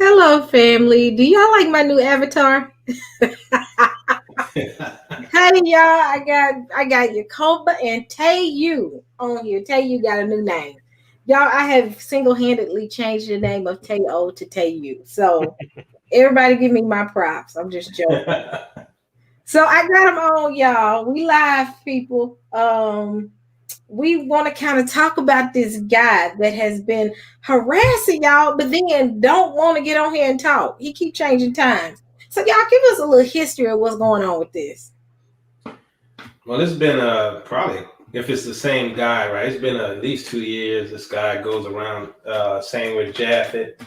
Hello, family. Do y'all like my new avatar? Hey, y'all. I got Yakoba and Teyu on here. Teyu got a new name. Y'all, I have single-handedly changed the name of Teyo to Teyu. So everybody give me my props. I'm just joking. So I got them on, y'all. We live, people. We want to kind of talk about this guy that has been harassing y'all, but then don't want to get on here and talk. He keep changing times. So y'all give us a little history of what's going on with this. Well, it's been probably, if it's the same guy, right? It's been at least 2 years. This guy goes around saying with Japheth.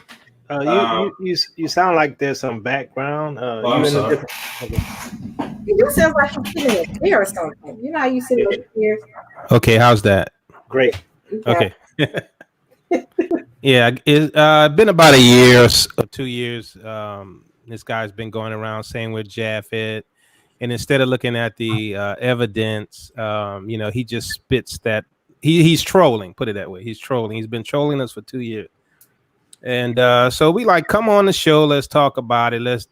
You sound like there's some background. Oh, I'm You in a sorry. different. Okay. It just sounds like I'm sitting in a chair or something. You know how you sit in those chairs? Okay, how's that? Great. Okay. Yeah, it's been about a year or 2 years. This guy's been going around saying with Japheth, and instead of looking at the evidence, he just spits that he's trolling. Put it that way, he's trolling. He's been trolling us for 2 years, and so we like come on the show. Let's talk about it. Let's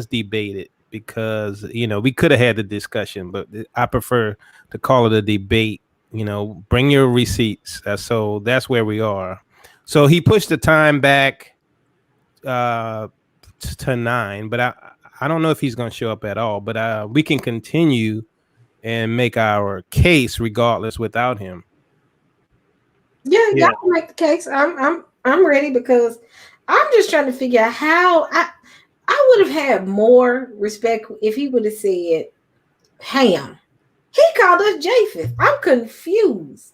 debate it because we could have had the discussion, but I prefer to call it a debate. Bring your receipts. So that's where we are. So he pushed the time back to 9, but I don't know if he's going to show up at all. But we can continue and make our case regardless without him. Yeah, y'all can make the case. I'm ready because I'm just trying to figure out how I would have had more respect if he would have said Ham. He called us Japheth. I'm confused.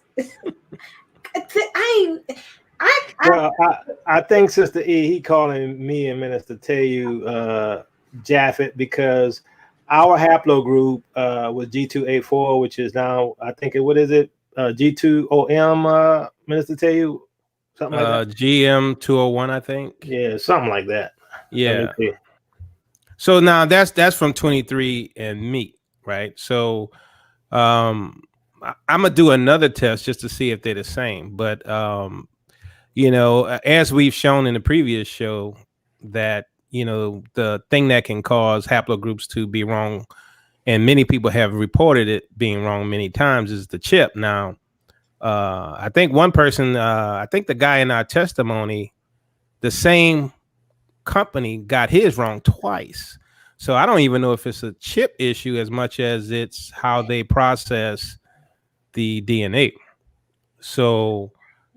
I think Sister E, he calling me and Minister Teyu Japheth because our haplogroup was G2A4, which is now, I think, what is it? G2OM, Minister Teyu? Something like that? GM201, I think. Yeah, something like that. Yeah. So now that's from 23 and me, right? So I'm gonna do another test just to see if they're the same. But as we've shown in the previous show, that the thing that can cause haplogroups to be wrong, and many people have reported it being wrong many times, is the chip. Now, I think one person, I think the guy in our testimony, the same company got his wrong twice. So I don't even know if it's a chip issue as much as it's how they process the DNA. So,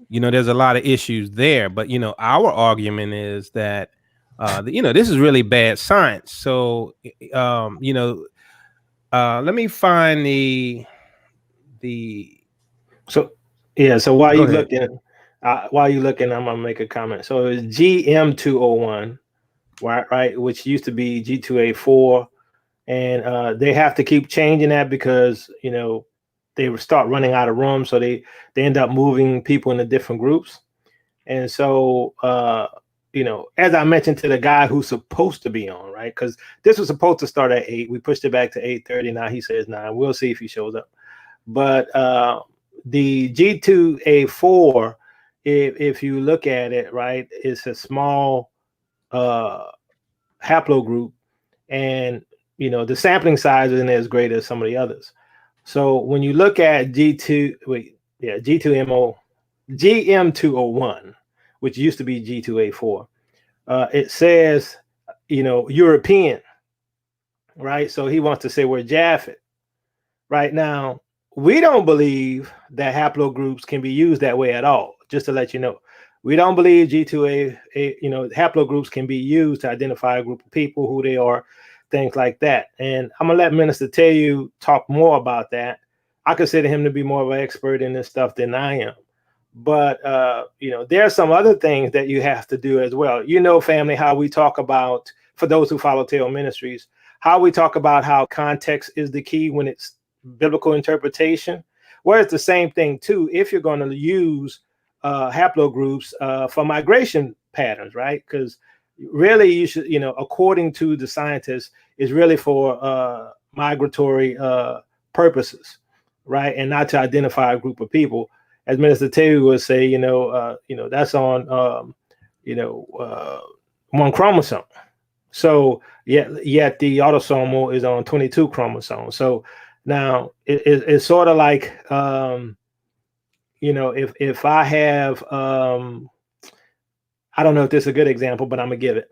there's a lot of issues there. But, our argument is that, this is really bad science. So, let me find the. So while you looking, I'm gonna make a comment. So it's GM201, right, which used to be G2A4, and they have to keep changing that because they start running out of room, so they end up moving people into different groups, and so as I mentioned to the guy who's supposed to be on, right, because this was supposed to start at 8, we pushed it back to 8:30. Now he says 9. We'll see if he shows up, but the G2A4, if you look at it, right, it's a small haplogroup, and the sampling size isn't as great as some of the others. So when you look at GM201, which used to be G2A4, it says European, right? So he wants to say we're Japheth. Right now, we don't believe that haplogroups can be used that way at all. Just to let you know, we don't believe G2A, haplogroups can be used to identify a group of people, who they are, things like that. And I'm gonna let Minister Teyu talk more about that. I consider him to be more of an expert in this stuff than I am. But there are some other things that you have to do as well. Family, how we talk about, for those who follow Teotw Ministries, how we talk about how context is the key when it's biblical interpretation. Well, it's the same thing too if you're going to use haplogroups for migration patterns, right? Because really you should, according to the scientists, is really for migratory purposes, right? And not to identify a group of people. As Minister Teyu would say, that's on one chromosome. So yet the autosomal is on 22 chromosomes. So now it's sort of like if I have I don't know if this is a good example, but I'm gonna give it.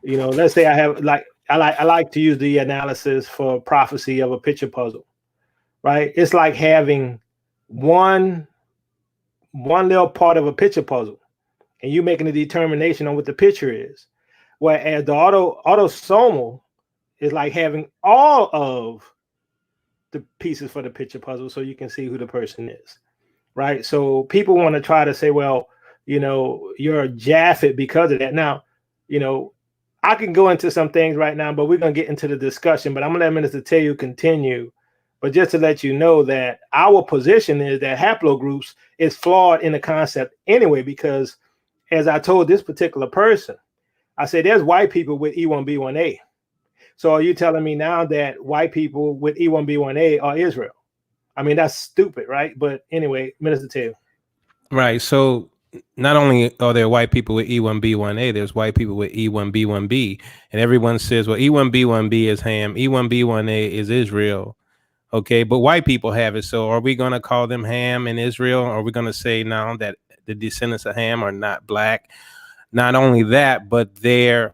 Let's say I have I like to use the analysis for prophecy of a picture puzzle, right? It's like having one little part of a picture puzzle, and you making a determination on what the picture is. Whereas the autosomal is like having all of the pieces for the picture puzzle, so you can see who the person is, right? So people want to try to say, well, you're a Japheth because of that. Now, you know, I can go into some things right now, but we're gonna get into the discussion. But I'm gonna let Minister Teotw continue. But just to let you know that our position is that haplogroups is flawed in the concept anyway, because as I told this particular person, I said there's white people with E1B1A. So are you telling me now that white people with E1B1A are Israel? I mean, that's stupid, right? But anyway, Minister Teotw. Right. So not only are there white people with E1B1A, there's white people with E1B1B, and everyone says, well, E1B1B is Ham, E1B1A is Israel. Okay, but white people have it. So are we going to call them Ham and Israel? Or are we going to say now that the descendants of Ham are not black? Not only that, but they're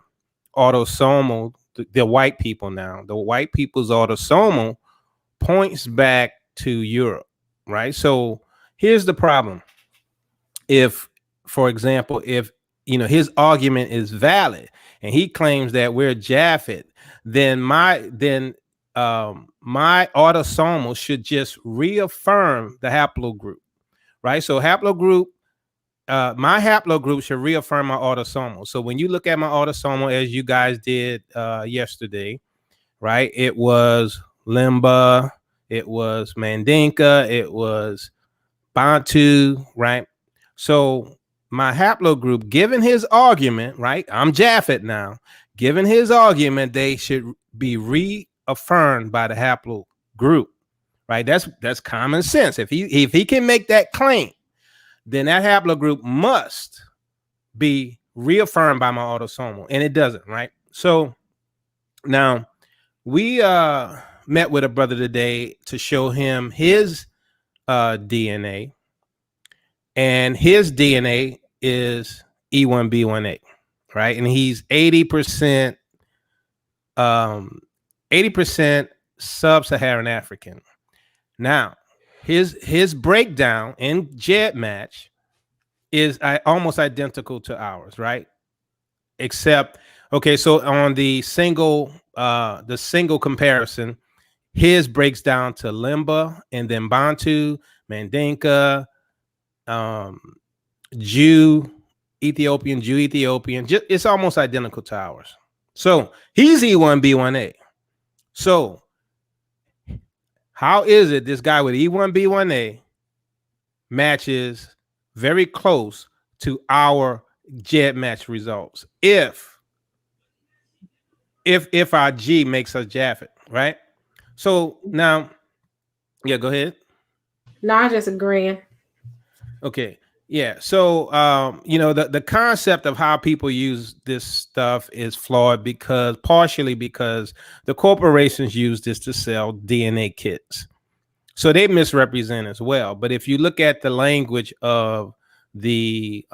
autosomal, the white people now. The white people's autosomal points back to Europe, right? So here's the problem. If, for example, if his argument is valid and he claims that we're Japheth, then my autosomal should just reaffirm the haplogroup, right? So my haplogroup should reaffirm my autosomal. So when you look at my autosomal, as you guys did yesterday, right? It was Limba, it was Mandinka, it was Bantu, right? So my haplogroup, given his argument, right? I'm Japheth now. Given his argument, they should be reaffirmed by the haplogroup, right? That's common sense. If he can make that claim, then that haplogroup must be reaffirmed by my autosomal, and it doesn't, right? So now we met with a brother today to show him his DNA, and his DNA is E1B1A, right? And he's 80% 80% sub-Saharan African. Now, his breakdown in GEDmatch is almost identical to ours, right? Except, okay, so on the single comparison, his breaks down to Limba and then Bantu, Mandinka, Jew, Ethiopian. It's almost identical to ours. So he's E1B1A. So how is it this guy with E1B1A matches very close to our GEDmatch results if our G makes us Japheth, right? So now, yeah, go ahead. No, I'm just agreeing. Okay. Yeah. So the concept of how people use this stuff is flawed partially because the corporations use this to sell DNA kits. So they misrepresent as well. But if you look at the language of the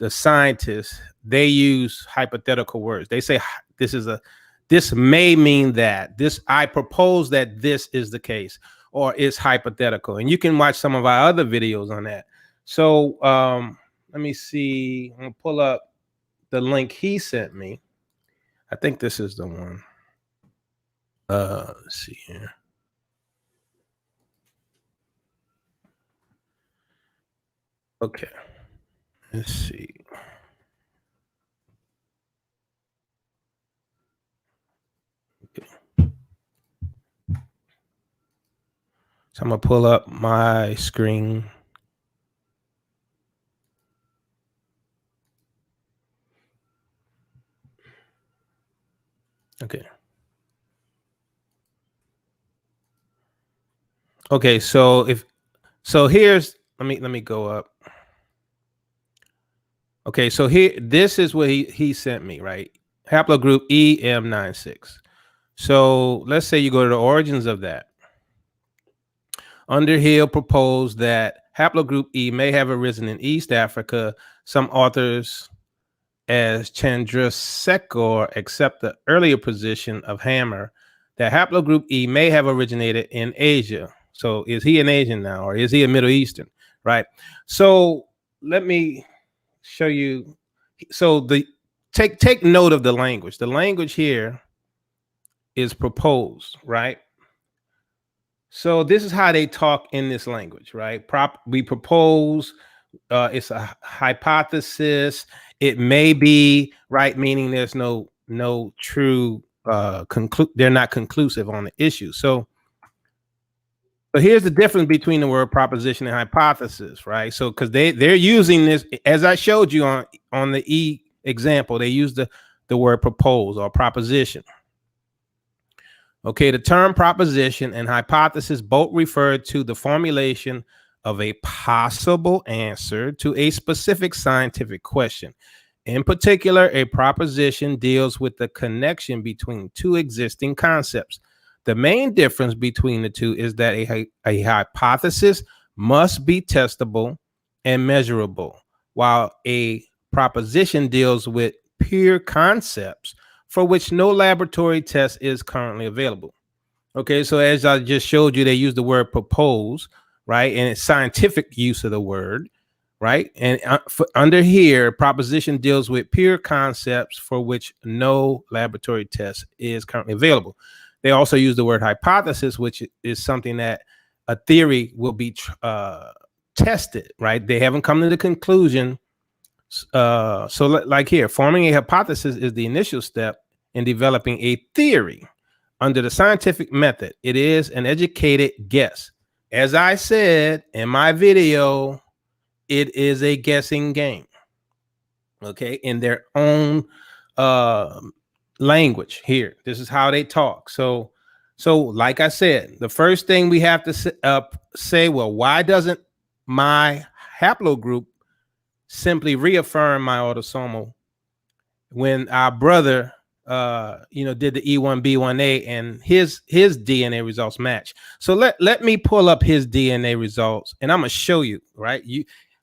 scientists, they use hypothetical words. They say this may mean that, I propose that this is the case, or it's hypothetical. And you can watch some of our other videos on that. So let me see. I'm gonna pull up the link he sent me. I think this is the one. Let's see here. Okay. Let's see. Okay. So I'm gonna pull up my screen. Okay. Okay, so here's let me go up. Okay, so here, this is what he sent me, right? Haplogroup EM96. So let's say you go to the origins of that. Underhill proposed that haplogroup E may have arisen in East Africa. Some authors, as Chandrasekhar, accept the earlier position of Hammer that haplogroup E may have originated in Asia. So is he an Asian now, or is he a Middle Eastern? Right. So let me show you. So the take note of the language. The language here is proposed, right? So this is how they talk in this language, right? We propose. It's a hypothesis. It may be right, meaning there's no true they're not conclusive on the issue. So here's the difference between the word proposition and hypothesis, right? So because they're using this, as I showed you on the E example, they use the word propose or proposition. Okay, the term proposition and hypothesis both refer to the formulation of a possible answer to a specific scientific question. In particular, a proposition deals with the connection between two existing concepts. The main difference between the two is that a hypothesis must be testable and measurable, while a proposition deals with pure concepts for which no laboratory test is currently available. Okay, so as I just showed you, they use the word propose, right? And it's scientific use of the word, right? And under here, proposition deals with pure concepts for which no laboratory test is currently available. They also use the word hypothesis, which is something that a theory will be tested, right? They haven't come to the conclusion. So like here, forming a hypothesis is the initial step in developing a theory. Under the scientific method, it is an educated guess. As I said in my video, it is a guessing game. Okay, in their own language here. This is how they talk. So like I said, the first thing we have to say, well, why doesn't my haplogroup simply reaffirm my autosomal when our brother did the E1B1A and his DNA results match? So let me pull up his DNA results and I'm gonna show you, right?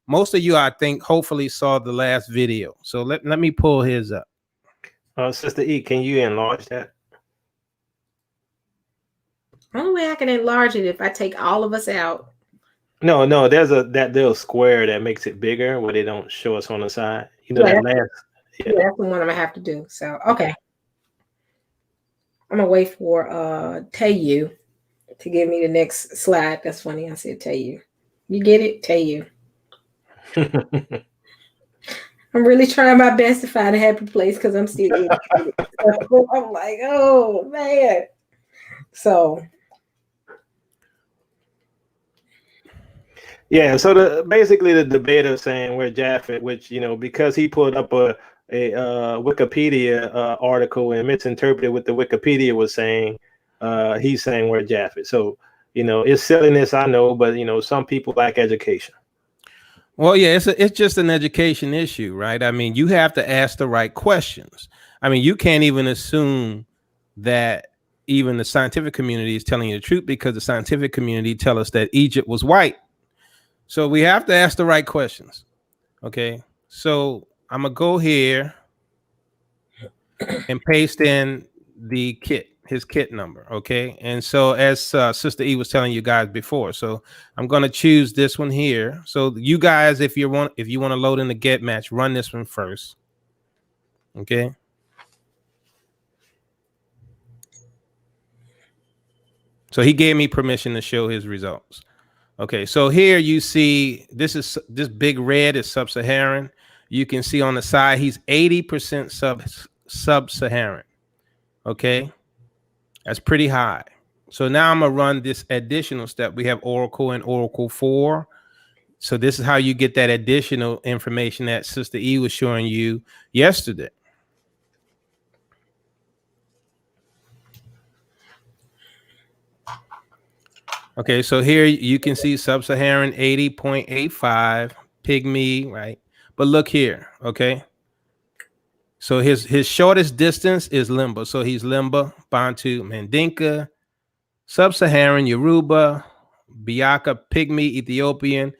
Most of you, I think, hopefully saw the last video. So let me pull his up. Sister E, can you enlarge that? Only way I can enlarge it if I take all of us out. No, there's that little square that makes it bigger where they don't show us on the side. You know, that last. Yeah, that's the one I'm gonna have to do. So okay. I'm gonna wait for Teotw to give me the next slide. That's funny. I said Teotw. You get it? Teotw. I'm really trying my best to find a happy place because I'm still irritated. So I'm like, oh man. So yeah, so basically the debater saying where Japheth, which because he pulled up a Wikipedia article and misinterpreted what the Wikipedia was saying, he's saying we're Japheth. So it's silliness, I know, but some people lack education. Well, yeah, it's just an education issue, right? I mean, you have to ask the right questions. I mean, you can't even assume that even the scientific community is telling you the truth, because the scientific community tell us that Egypt was white. So we have to ask the right questions. Okay, so I'm gonna go here and paste in his kit number. Okay, and so as Sister E was telling you guys before, so I'm gonna choose this one here. So you guys, if you want to load in the get match, run this one first. Okay. So he gave me permission to show his results. Okay, so here you see this big red is sub-Saharan. You can see on the side he's 80% sub-Saharan. Okay, that's pretty high. So now I'm gonna run this additional step. We have Oracle and Oracle 4. So this is how you get that additional information that Sister E was showing you yesterday. Okay, so here you can see sub-Saharan 80.85, pygmy, right? But look here, okay? So his shortest distance is Limba. So he's Limba, Bantu, Mandinka, Sub-Saharan, Yoruba, Biaka, Pygmy, Ethiopian,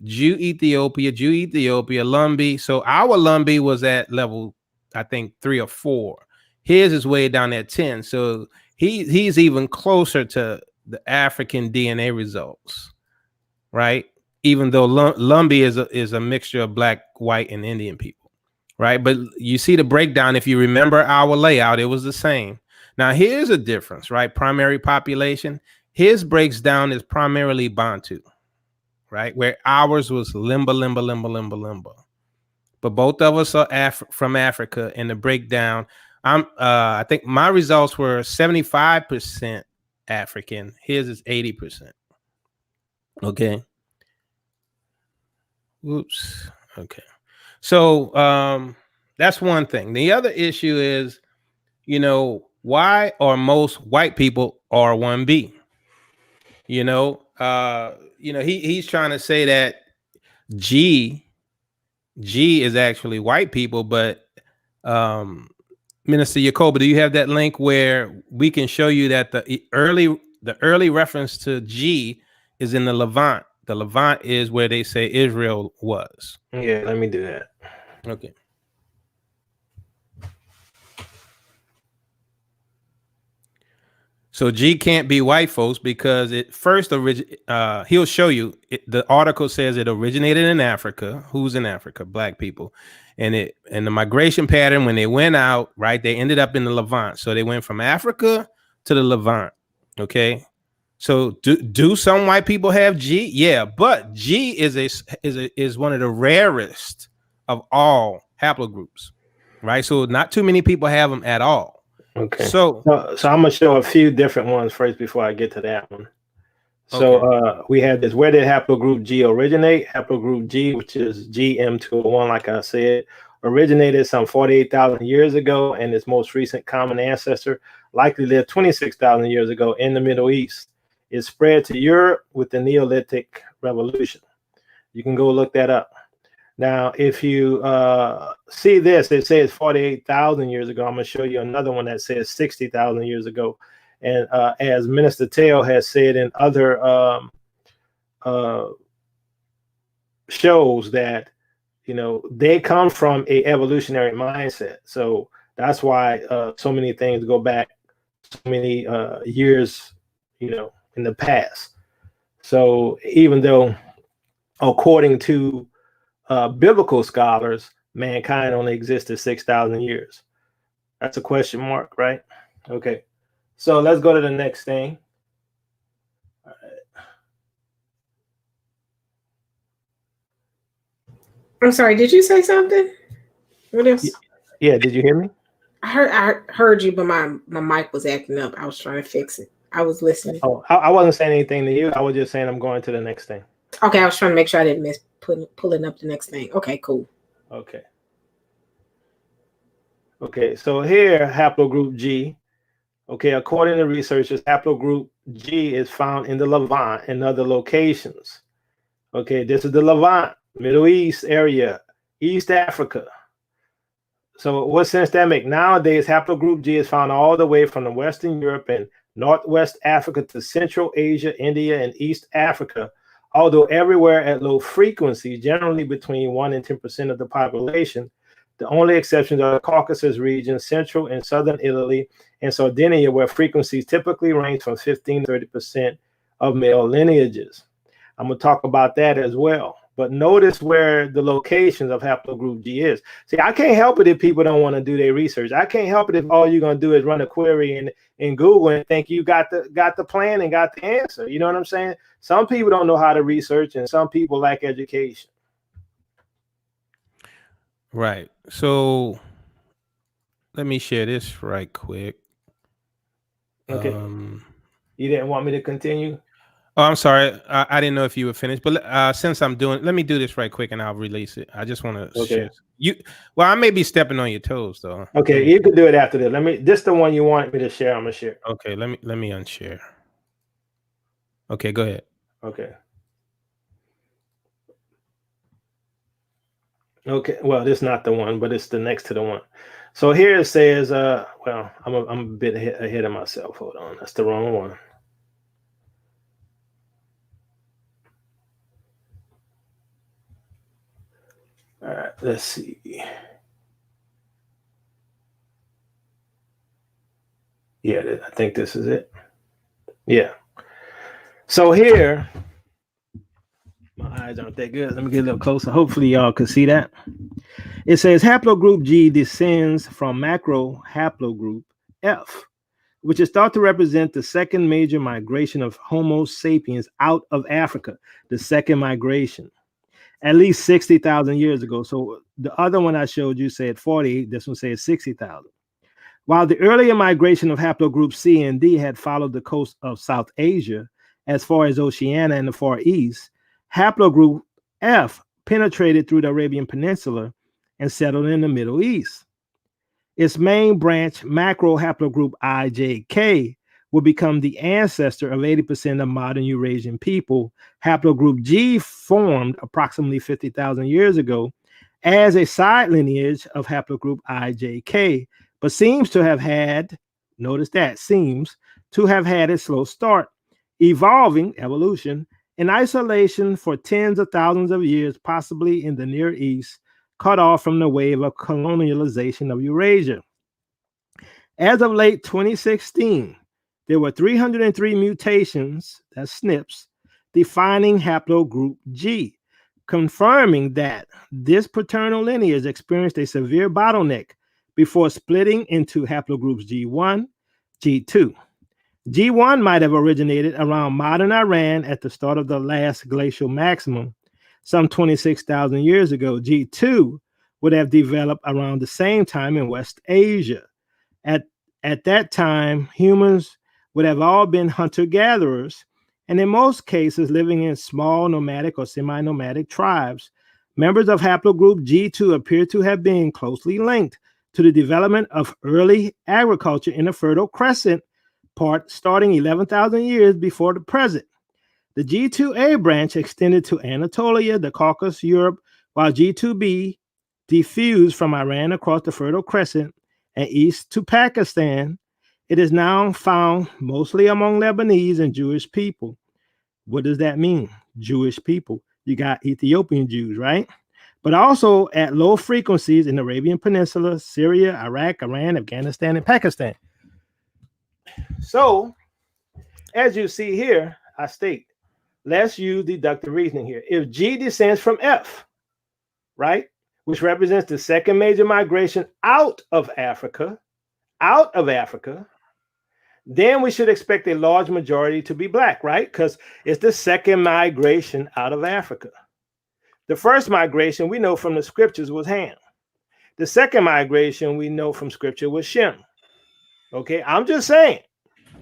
Jew Ethiopia, Lumbi. So our Lumbi was at level, I think, 3 or 4. His is way down at 10. So he's even closer to the African DNA results, right? Even though Lumbi is a mixture of black, white, and Indian people, right? But you see the breakdown. If you remember our layout, it was the same. Now, here's a difference, right? Primary population. His breaks down is primarily Bantu, right? Where ours was Limba. But both of us are from Africa, and the breakdown, I think my results were 75% African. His is 80%. Okay. Oops. Okay. So that's one thing. The other issue is, why are most white people R1B? He's trying to say that G is actually white people, but Minister Yacoba, do you have that link where we can show you that the early reference to G is in the Levant? The Levant is where they say Israel was. Yeah, let me do that. Okay. So G can't be white folks because it first he'll show you the article says it originated in Africa. Who's in Africa? Black people. And the migration pattern, when they went out, right, they ended up in the Levant. So they went from Africa to the Levant. Okay. So do some white people have G? Yeah, but G is one of the rarest of all haplogroups, right? So not too many people have them at all. Okay. So I'm gonna show a few different ones first before I get to that one. So we have this. Where did haplogroup G originate? Haplogroup G, which is GM201, like I said, originated some 48,000 years ago, and its most recent common ancestor likely lived 26,000 years ago in the Middle East. It spread to Europe with the Neolithic Revolution. You can go look that up. Now, if you see this, it says 48,000 years ago. I'm going to show you another one that says 60,000 years ago. And as Minister Teotw has said in other shows that, they come from a evolutionary mindset. So that's why so many things go back so many years, in the past. So even though, according to biblical scholars, mankind only existed 6,000 years. That's a question mark, right? Okay. So let's go to the next thing. All right. I'm sorry. Did you say something? What else? Yeah. Did you hear me? I heard you, but my mic was acting up. I was trying to fix it. I was listening. Oh, I wasn't saying anything to you. I was just saying I'm going to the next thing. Okay, I was trying to make sure I didn't miss pulling up the next thing. Okay, cool. Okay. Okay, so here, haplogroup G. Okay, according to researchers, haplogroup G is found in the Levant and other locations. Okay, this is the Levant, Middle East area, East Africa. So what sense that make? Nowadays, haplogroup G is found all the way from the Western Europe and Northwest Africa to Central Asia, India, and East Africa, although everywhere at low frequency, generally between 1 and 10% of the population. The only exceptions are the Caucasus region, central and southern Italy, and Sardinia, where frequencies typically range from 15 to 30% of male lineages. I'm going to talk about that as well. But notice where the locations of haplogroup G is. See, I can't help it if people don't want to do their research. I can't help it if all you're going to do is run a query in Google and think you got the plan and got the answer. You know what I'm saying? Some people don't know how to research, and some people lack education. Right. So let me share this right quick. Okay. You didn't want me to continue? Oh, I'm sorry. I didn't know if you were finished, but since I'm doing, let me do this right quick and I'll release it. I just want to share you. Well, I may be stepping on your toes though. Okay, you can do it after this. This the one you want me to share. I'm gonna share. Okay, let me unshare. Okay, go ahead. Okay. Okay, well, this is not the one, but it's the next to the one. So here it says, well, I'm a bit ahead of myself. Hold on, that's the wrong one. All right, let's see. Yeah, I think this is it. Yeah. So here, my eyes aren't that good. Let me get a little closer. Hopefully, y'all can see that. It says haplogroup G descends from macro haplogroup F, which is thought to represent the second major migration of Homo sapiens out of Africa, the second migration, at least 60,000 years ago. So the other one I showed you said 40, this one says 60,000. While the earlier migration of haplogroup C and D had followed the coast of South Asia as far as Oceania and the Far East, haplogroup F penetrated through the Arabian Peninsula and settled in the Middle East. Its main branch, macro haplogroup IJK, will become the ancestor of 80% of modern Eurasian people. Haplogroup G formed approximately 50,000 years ago as a side lineage of haplogroup IJK, but seems to have had, notice that, seems to have had a slow start, evolving, evolution, in isolation for tens of thousands of years, possibly in the Near East, cut off from the wave of colonialization of Eurasia. As of late 2016, there were 303 mutations, that's SNPs, defining haplogroup G, confirming that this paternal lineage experienced a severe bottleneck before splitting into haplogroups G1, G2. G1 might have originated around modern Iran at the start of the last glacial maximum, some 26,000 years ago. G2 would have developed around the same time in West Asia. At that time, humans would have all been hunter-gatherers, and in most cases living in small nomadic or semi-nomadic tribes. Members of haplogroup G2 appear to have been closely linked to the development of early agriculture in the Fertile Crescent part starting 11,000 years before the present. The G2A branch extended to Anatolia, the Caucasus, Europe, while G2B diffused from Iran across the Fertile Crescent and east to Pakistan. It is now found mostly among Lebanese and Jewish people. What does that mean? Jewish people. You got Ethiopian Jews, right? But also at low frequencies in the Arabian Peninsula, Syria, Iraq, Iran, Afghanistan, and Pakistan. So, as you see here, I state, let's use deductive reasoning here. If G descends from F, right, which represents the second major migration out of Africa, then we should expect a large majority to be black, right? Because it's the second migration out of Africa. The first migration we know from the scriptures was Ham. The second migration we know from scripture was Shem. Okay, I'm just saying.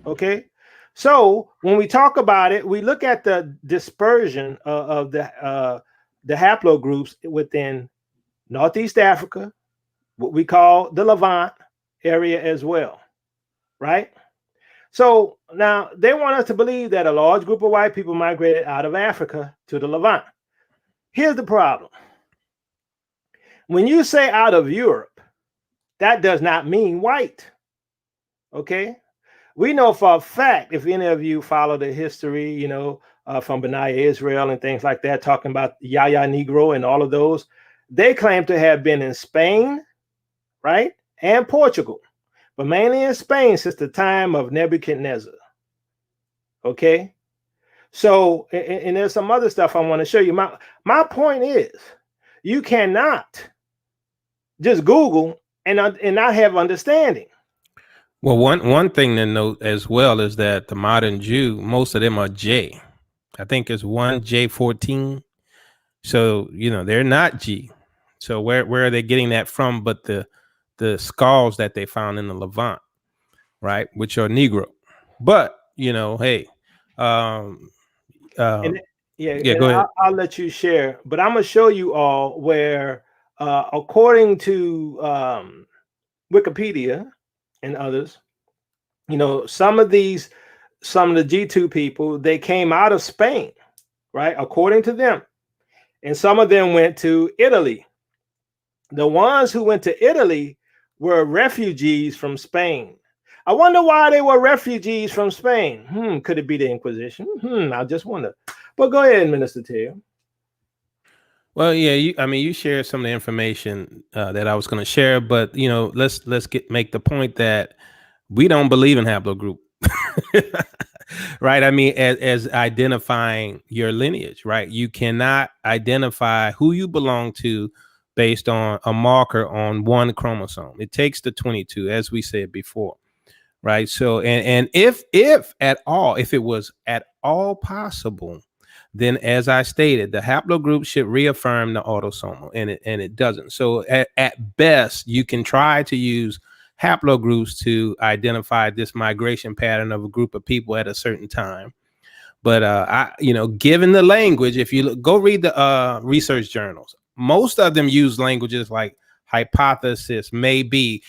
Okay, so when we talk about it, we look at the dispersion of the haplogroups within Northeast Africa, what we call the Levant area as well, right? So now they want us to believe that a large group of white people migrated out of Africa to the Levant. Here's the problem. When you say out of Europe, that does not mean white. Okay? We know for a fact, if any of you follow the history, from Benaiah Israel and things like that, talking about Yaya Negro and all of those, they claim to have been in Spain, right? And Portugal, but mainly in Spain since the time of Nebuchadnezzar. Okay? So, and there's some other stuff I want to show you. My point is, you cannot just Google and not have understanding. Well, one thing to note as well is that the modern Jew, most of them are J. I think it's one J14. So, they're not G. So where are they getting that from? But the skulls that they found in the Levant, right, which are Negro. But hey, Go ahead. I'll let you share, but I'm gonna show you all where, according to Wikipedia and others, some of the G2 people, they came out of Spain, right? According to them, and some of them went to Italy, The ones who went to Italy were refugees from Spain. I wonder why they were refugees from Spain. Could it be the Inquisition? I just wonder. But go ahead, Minister Teal. Well, yeah, you shared some of the information that I was going to share, but let's make the point that we don't believe in haplogroup, right? I mean, as identifying your lineage, right? You cannot identify who you belong to based on a marker on one chromosome. It takes the 22, as we said before, right? So, and if at all, if it was at all possible, then, as I stated, the haplogroup should reaffirm the autosomal, and it doesn't. So at best, you can try to use haplogroups to identify this migration pattern of a group of people at a certain time. But given the language, if you go read the research journals, most of them use languages like hypothesis, maybe,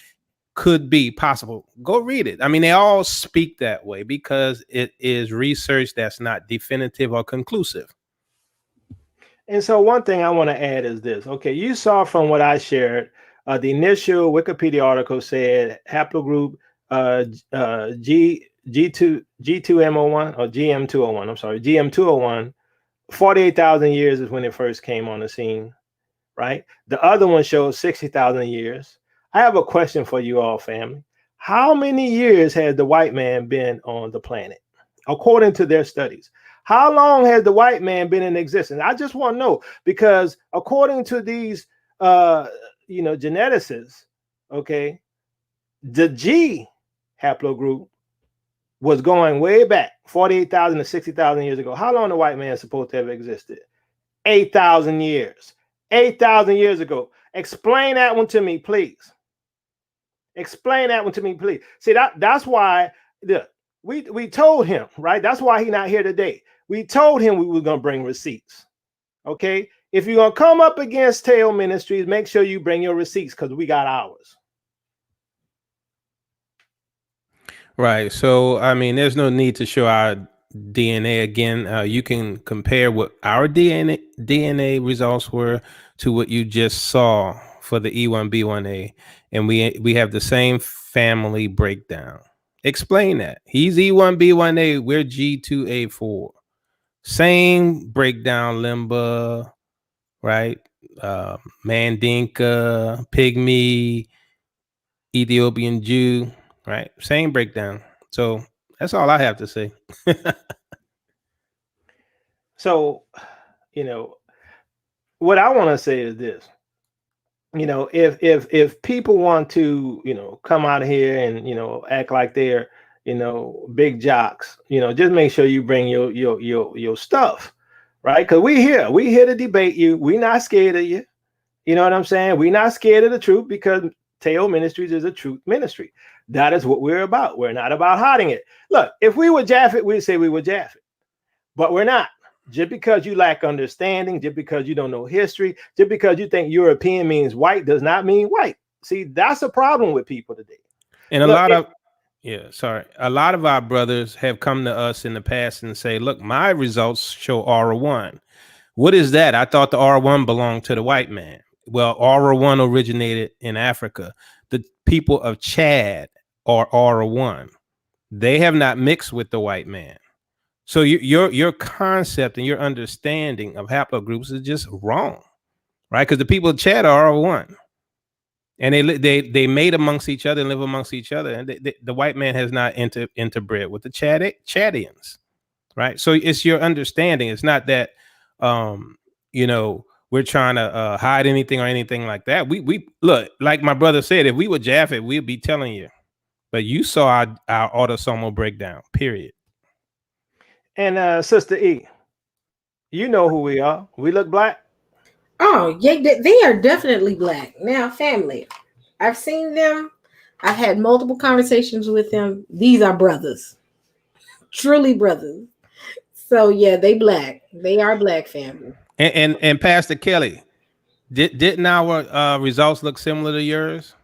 could be, possible. Go read it. I mean, they all speak that way because it is research that's not definitive or conclusive. And so one thing I want to add is this. Okay, you saw from what I shared, the initial Wikipedia article said haplogroup G2M01 or GM201. I'm sorry, GM201. 48,000 years is when it first came on the scene, right? The other one shows 60,000 years. I have a question for you all, family. How many years has the white man been on the planet, according to their studies? How long has the white man been in existence? I just want to know, because according to these, geneticists, okay, the G haplogroup was going way back, 48,000 to 60,000 years ago. How long the white man is supposed to have existed? 8,000 years. 8,000 years ago. Explain that one to me, please. Explain that one to me, please. See, that's why we told him, right? That's why he's not here today. We told him we were going to bring receipts. Okay? If you're going to come up against Teotw Ministries, make sure you bring your receipts, because we got ours. Right. So, I mean, there's no need to show our DNA again. You can compare what our DNA results were to what you just saw for the E1B1A, and we have the same family breakdown. Explain that. He's E1B1A, we're G2A4. Same breakdown, Limba, right? Mandinka, Pygmy, Ethiopian Jew, right? Same breakdown. So that's all I have to say. So, what I want to say is this. If people want to, come out of here and, act like they're, big jocks, just make sure you bring your stuff, right? Because we here to debate you. We're not scared of you. You know what I'm saying? We're not scared of the truth, because Teotw Ministries is a truth ministry. That is what we're about. We're not about hiding it. Look, if we were Japheth, we'd say we were Japheth, but we're not. Just because you lack understanding, just because you don't know history, just because you think European means white does not mean white. See, that's a problem with people today. And a lot of our brothers have come to us in the past and say, look, my results show R1. What is that? I thought the R1 belonged to the white man. Well, R1 originated in Africa. The people of Chad are R1. They have not mixed with the white man. So your concept and your understanding of haplogroups is just wrong, right? Because the people of Chad are R1, and they mate amongst each other and live amongst each other, and the white man has not interbred with the Chadians, right? So it's your understanding. It's not that we're trying to hide anything or anything like that. We look, like my brother said, if we were Japheth, we'd be telling you, but you saw our autosomal breakdown. Period. And Sister E, you know who we are. We look black. Oh, yeah, they are definitely black. Now, family, I've seen them. I've had multiple conversations with them. These are brothers. Truly brothers. So, yeah, they black. They are black, family. And Pastor Kelly, didn't our results look similar to yours?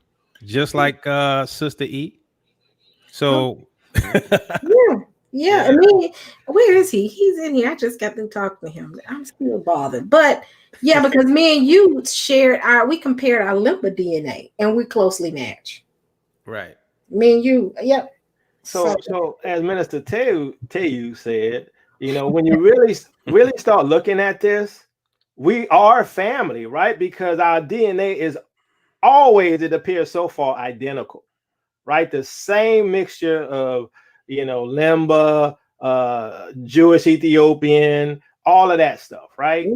Just like Sister E? So... Yeah. I mean, where is he? He's in here. I just got to talk to him. I'm still bothered. But Yeah, because me and you we compared our liver DNA and we closely match. Right. Me and you, yep. So So as Minister Teyu said, when you really start looking at this, we are family, right? Because our DNA is always, it appears so far, identical, right? The same mixture of, Limba, Jewish Ethiopian, all of that stuff, right?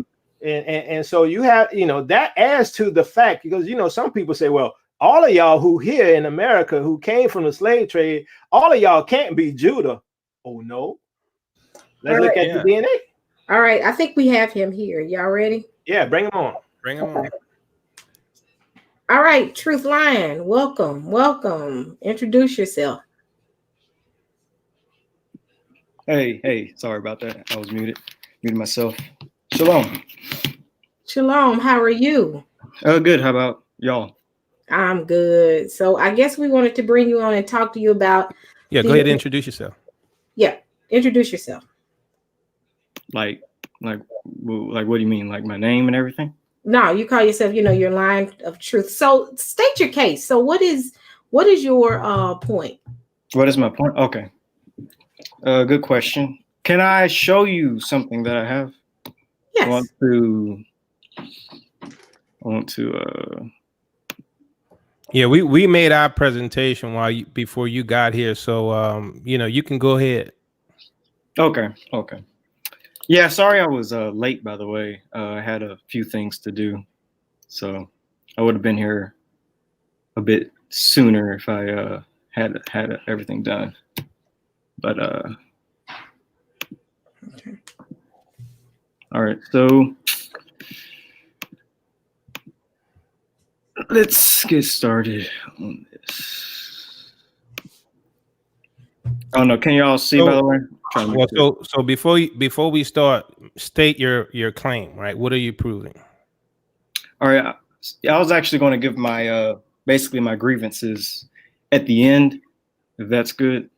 And so you have, that adds to the fact, because, some people say, well, all of y'all who here in America who came from the slave trade, all of y'all can't be Judah. Oh, no. Let's look at the DNA. All right. I think we have him here. Y'all ready? Yeah, bring him on. Bring him on. All right. Truth Lion, welcome. Welcome. Introduce yourself. Hey, sorry about that. I was muted myself. Shalom. Shalom. How are you? Good. How about y'all? I'm good. So I guess we wanted to bring you on and talk to you about. Yeah, go ahead and introduce yourself. Yeah, introduce yourself. Like, what do you mean? Like my name and everything? No, you call yourself, your line of truth. So state your case. So what is your point? What is my point? Okay. Good question. Can I show you something that I have? Yes. I want to. Yeah, we made our presentation before you got here, so you can go ahead. Okay. Yeah, sorry I was late, by the way. I had a few things to do, so I would have been here a bit sooner if I had everything done. But okay. All right, so let's get started on this. Oh no, can y'all see, by the way? So before we start, state your claim, right? What are you proving? All right, I was actually going to give my basically my grievances at the end, if that's good.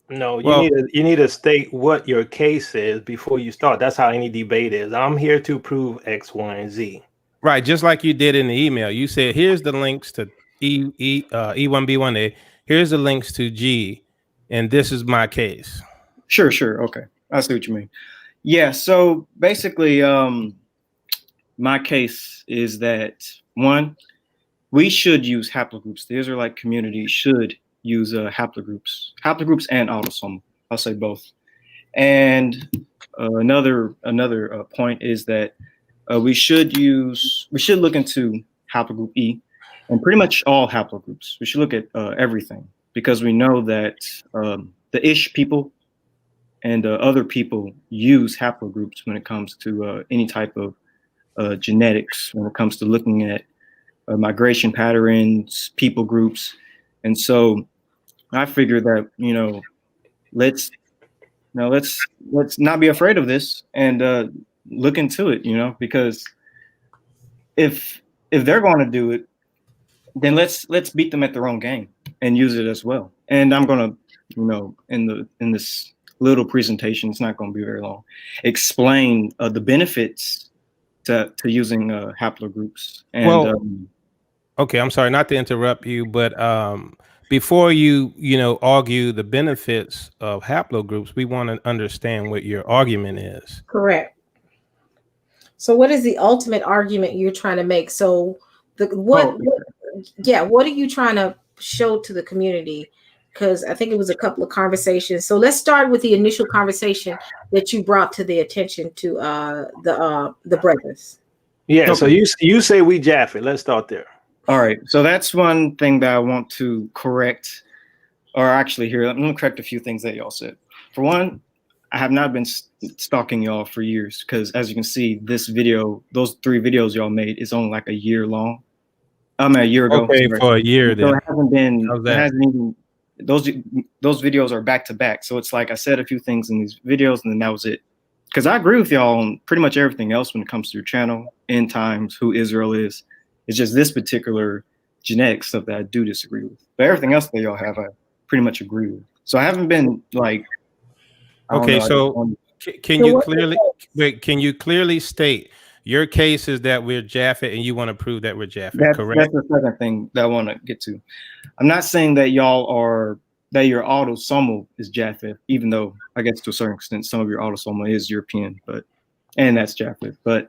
No, you need to state what your case is before you start. That's how any debate is. I'm here to prove X, Y, and Z. Right, just like you did in the email. You said, here's the links to E1B1A. Here's the links to G, and this is my case. Sure. Okay, I see what you mean. Yeah, so basically, my case is that, one, we should use haplogroups. The Israelite community should use haplogroups and autosomal. I'll say both. And another point is that we should look into haplogroup E and pretty much all haplogroups. We should look at everything, because we know that the Ish people and other people use haplogroups when it comes to any type of genetics, when it comes to looking at migration patterns, people groups. And so I figure that, let's not be afraid of this and look into it, because if they're going to do it, then let's beat them at their own game and use it as well. And I'm going to, in this little presentation, it's not going to be very long, explain the benefits to using haplogroups. And okay, I'm sorry not to interrupt you, but before you argue the benefits of haplogroups, we want to understand what your argument is. Correct. So what is the ultimate argument you're trying to make? So what are you trying to show to the community? Because I think it was a couple of conversations. So let's start with the initial conversation that you brought to the attention to the brothers. Yeah, so you say we Japheth. Let's start there. All right, so that's one thing that I want to correct, or actually here, I'm going to correct a few things that y'all said. For one, I have not been stalking y'all for years, because as you can see, this video, those 3 videos y'all made is only like a year long. A year ago. Okay, for a year then. So it hasn't even, those videos are back to back. So it's like I said a few things in these videos and then that was it. Because I agree with y'all on pretty much everything else when it comes to your channel, end times, who Israel is. It's just this particular genetic stuff that I do disagree with. But everything else that y'all have, I pretty much agree with. So I haven't been like. Okay, so can you clearly state your case is that we're Japheth, and you want to prove that we're Japheth, correct? That's the second thing that I want to get to. I'm not saying that that your autosomal is Japheth, even though I guess to a certain extent some of your autosomal is European, and that's Japheth. But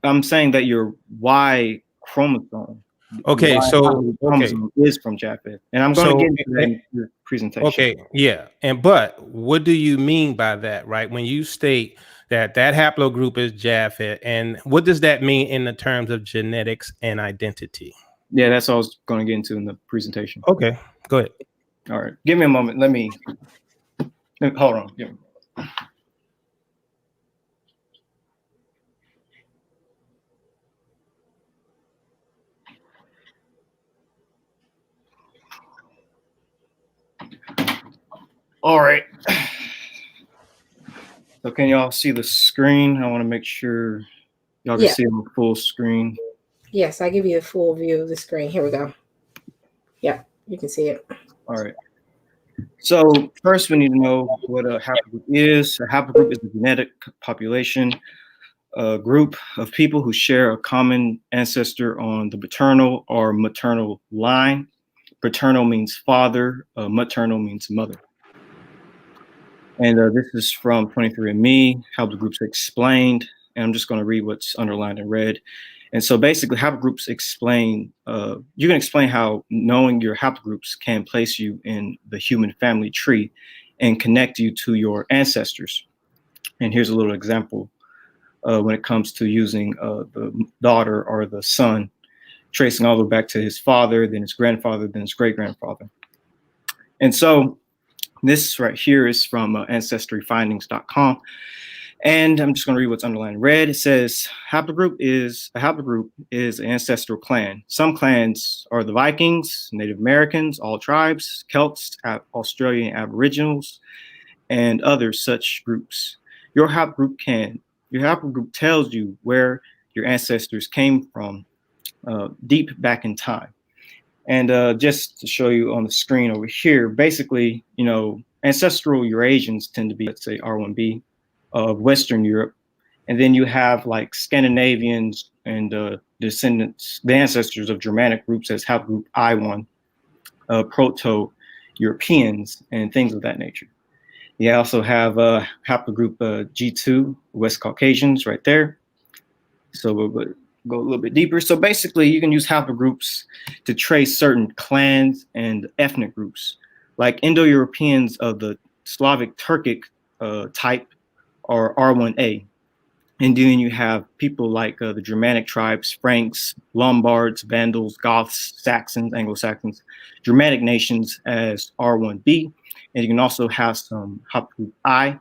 I'm saying that your Y chromosome, Okay, chromosome is from Japheth, and I'm going to get into that in the presentation. Okay, yeah, but what do you mean by that, right? When you state that haplogroup is Japheth, and what does that mean in the terms of genetics and identity? Yeah, that's what I was going to get into in the presentation. Okay, go ahead. All right, give me a moment. Hold on. All right. So can y'all see the screen? I want to make sure y'all can see it on full screen. Yes, I give you a full view of the screen. Here we go. Yeah, you can see it. All right. So first we need to know what a haplogroup is. A haplogroup is a genetic population, a group of people who share a common ancestor on the paternal or maternal line. Paternal means father, maternal means mother. And this is from 23andMe, haplogroups explained. And I'm just going to read what's underlined in red. And so basically haplogroups explain, you can explain how knowing your haplogroups can place you in the human family tree and connect you to your ancestors. And here's a little example when it comes to using the daughter or the son, tracing all the way back to his father, then his grandfather, then his great-grandfather. And so this right here is from ancestryfindings.com. And I'm just going to read what's underlined in red. It says a haplogroup is an ancestral clan. Some clans are the Vikings, Native Americans, all tribes, Celts, Australian Aboriginals, and other such groups. Your haplogroup tells you where your ancestors came from deep back in time. And just to show you on the screen over here, basically, ancestral Eurasians tend to be, let's say, R1b of Western Europe. And then you have like Scandinavians and the ancestors of Germanic groups as haplogroup I1, Proto-Europeans, and things of that nature. You also have haplogroup G2, West Caucasians right there. So we'll go a little bit deeper. So basically, you can use haplogroups to trace certain clans and ethnic groups, like Indo-Europeans of the Slavic Turkic type are R1A. And then you have people like the Germanic tribes, Franks, Lombards, Vandals, Goths, Saxons, Anglo-Saxons, Germanic nations as R1B. And you can also have some haplogroup I.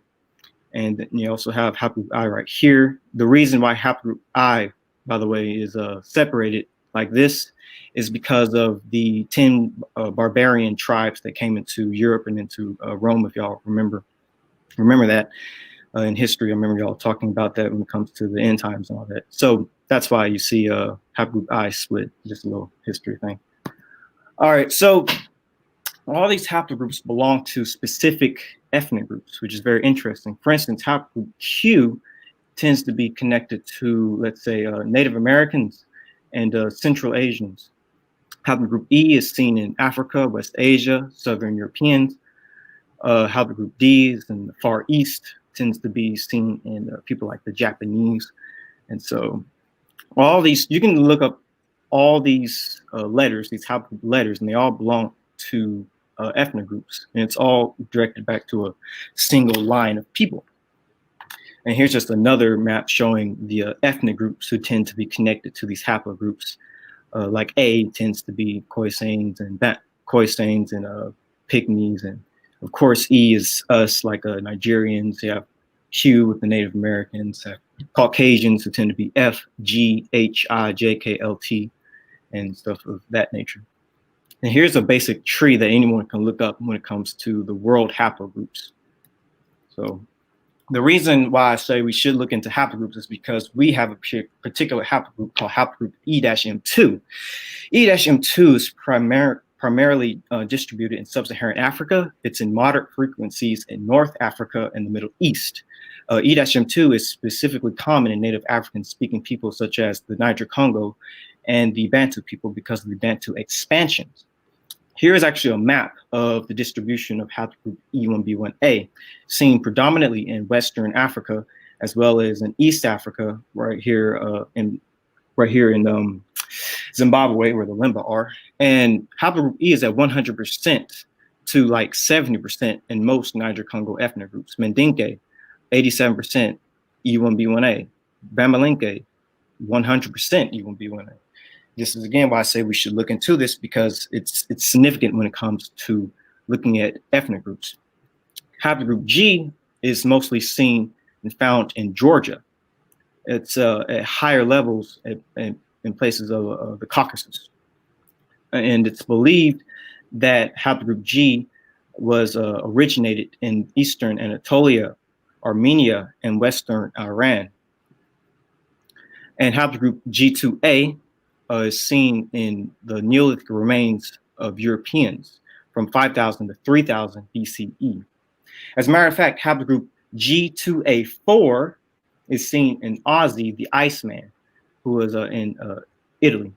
And then you also have haplogroup I right here. The reason why haplogroup I, by the way, is separated like this is because of the 10 barbarian tribes that came into Europe and into Rome, if y'all remember that in history. I remember y'all talking about that when it comes to the end times and all that. So that's why you see haplogroup I split, just a little history thing. All right, so all these haplogroups belong to specific ethnic groups, which is very interesting. For instance, haplogroup Q tends to be connected to, let's say, Native Americans and Central Asians. Haplogroup E is seen in Africa, West Asia, Southern Europeans. Haplogroup D is in the Far East, tends to be seen in people like the Japanese. And so all these, you can look up all these letters, these haplogroup letters, and they all belong to ethnic groups. And it's all directed back to a single line of people. And here's just another map showing the ethnic groups who tend to be connected to these haplogroups. Like A tends to be Khoisanes and Pygmies. And of course, E is us, like Nigerians. You have Q with the Native Americans, Caucasians who tend to be F, G, H, I, J, K, L, T, and stuff of that nature. And here's a basic tree that anyone can look up when it comes to the world haplogroups. So the reason why I say we should look into haplogroups is because we have a particular haplogroup called haplogroup E-M2. E-M2 is primarily distributed in sub-Saharan Africa. It's in moderate frequencies in North Africa and the Middle East. E-M2 is specifically common in native African-speaking people such as the Niger-Congo and the Bantu people because of the Bantu expansions. Here is actually a map of the distribution of haplogroup E1B1A, seen predominantly in Western Africa as well as in East Africa, right here in Zimbabwe, where the Limba are. And haplogroup E is at 100% to like 70% in most Niger-Congo ethnic groups. Mendinke, 87% E1B1A. Bamalinke, 100% E1B1A. This is again why I say we should look into this because it's significant when it comes to looking at ethnic groups. Haplogroup G is mostly seen and found in Georgia. It's at higher levels in places of the Caucasus. And it's believed that haplogroup G was originated in Eastern Anatolia, Armenia, and Western Iran. And haplogroup G2A is seen in the Neolithic remains of Europeans from 5,000 to 3,000 BCE. As a matter of fact, haplogroup G2A4 is seen in Ozzy the Iceman, who was in Italy.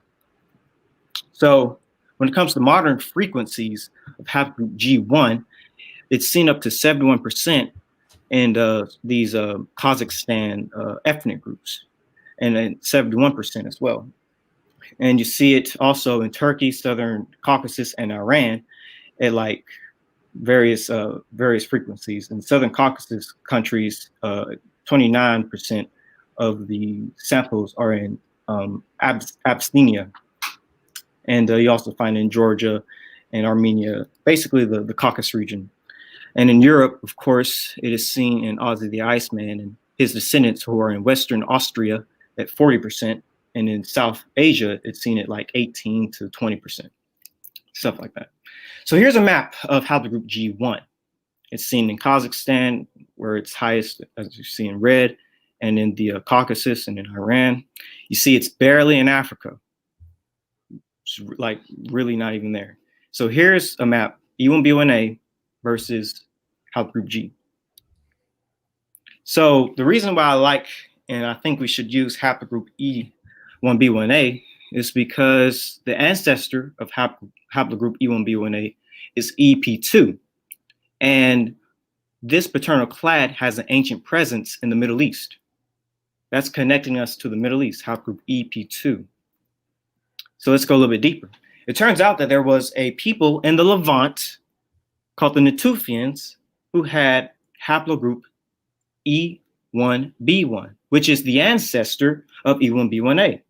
So when it comes to modern frequencies of haplogroup G1, it's seen up to 71% in these Kazakhstan ethnic groups, and then 71% as well. And you see it also in Turkey, Southern Caucasus, and Iran at like various frequencies. In Southern Caucasus countries, 29% of the samples are in Abyssinia. And you also find in Georgia and Armenia, basically the Caucasus region. And in Europe, of course, it is seen in Ozzy the Iceman and his descendants who are in Western Austria at 40%. And in South Asia, it's seen at like 18 to 20%, stuff like that. So here's a map of haplogroup G1. It's seen in Kazakhstan, where it's highest, as you see in red, and in the Caucasus and in Iran. You see it's barely in Africa. It's like really not even there. So here's a map, E1B1A versus haplogroup G. So the reason why I like, and I think we should use haplogroup E1B1A is because the ancestor of haplogroup E1B1A is EP2. And this paternal clade has an ancient presence in the Middle East. That's connecting us to the Middle East, haplogroup EP2. So let's go a little bit deeper. It turns out that there was a people in the Levant called the Natufians who had haplogroup E1B1, which is the ancestor of E1B1A.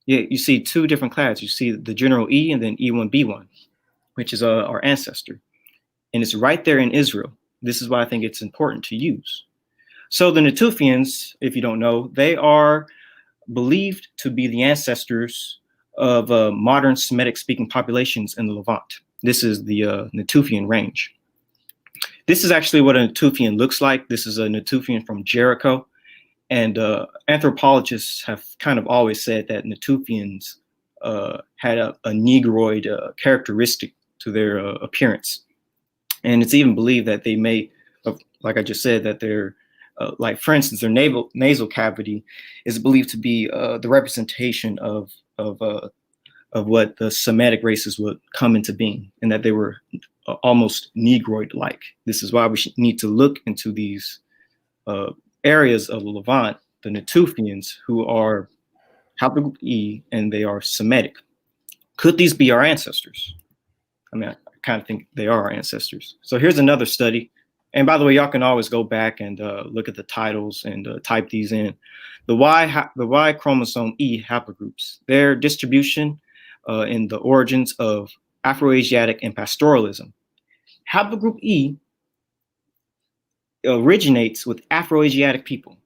Yeah, you see two different clades. You see the general E and then E1B1, which is our ancestor. And it's right there in Israel. This is why I think it's important to use. So the Natufians, if you don't know, they are believed to be the ancestors of modern Semitic-speaking populations in the Levant. This is the Natufian range. This is actually what a Natufian looks like. This is a Natufian from Jericho. And anthropologists have kind of always said that Natufians had a Negroid characteristic to their appearance. And it's even believed that they may, like I just said, that they're, like for instance, their nasal cavity is believed to be the representation of what the Semitic races would come into being, and that they were almost Negroid-like. This is why we need to look into these areas of Levant, the Natufians, who are haplogroup E, and they are Semitic. Could these be our ancestors? I mean, I kind of think they are our ancestors. So here's another study. And by the way, y'all can always go back and look at the titles and type these in. The Y chromosome E haplogroups, their distribution in the origins of Afroasiatic and pastoralism. Haplogroup E originates with Afroasiatic people.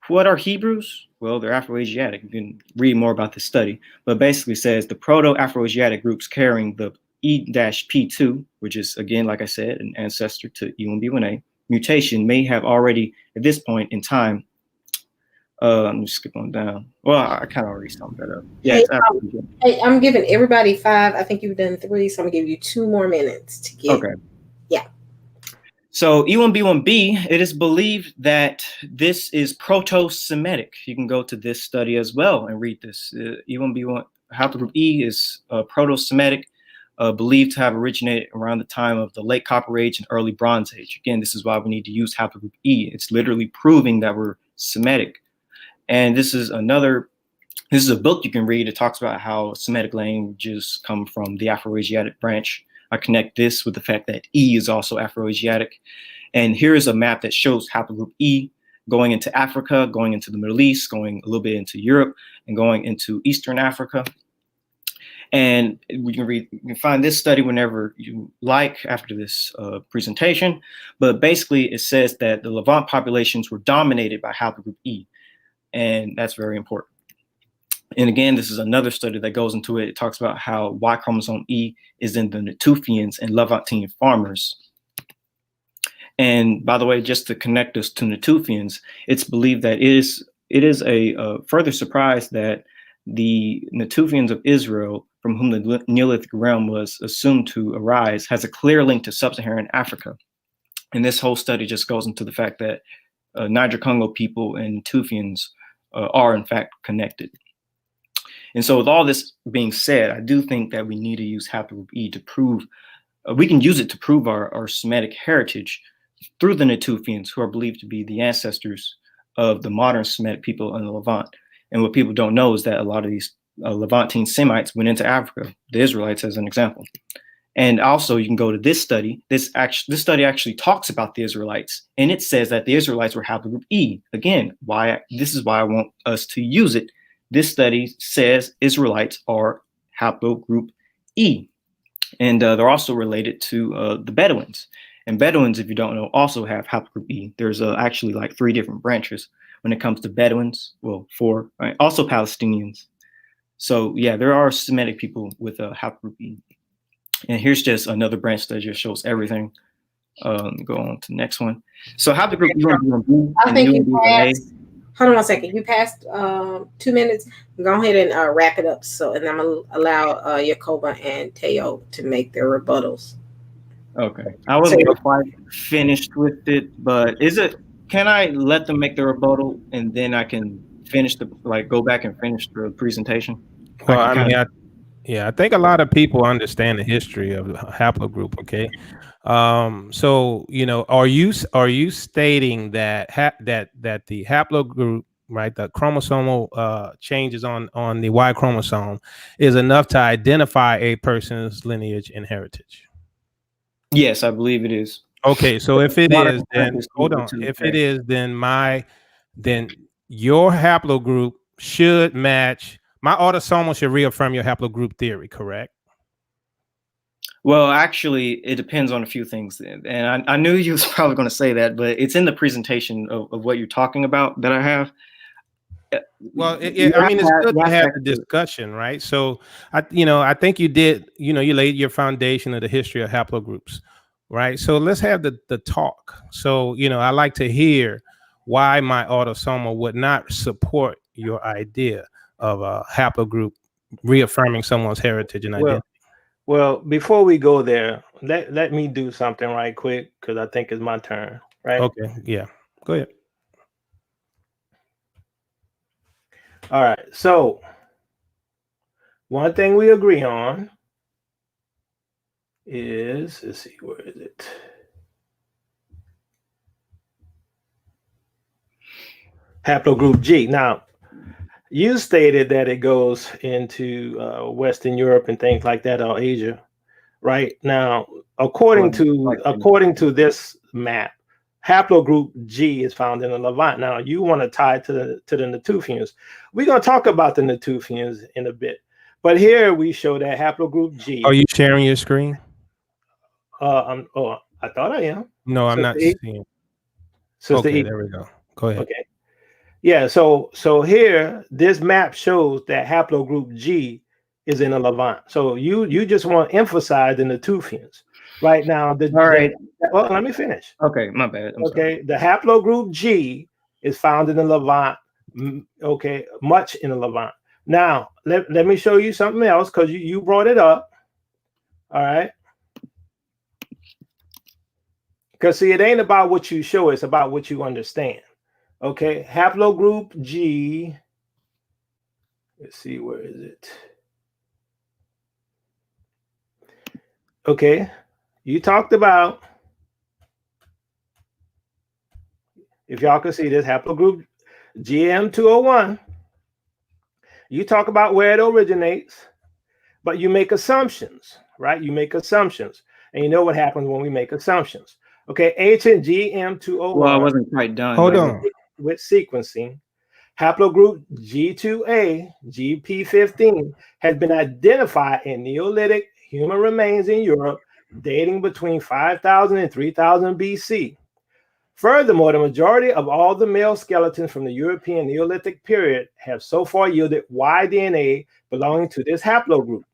What are Hebrews? Well, they're Afroasiatic. You can read more about this study, but basically says the Proto-Afroasiatic groups carrying the E-P2, which is, again, like I said, an ancestor to E1B1A, mutation may have already, at this point in time, let me skip on down. Well, I kind of already summed that up. Yeah, hey, I'm giving everybody 5. I think you've done 3, so I'm going to give you 2 more minutes to get. Okay. Yeah. So E1B1B, it is believed that this is Proto-Semitic. You can go to this study as well and read this. E1B1 haplogroup E is Proto-Semitic, believed to have originated around the time of the late Copper Age and early Bronze Age. Again, this is why we need to use haplogroup E. It's literally proving that we're Semitic. And this is a book you can read. It talks about how Semitic languages come from the Afroasiatic branch. I connect this with the fact that E is also Afroasiatic. And here is a map that shows haplogroup E going into Africa, going into the Middle East, going a little bit into Europe, and going into Eastern Africa. And you can find this study whenever you like after this presentation. But basically, it says that the Levant populations were dominated by haplogroup E. And that's very important. And again, this is another study that goes into it. It talks about how Y chromosome E is in the Natufians and Levantine farmers. And by the way, just to connect us to Natufians, it's believed that it is a further surprise that the Natufians of Israel, from whom the Neolithic realm was assumed to arise, has a clear link to sub-Saharan Africa. And this whole study just goes into the fact that Niger-Congo people and Natufians are in fact connected. And so with all this being said, I do think that we need to use haplogroup E to prove, we can use it to prove our Semitic heritage through the Natufians, who are believed to be the ancestors of the modern Semitic people in the Levant. And what people don't know is that a lot of these Levantine Semites went into Africa, the Israelites as an example. And also you can go to this study. This study actually talks about the Israelites, and it says that the Israelites were haplogroup E. Again, this is why I want us to use it. This study says Israelites are haplogroup E, and they're also related to the Bedouins. And Bedouins, if you don't know, also have haplogroup E. There's actually like 3 different branches when it comes to Bedouins. Well, 4, right? Also Palestinians. So yeah, there are Semitic people with a haplogroup E. And here's just another branch that just shows everything. Go on to the next one. So haplogroup E1B1B. I think you passed. Hold on 1 second. You passed 2 minutes. Go ahead and wrap it up. So, and I'm gonna allow Yakoba and Teo to make their rebuttals. Okay. I wasn't quite finished with it, but can I let them make the rebuttal and then I can finish go back and finish the presentation? Well, I think a lot of people understand the history of the haplogroup. Okay. So, are you stating that that the haplogroup, right, the chromosomal changes on the Y chromosome is enough to identify a person's lineage and heritage? Yes, I believe it is. Okay, so if it is, then hold on. If it is, then your haplogroup should match. My autosomal should reaffirm your haplogroup theory, correct? Well, actually, it depends on a few things. And I knew you was probably going to say that, but it's in the presentation of what you're talking about that I have. Well, I mean, it's good to have the discussion, right? So, I think you did, you laid your foundation of the history of haplogroups, right? So let's have the talk. So, I like to hear why my autosomal would not support your idea of a haplogroup reaffirming someone's heritage and identity. Well, before we go there, let me do something right quick, because I think it's my turn, right? Okay, yeah, go ahead. All right, so one thing we agree on is, let's see, where is it? Haplogroup G. Now, you stated that it goes into Western Europe and things like that, or Asia, right? Now, according to this map, haplogroup G is found in the Levant. Now, you want to tie it to the Natufians. We're going to talk about the Natufians in a bit, but here we show that haplogroup G. Are you sharing your screen? I thought I am. No, I'm not seeing. Okay, there we go. Go ahead. Okay. Yeah, so here, this map shows that haplogroup G is in the Levant. So you just want to emphasize the Natufians. Right now, well, let me finish. Okay, my bad. I'm sorry. The haplogroup G is found in the Levant. Okay, much in the Levant. Now, let me show you something else, because you brought it up. All right. Because see, it ain't about what you show, it's about what you understand. Okay, haplogroup G. Let's see, where is it? Okay, you talked about, if y'all can see this, haplogroup GM201. You talk about where it originates, but you make assumptions, right? You make assumptions. And you know what happens when we make assumptions. Okay, ancient GM201. Well, I wasn't quite done. Hold on. With sequencing, haplogroup G2A, GP15, has been identified in Neolithic human remains in Europe dating between 5,000 and 3,000 BC. Furthermore, the majority of all the male skeletons from the European Neolithic period have so far yielded Y DNA belonging to this haplogroup.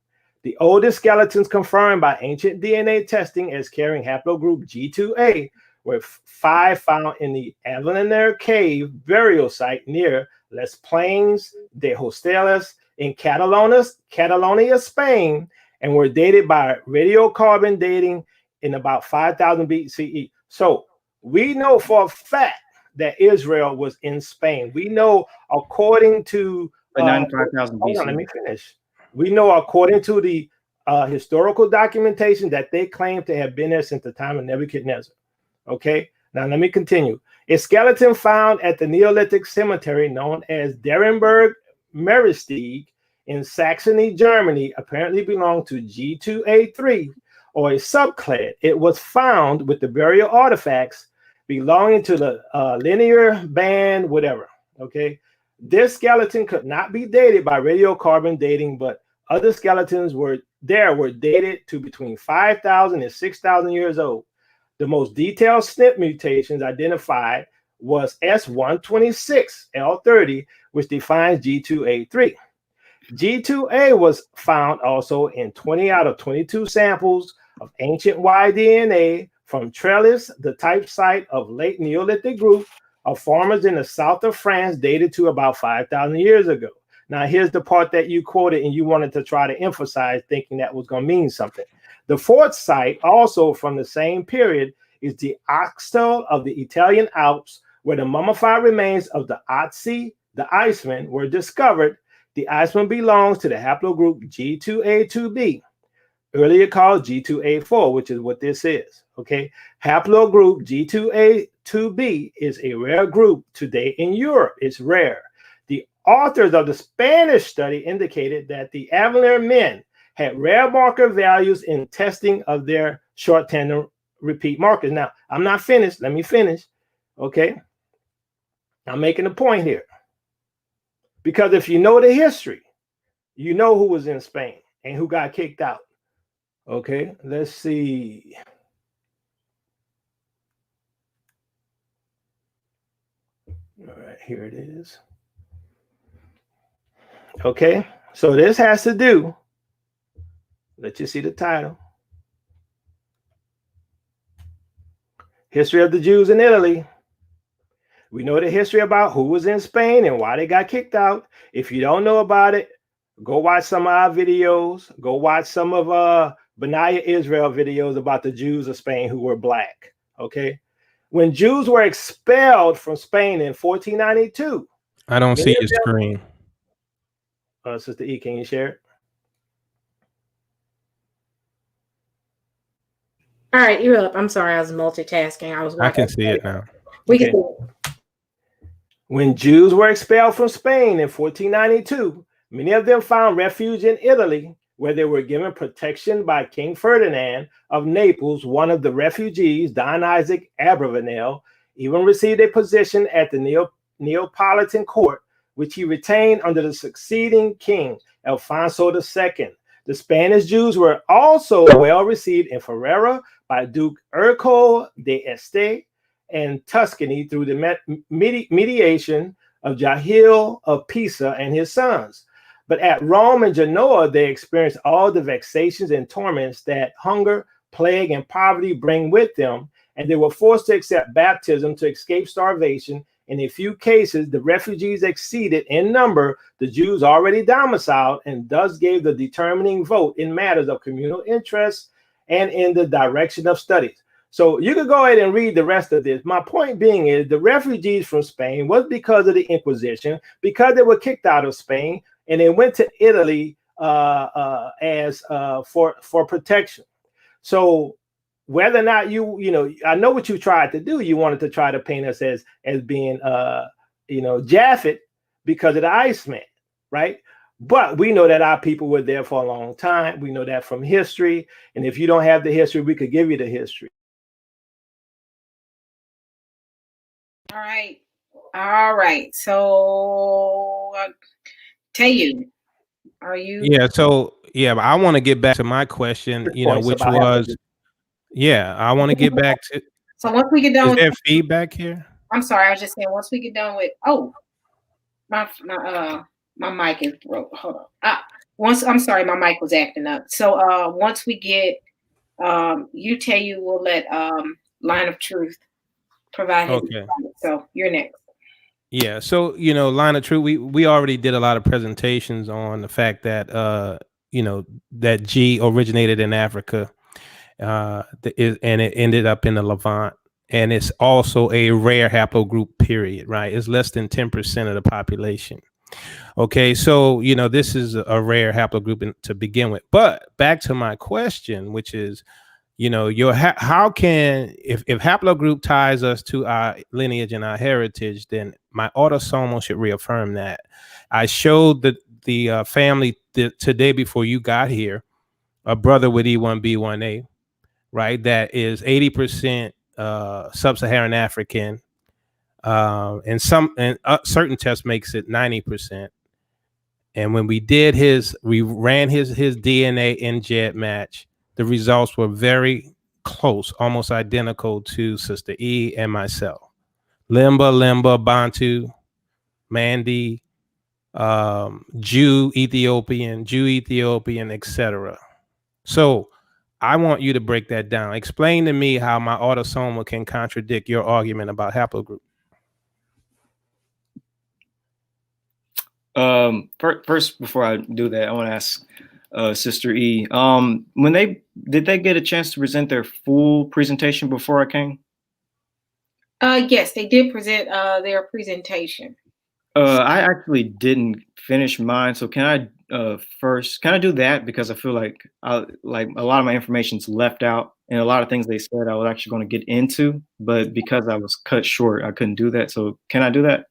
The oldest skeletons confirmed by ancient DNA testing as carrying haplogroup G2A were 5 found in the Avellaneda Cave burial site near Les Plains de Hosteles in Catalonia, Spain, and were dated by radiocarbon dating in about 5,000 BCE. So we know for a fact that Israel was in Spain. We know according to 95,000 BC. Hold on, let me finish. We know according to the historical documentation that they claim to have been there since the time of Nebuchadnezzar. Okay, now let me continue. A skeleton found at the Neolithic cemetery known as Derenberg Meristig in Saxony, Germany, apparently belonged to G2A3 or a subclad. It was found with the burial artifacts belonging to the linear band, whatever. Okay, this skeleton could not be dated by radiocarbon dating, but other skeletons were dated to between 5,000 and 6,000 years old. The most detailed SNP mutations identified was S126L30, which defines G2A3. G2A was found also in 20 out of 22 samples of ancient Y DNA from Trellis, the type site of late Neolithic group of farmers in the south of France dated to about 5,000 years ago. Now, here's the part that you quoted and you wanted to try to emphasize, thinking that was going to mean something. The fourth site, also from the same period, is the Oxtel of the Italian Alps, where the mummified remains of the Otzi, the Iceman, were discovered. The Iceman belongs to the haplogroup G2A2B, earlier called G2A4, which is what this is. Okay, haplogroup G2A2B is a rare group today in Europe. It's rare. The authors of the Spanish study indicated that the Avellaneda men had rare marker values in testing of their short tandem repeat markers. Now, I'm not finished. Let me finish. Okay, I'm making a point here. Because if you know the history, you know who was in Spain and who got kicked out. Okay, let's see. All right, here it is. Okay, so this has to do, let you see the title. History of the Jews in Italy. We know the history about who was in Spain and why they got kicked out. If you don't know about it, go watch some of our videos. Go watch some of Benaiah Israel videos about the Jews of Spain who were black. Okay, when Jews were expelled from Spain in 1492. I don't see your screen. Sister E, can you share it? All right, you're up. I'm sorry, I was multitasking. I can see it now. We can see it. When Jews were expelled from Spain in 1492, many of them found refuge in Italy, where they were given protection by King Ferdinand of Naples. One of the refugees, Don Isaac Abravanel, even received a position at the Neapolitan court, which he retained under the succeeding king, Alfonso II. The Spanish Jews were also well received in Ferrara by Duke Ercole de Este and Tuscany through the mediation of Jahil of Pisa and his sons. But at Rome and Genoa, they experienced all the vexations and torments that hunger, plague, and poverty bring with them, and they were forced to accept baptism to escape starvation. In a few cases, the refugees exceeded in number the Jews already domiciled, and thus gave the determining vote in matters of communal interest and in the direction of studies. So you could go ahead and read the rest of this. My point being is the refugees from Spain was because of the Inquisition, because they were kicked out of Spain and they went to Italy as for protection. So whether or not I know what you tried to do. You wanted to try to paint us as being Japheth because of the Iceman, right? But we know that our people were there for a long time. We know that from history. And if you don't have the history, we could give you the history. All right. So, Teotw, are you? Yeah. So, yeah, I want to get back to my question, which was, I want to get back to. So once we get done, is there feedback here? I'm sorry. I was just saying once we get done with. Oh, my mic is broke. Hold on. I'm sorry, my mic was acting up. So once we get Teotw, we'll let Line of Truth provide his. Okay. So you're next. Yeah. So Line of Truth, we already did a lot of presentations on the fact that that G originated in Africa, and it ended up in the Levant. And it's also a rare haplogroup, period, right? It's less than 10% of the population. Okay, so, this is a rare haplogroup to begin with. But back to my question, which is, how can, if haplogroup ties us to our lineage and our heritage, then my autosomal should reaffirm that. I showed the family today before you got here, a brother with E1B1A, right? That is 80% sub-Saharan African, and certain tests makes it 90%. And when we ran his DNA in Jet match, the results were very close, almost identical to Sister E and myself. Limba, Bantu, Mandy, Jew, Ethiopian, etc. So I want you to break that down. Explain to me how my autosomal can contradict your argument about haplogroup. First, before I do that, I want to ask Sister E, did they get a chance to present their full presentation before I came? Yes, they did present their presentation. I actually didn't finish mine, so can I do that, because I feel like a lot of my information's left out, and a lot of things they said I was actually going to get into, but because I was cut short, I couldn't do that. So can I do that?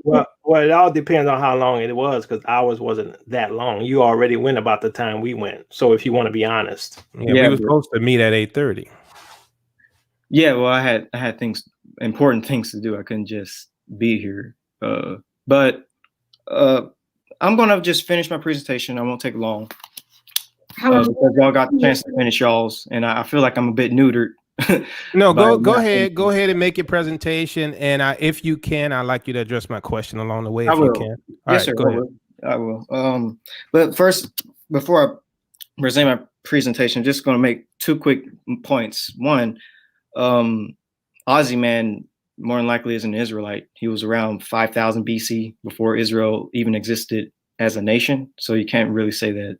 Well, it all depends on how long it was, because ours wasn't that long. You already went about the time we went. So if you want to be honest, we were supposed to meet at 8:30. Yeah, well, I had important things to do. I couldn't just be here. But I'm gonna just finish my presentation. I won't take long. Because y'all got the chance to finish y'all's, and I feel like I'm a bit neutered. No, go ahead and make your presentation, and if you can, I'd like you to address my question along the way. You can. Yes, sir. Go ahead. I will. But first, before I present my presentation, just going to make two quick points. One, Ozzy Man more than likely is an Israelite. He was around 5000 BC before Israel even existed as a nation, so you can't really say that.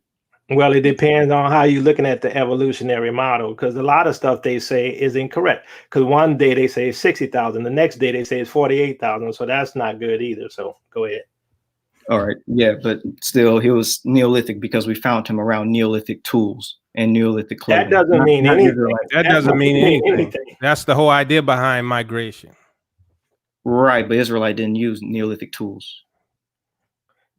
Well, it depends on how you're looking at the evolutionary model, because a lot of stuff they say is incorrect. Because one day they say it's 60,000, the next day they say it's 48,000. So that's not good either. So go ahead. All right. Yeah, but still, he was Neolithic because we found him around Neolithic tools and Neolithic clothing. That doesn't mean anything. That doesn't mean anything. That's the whole idea behind migration. Right, but Israelite didn't use Neolithic tools.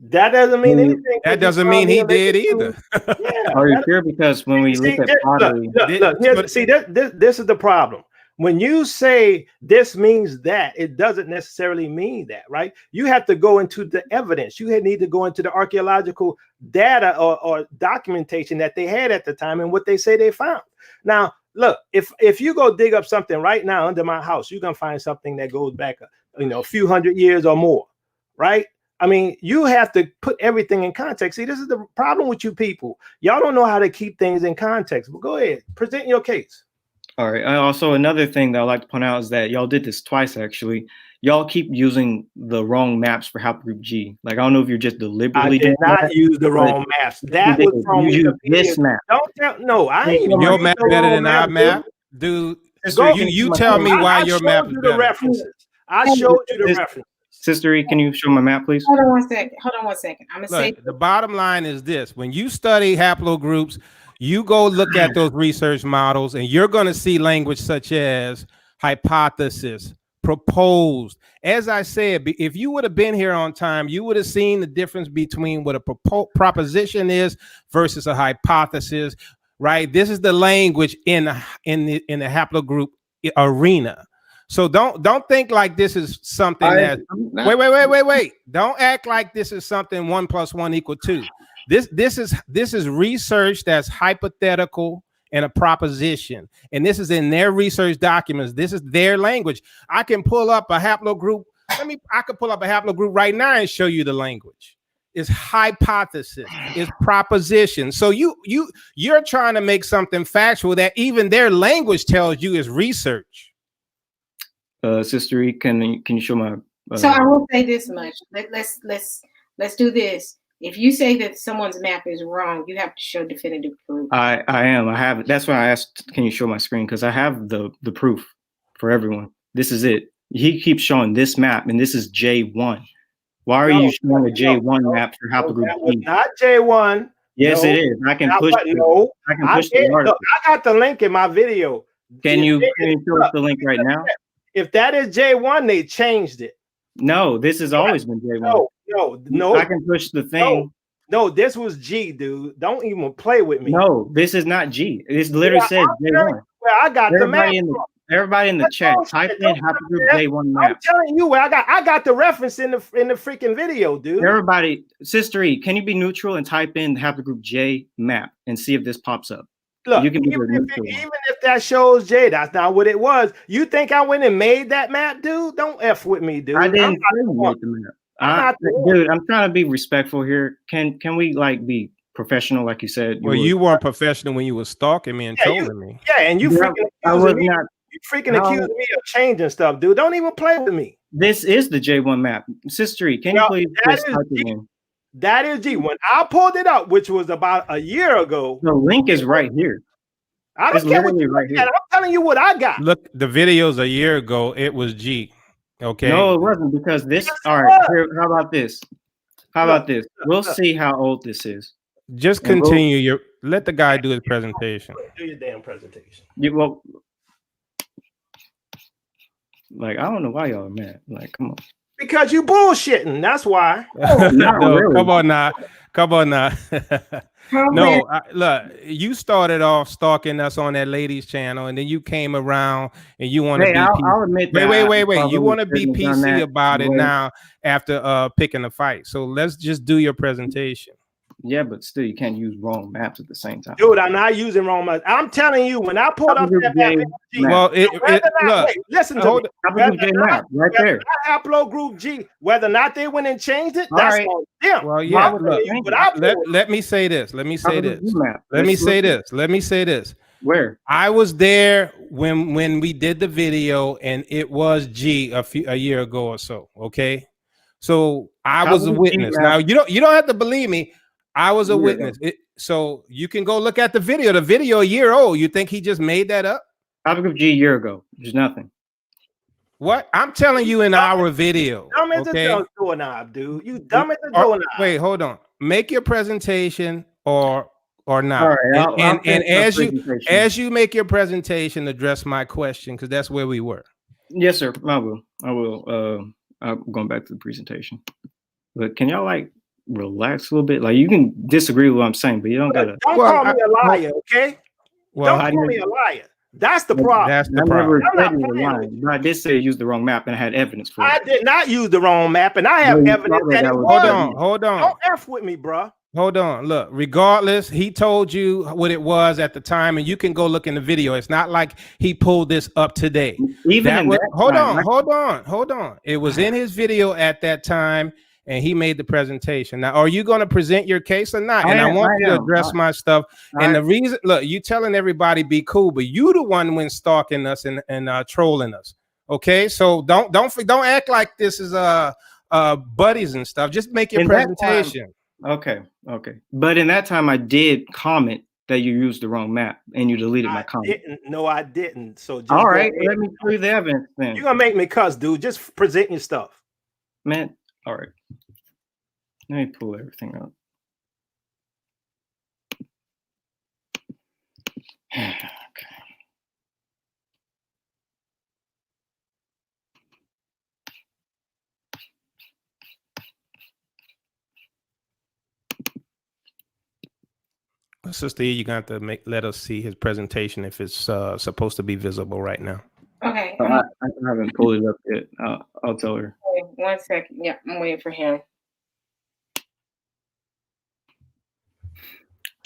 That doesn't mean anything. That doesn't mean he did either. Yeah. Are you sure? Because when we look at pottery, this is the problem. When you say this means that, it doesn't necessarily mean that, right? You have to go into the evidence. You need to go into the archaeological data or documentation that they had at the time and what they say they found. Now, look, if you go dig up something right now under my house, you're gonna find something that goes back a few hundred years or more, right? I mean, you have to put everything in context. See, this is the problem with you people. Y'all don't know how to keep things in context. But go ahead, present your case. All right. Also, another thing that I'd like to point out is that y'all did this twice, actually. Y'all keep using the wrong maps for haplogroup G. Like, I don't know if you're just deliberately doing that. I did not use the wrong maps. That was from this map. Don't tell. No, I ain't. Your map better than our map, dude. Go. You tell me why your map is the better. references. I showed you the references. Sister E, can you show my map, please? Hold on one second. I'm gonna say Look, the bottom line is this: when you study haplogroups, you go look at those research models, and you're going to see language such as hypothesis, proposed. As I said, if you would have been here on time, you would have seen the difference between what a proposition is versus a hypothesis. Right? This is the language in the haplogroup arena. So don't think like this is something that wait. Don't act like this is something 1 + 1 = 2. This is research that's hypothetical and a proposition. And this is in their research documents. This is their language. I can pull up a haplogroup. I could pull up a haplogroup right now and show you the language. It's hypothesis, it's proposition. So you're trying to make something factual that even their language tells you is research. Sister E, can you show my? So I will say this much. Let's do this. If you say that someone's map is wrong, you have to show definitive proof. I am. I have it. That's why I asked. Can you show my screen? Because I have the proof for everyone. This is it. He keeps showing this map, and this is J1. Why are you showing a J1 map for haplogroup G? Not J1. Yes, it is. I can push. I can push the article. I got the link in my video. Can you show us the link right now? If that is J1, they changed it. No, this has always been J1. No. I can push the thing. No, this was G, dude. Don't even play with me. No, this is not G. It literally says J1. Well, I got everybody in the chat, type in haplogroup J1 map. I'm telling you where I got the reference in the freaking video, dude. Everybody, Sister E, can you be neutral and type in haplogroup J map and see if this pops up? Look, you can be even if that shows J, that's not what it was. You think I went and made that map, dude? Don't F with me, dude. I didn't make the map. Dude, I'm trying to be respectful here. Can we like be professional, like you said? You weren't professional when you were stalking me and trolling me. Yeah, and you freaking accused me of changing stuff, dude. Don't even play with me. This is the J1 map. Sister E, can you please just type it in? That is G. When I pulled it up, which was about a year ago. The link is right here. I don't care what you right here. I'm telling you what I got. Look, the videos a year ago, it was G. Okay. No, it wasn't, because this. All right. Here, how about this? We'll see how old this is. Just continue let the guy do his presentation. Do your damn presentation. Like, I don't know why y'all are mad. Like, come on. Because you bullshitting. That's why. Really. Come on now. No, look, you started off stalking us on that ladies channel, and then you came around and you want to be I'll admit that. Wait. You want to be PC about it now after picking a fight. So let's just do your presentation. Yeah, but still, you can't use wrong maps at the same time. Dude, I'm not using wrong maps. I'm telling you, when I pulled up that map, listen to me. Right there. Haplogroup G, whether or not they went and changed it, that's on them. Well, yeah. Let me say this. Let me say this. Where? I was there when we did the video, and it was G a year ago or so. Okay, so I was a witness. Now you don't have to believe me. I was a witness. So you can go look at the video. The video a year old. You think he just made that up? Haplogroup G a year ago. There's nothing. What? I'm telling you in our video. Dumb as a doorknob, dude. You dumb as a doorknob. Wait, hold on. Make your presentation or not. All right, and as you make your presentation, address my question, because that's where we were. Yes, sir. I will. I'm going back to the presentation. But can y'all like relax a little bit? Like, you can disagree with what I'm saying, but you don't gotta. Don't call me a liar, okay? Don't call me a liar. That's the problem. That's the problem. I did say use the wrong map, and I had evidence for it. I did not use the wrong map, and I have evidence that it was. Hold on. Don't F with me, bro. Hold on. Look, regardless, he told you what it was at the time, and you can go look in the video. It's not like he pulled this up today. Hold on. It was in his video at that time, and he made the presentation. Now, are you going to present your case or not? I want you to address my stuff. And the reason, look, you telling everybody be cool, but you the one when stalking us and trolling us. Okay, so don't act like this is buddies and stuff. Just make your presentation. Okay. But in that time, I did comment that you used the wrong map and you deleted my comment. No, I didn't. So just all go right, ahead. let me show you the evidence then. You're gonna make me cuss, dude. Just present your stuff. Man, all right. Let me pull everything up. Okay. Sister E, you're going to have to let us see his presentation if it's supposed to be visible right now. Okay. I haven't pulled it up yet. I'll tell her. Okay, 1 second. Yeah, I'm waiting for him.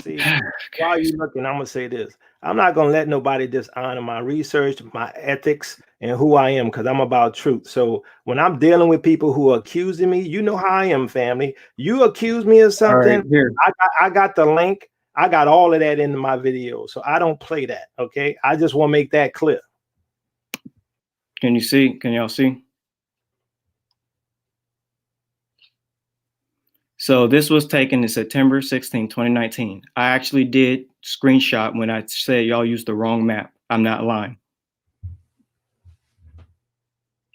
See, while you're looking, I'm gonna say this. I'm not gonna let nobody dishonor my research, my ethics, and who I am, because I'm about truth. So when I'm dealing with people who are accusing me, you know how I am, family. You accuse me of something, Right, here. I got the link. I got all of that in my video, so I don't play that. Okay, I just want to make that clear. Can you see? Can y'all see? So this was taken in September 16, 2019. I actually did screenshot when I said y'all used the wrong map. I'm not lying.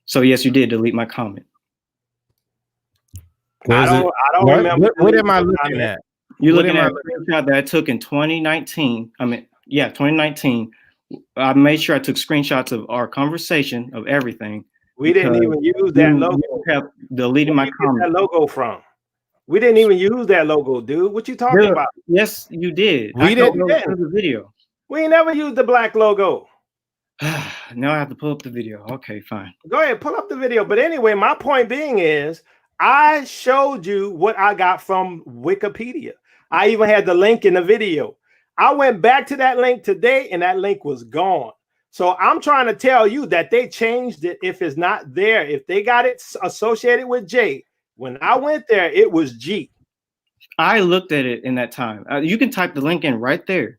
So yes, you did delete my comment. I don't remember. What am I looking at? You're looking at a screenshot that I took in 2019. 2019. I made sure I took screenshots of our conversation, of everything. We didn't even use that logo. You kept deleting my comment. Where did that logo from? We didn't even use that logo, dude. What you talking about? Yes, you did. We didn't. The video. We never used the black logo. Now I have to pull up the video. Okay, fine. Go ahead, pull up the video. But anyway, my point being is I showed you what I got from Wikipedia. I even had the link in the video. I went back to that link today and that link was gone. So I'm trying to tell you that they changed it if it's not there. If they got it associated with J, when I went there, it was G. I looked at it in that time. You can type the link in right there.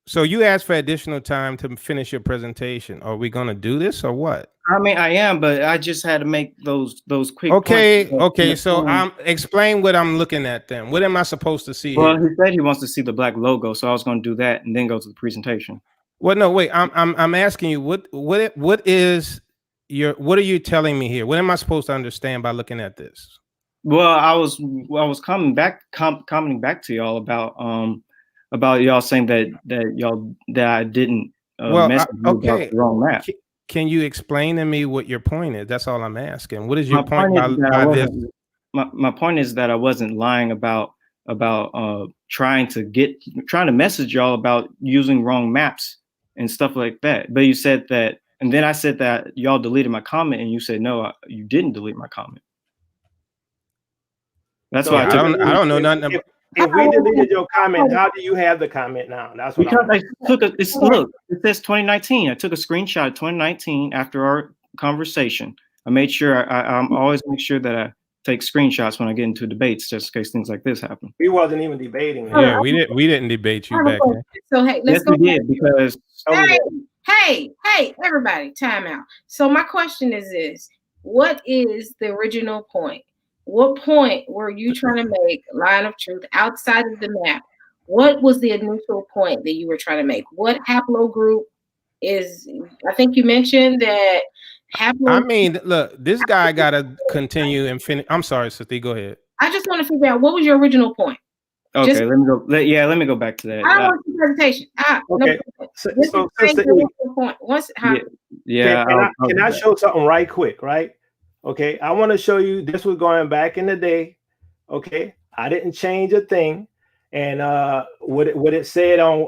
So you asked for additional time to finish your presentation. Are we going to do this or what? I mean, I am, but I just had to make those quick points. Okay, so explain what I'm looking at then. What am I supposed to see? Well, he said he wants to see the black logo, so I was going to do that and then go to the presentation. Well, no, wait. I'm asking you what are you telling me here? What am I supposed to understand by looking at this? Well, I was commenting back to y'all about y'all saying that I didn't message you about the wrong map. Can you explain to me what your point is? That's all I'm asking. What is your point by this? My point is that I wasn't lying about trying to message y'all about using wrong maps and stuff like that. But you said that, and then I said that y'all deleted my comment, and you said no, you didn't delete my comment. That's why I don't know nothing about. If we deleted your comment, how do you have the comment now? That's what because I took it says 2019. I took a screenshot of 2019 after our conversation. I made sure I'm always make sure that I take screenshots when I get into debates, just in case things like this happen. We wasn't even debating. Yeah, we didn't debate you back then. So hey, let's go. We did because hey, everybody, time out. So my question is this: what is the original point? What point were you trying to make, line of truth, outside of the map? What was the initial point that you were trying to make? What haplogroup is, I think you mentioned that I mean, look, this guy got to continue and finish. I'm sorry, Sister, go ahead. I just want to figure out what was your original point. Okay, let me go. Let me go back to that. I don't want the presentation. Okay. No, so Sister point. Can I show something right quick, right? Okay, I want to show you. This was going back in the day. Okay, I didn't change a thing, and what it said on.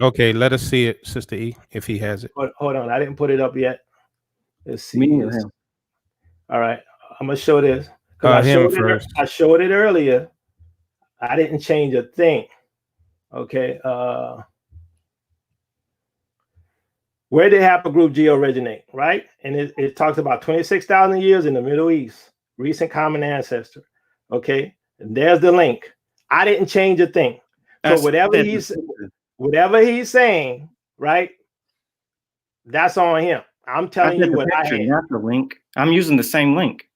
Okay, let us see it, Sister E, if he has it. Hold on, I didn't put it up yet. Let's see. All right, I'm gonna show this because I showed it earlier. I didn't change a thing. Okay. Where did haplogroup G originate, right? And it talks about 26,000 years in the Middle East, recent common ancestor. Okay, and there's the link. I didn't change a thing. So whatever he's saying, right? That's on him. I'm telling you what I had. Not the link. I'm using the same link.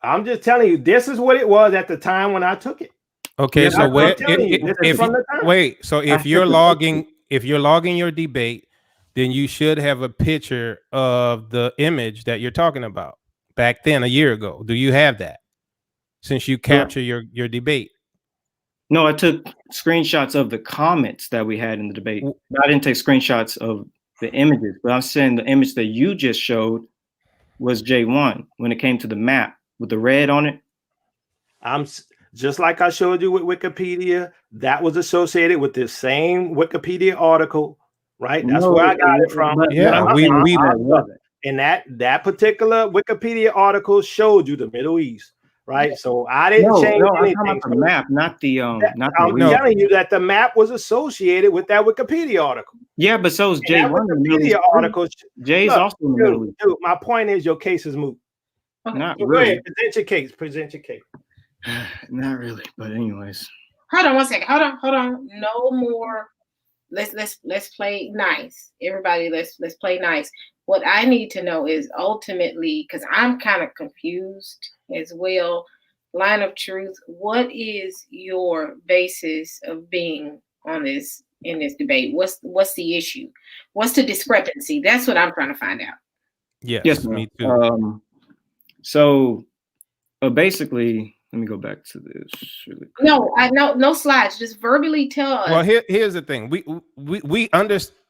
I'm just telling you, this is what it was at the time when I took it. Okay, Yeah, so I'm where telling you, this is if from the time. wait, so I said if you're logging your debate, then you should have a picture of the image that you're talking about back then a year ago. Do you have that? Since you no, capture your debate. no, I took screenshots of the comments that we had in the debate. I didn't take screenshots of the images, but I'm saying the image that you just showed was J1 when it came to the map with the red on it. Just like I showed you with Wikipedia, that was associated with this same Wikipedia article, right? That's No, where I got it from. but Yeah, I'm we saying we that wasn't. And that particular Wikipedia article showed you the Middle East, right? So I didn't No, change no, I'm talking anything. about the map, not the I'm No. telling you that the map was associated with that Wikipedia article. Yeah, but so is And that J1 in the Middle East. Wikipedia article. Jay's Look, also in the Middle East. dude, my point is your case is moot. Not So go really. ahead, present your case. Present your case. Not really, but anyways. Hold on one second. Hold on. No more. Let's play nice. Everybody, let's play nice. What I need to know is ultimately, because I'm kind of confused as well. Line of truth. What is your basis of being on this in this debate? What's the issue? What's the discrepancy? That's what I'm trying to find out. Yes, ma'am. me too. So basically, let me go back to this really quick. No slides. Just verbally tell us. Well, here's the thing. We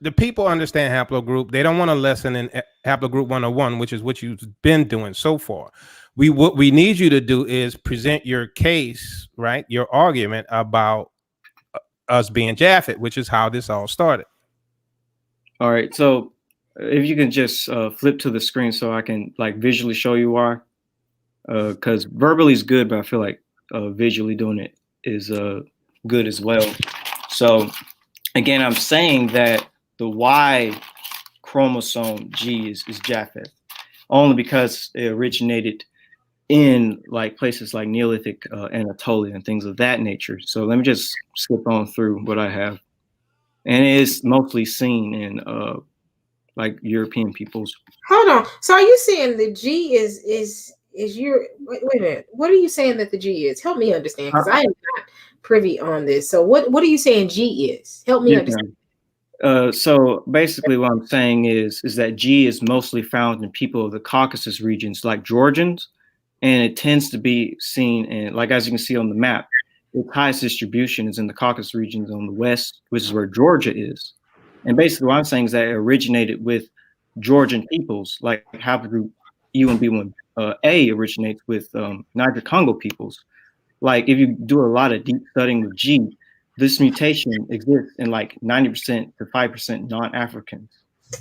the people understand haplogroup. They don't want a lesson in haplogroup 101, which is what you've been doing so far. What we need you to do is present your case, right? Your argument about us being Japheth, which is how this all started. All right. So if you can just flip to the screen so I can like visually show you why. Because verbally is good, but I feel like visually doing it is good as well. So again, I'm saying that the Y chromosome G is Japheth, only because it originated in like places like Neolithic Anatolia and things of that nature. So let me just skip on through what I have. And it is mostly seen in like European peoples. Hold on. So are you saying the G is your wait a minute? What are you saying that the G is? Help me understand, because I am not privy on this. So what are you saying G is? Help me understand. So basically what I'm saying is that G is mostly found in people of the Caucasus regions like Georgians, and it tends to be seen in, like as you can see on the map, its highest distribution is in the Caucasus regions on the west, which is where Georgia is. And basically what I'm saying is that it originated with Georgian peoples, like haplogroup UNB1A originates with Niger-Congo peoples. Like if you do a lot of deep studying with G, this mutation exists in like 90% to 5% non-Africans.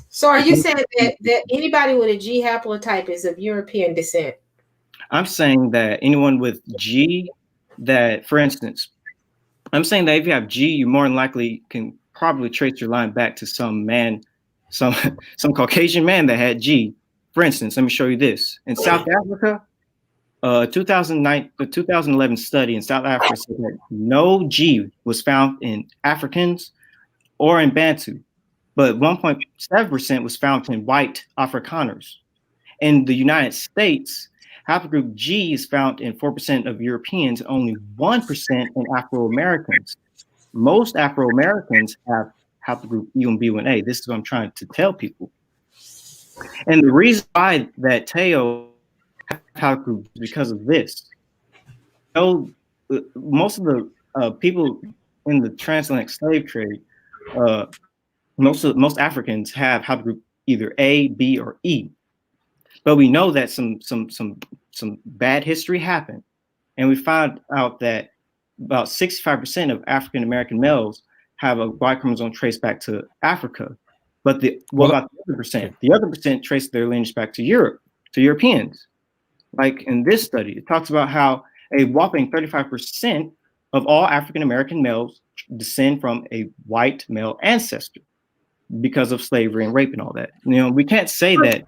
So are you saying that anybody with a G haplotype is of European descent? I'm saying that anyone with G, that for instance, I'm saying that if you have G, you more than likely can probably trace your line back to some man, some Caucasian man that had G. For instance, let me show you this. In South Africa, 2011 study in South Africa said that no G was found in Africans or in Bantu, but 1.7% was found in white Afrikaners. In the United States, haplogroup G is found in 4% of Europeans, only 1% in Afro-Americans. Most Afro-Americans have haplogroup UNB1A. This is what I'm trying to tell people. And the reason why that Teotw haplogroup is because of this. You know, most of the people in the transatlantic slave trade, most Africans have haplogroup either A, B, or E. But we know that some bad history happened, and we found out that about 65% of African American males have a Y chromosome traced back to Africa. But what about the other percent? The other percent trace their lineage back to Europe, to Europeans. Like in this study, it talks about how a whopping 35% of all African American males descend from a white male ancestor because of slavery and rape and all that. You know, we can't say that.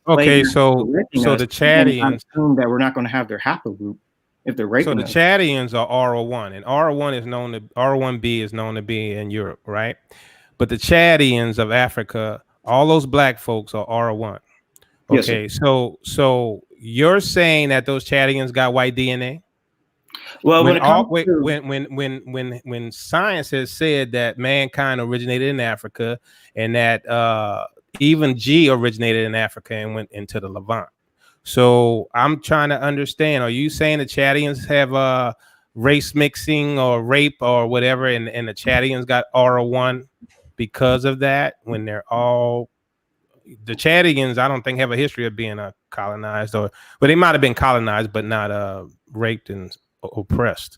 Okay, so the Chadians assume that we're not going to have their haplogroup if they're raping us. So the Chadians are R01, and R1B is known to be in Europe, right? But the Chadians of Africa, all those black folks are R1. Okay, yes, so you're saying that those Chadians got white DNA? Well, when it comes to when science has said that mankind originated in Africa and that even G originated in Africa and went into the Levant. So I'm trying to understand, are you saying the Chadians have race mixing or rape or whatever, and the Chadians got R1 because of that, when they're all the Chadians, I don't think have a history of being colonized, but they might have been colonized, but not raped and oppressed.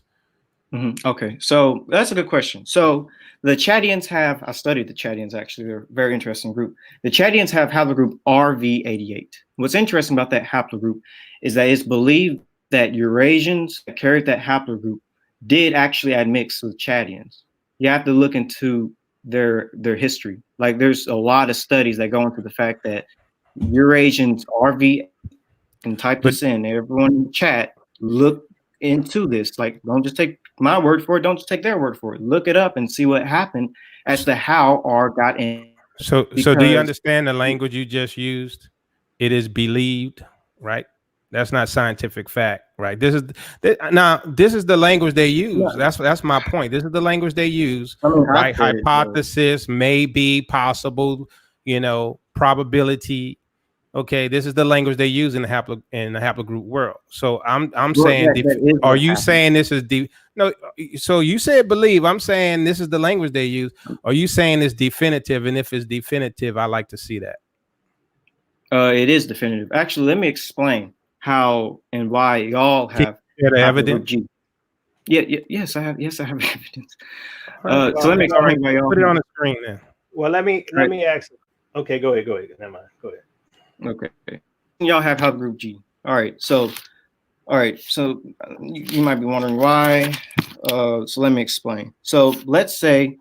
Okay, so that's a good question. So the Chadians I studied the Chadians actually. They're a very interesting group. The Chadians have haplogroup RV88. What's interesting about that haplogroup is that it's believed that Eurasians that carried that haplogroup did actually admix with Chadians. You have to look into their history. Like there's a lot of studies that go into the fact that Eurasians RV, and type this in. Everyone in the chat, look into this. Like, don't just take my word for it. Don't just take their word for it. Look it up and see what happened as to how R got in. So do you understand the language you just used? It is believed, right? That's not scientific fact, right? This is the language they use. Yeah. That's my point. This is the language they use, right? Hypothesis, maybe, possible, probability. Okay, this is the language they use in the haplogroup world. So I'm saying, are you saying this is no? So you said believe. I'm saying this is the language they use. Are you saying it's definitive? And if it's definitive, I like to see that. It is definitive. Actually, let me explain how and why y'all have the evidence. G. Yes, I have. Yes, I have evidence. So let me explain why y'all put it on the screen then. Well, let me ask. Okay, go ahead. Never mind. Go ahead. Okay, y'all have haplogroup G. All right, so you might be wondering why. So let me explain. So let's say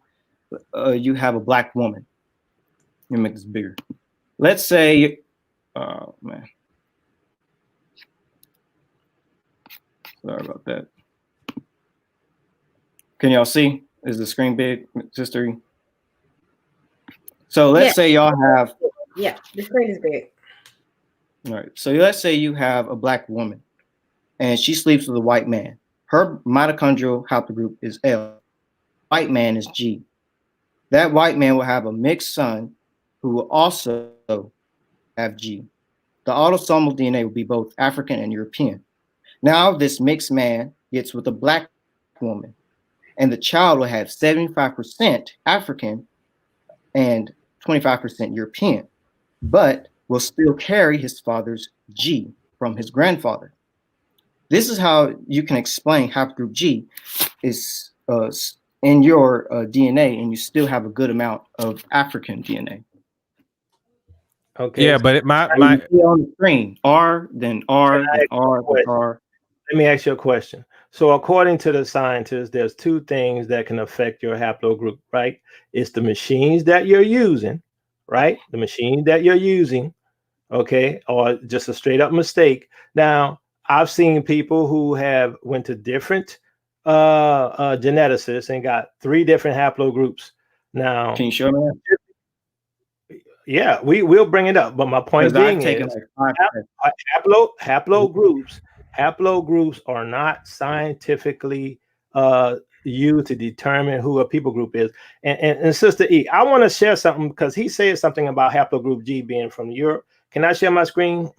you have a black woman. Let me make this bigger. Let's say, oh man, sorry about that. Can y'all see? Is the screen big, sister? So let's say y'all have. Yeah, the screen is big. All right. So let's say you have a black woman and she sleeps with a white man. Her mitochondrial haplogroup is L. White man is G. That white man will have a mixed son who will also have G. The autosomal DNA will be both African and European. Now this mixed man gets with a black woman and the child will have 75% African and 25% European, but will still carry his father's G from his grandfather. This is how you can explain haplogroup G is in your DNA, and you still have a good amount of African DNA. Okay. Yeah, but my on the screen R, then R, then R, then R. Let me ask you a question. So according to the scientists, there's two things that can affect your haplogroup, right? It's the machines that you're using, right? The machine that you're using, okay, or just a straight up mistake. Now, I've seen people who have went to different geneticists and got 3 different haplogroups. Now, can you show me that? Yeah, we'll bring it up. But my point being is haplogroups are not scientifically used to determine who a people group is. And Sister E, I want to share something because he said something about haplogroup G being from Europe. Can I share my screen?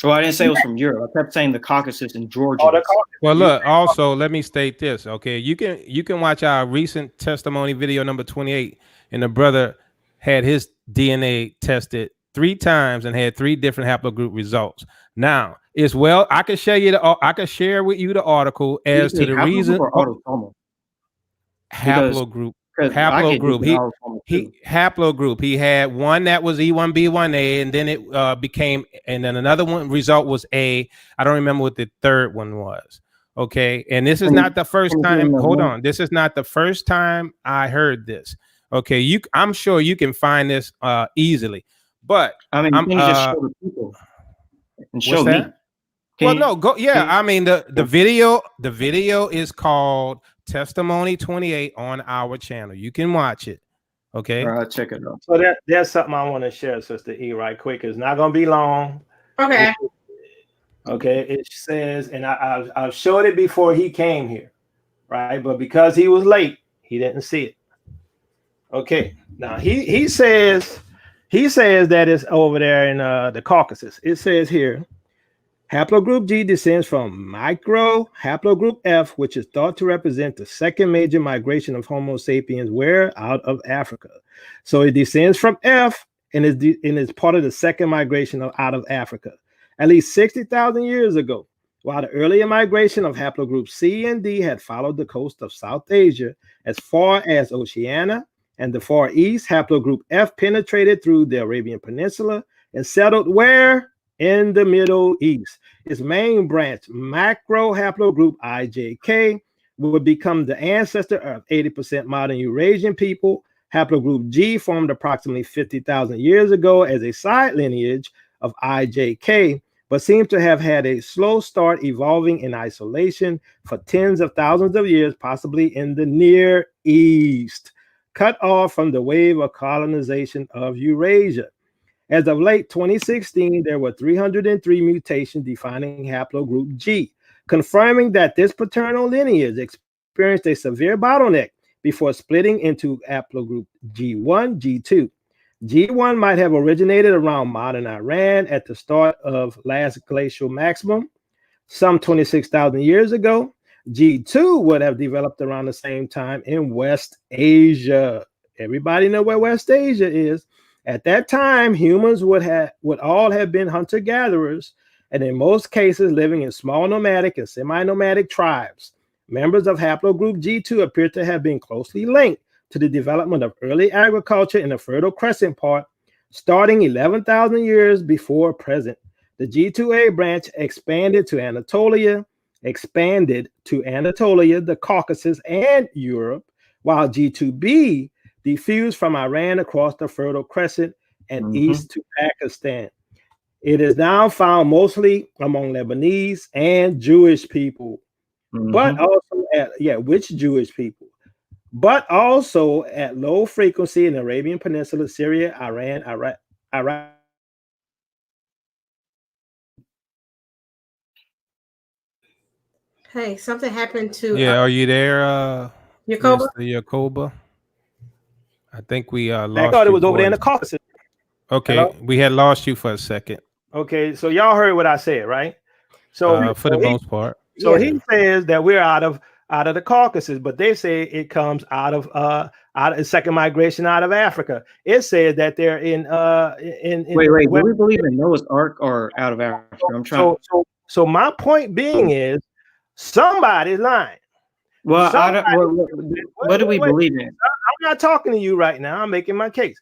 Well, I didn't say it was from Europe. I kept saying the Caucasus and Georgia. Well, look, also, let me state this, okay? You can watch our recent testimony video number 28, and the brother had his DNA tested 3 times and had 3 different haplogroup results. Now, I can share with you the article as to the reason. Haplogroup. Haplogroup. He had one that was E1B1A, and then it became, and then another one result was A. I don't remember what the third one was. Okay, and this is not the first time. Hold on, this is not the first time I heard this. Okay, I'm sure you can find this easily, but I mean, can you just show the people and show me? Well, no, go. Yeah, I mean the video is called Testimony 28 on our channel. You can watch it. Okay, I'll check it out. So there's something I want to share, Sister E, right quick. It's not gonna be long. Okay. Okay, it says, and I've showed it before he came here, right? But because he was late, he didn't see it. Okay, now he says that it's over there in the Caucasus. It says here, haplogroup G descends from micro haplogroup F, which is thought to represent the second major migration of Homo sapiens where out of Africa. So it descends from F and is part of the second migration out of Africa, at least 60,000 years ago. While the earlier migration of haplogroup C and D had followed the coast of South Asia as far as Oceania and the Far East, haplogroup F penetrated through the Arabian Peninsula and settled where? In the Middle East. Its main branch, macro haplogroup IJK, would become the ancestor of 80% modern Eurasian people. Haplogroup G formed approximately 50,000 years ago as a side lineage of IJK, but seems to have had a slow start, evolving in isolation for tens of thousands of years, possibly in the Near East, cut off from the wave of colonization of Eurasia. As of late 2016, there were 303 mutations defining haplogroup G, confirming that this paternal lineage experienced a severe bottleneck before splitting into haplogroup G1, G2. G1 might have originated around modern Iran at the start of last glacial maximum, some 26,000 years ago. G2 would have developed around the same time in West Asia. Everybody know where West Asia is. At that time, humans would all have been hunter-gatherers, and in most cases living in small nomadic and semi-nomadic tribes. Members of haplogroup G2 appear to have been closely linked to the development of early agriculture in the Fertile Crescent part, starting 11,000 years before present. The G2A branch expanded to Anatolia, the Caucasus, and Europe, while G2B diffused from Iran across the Fertile Crescent and east to Pakistan. It is now found mostly among Lebanese and Jewish people, but also which Jewish people? But also at low frequency in the Arabian Peninsula, Syria, Iran, Iraq. Hey, something happened to Yeah, are you there, Yakoba? Mr. Yakoba? I think we lost I thought it your was over there in the voice. Caucasus. Okay, Hello? we had lost you for a second. Okay, so y'all heard what I said, right? So For the most part. So he says that we're out of the Caucasus, but they say it comes out of second migration out of Africa. It says that they're in wait, do we believe in Noah's Ark or out of Africa? I'm trying. So my point being is somebody's lying. Well, what do we believe in? I'm not talking to you right now. I'm making my case.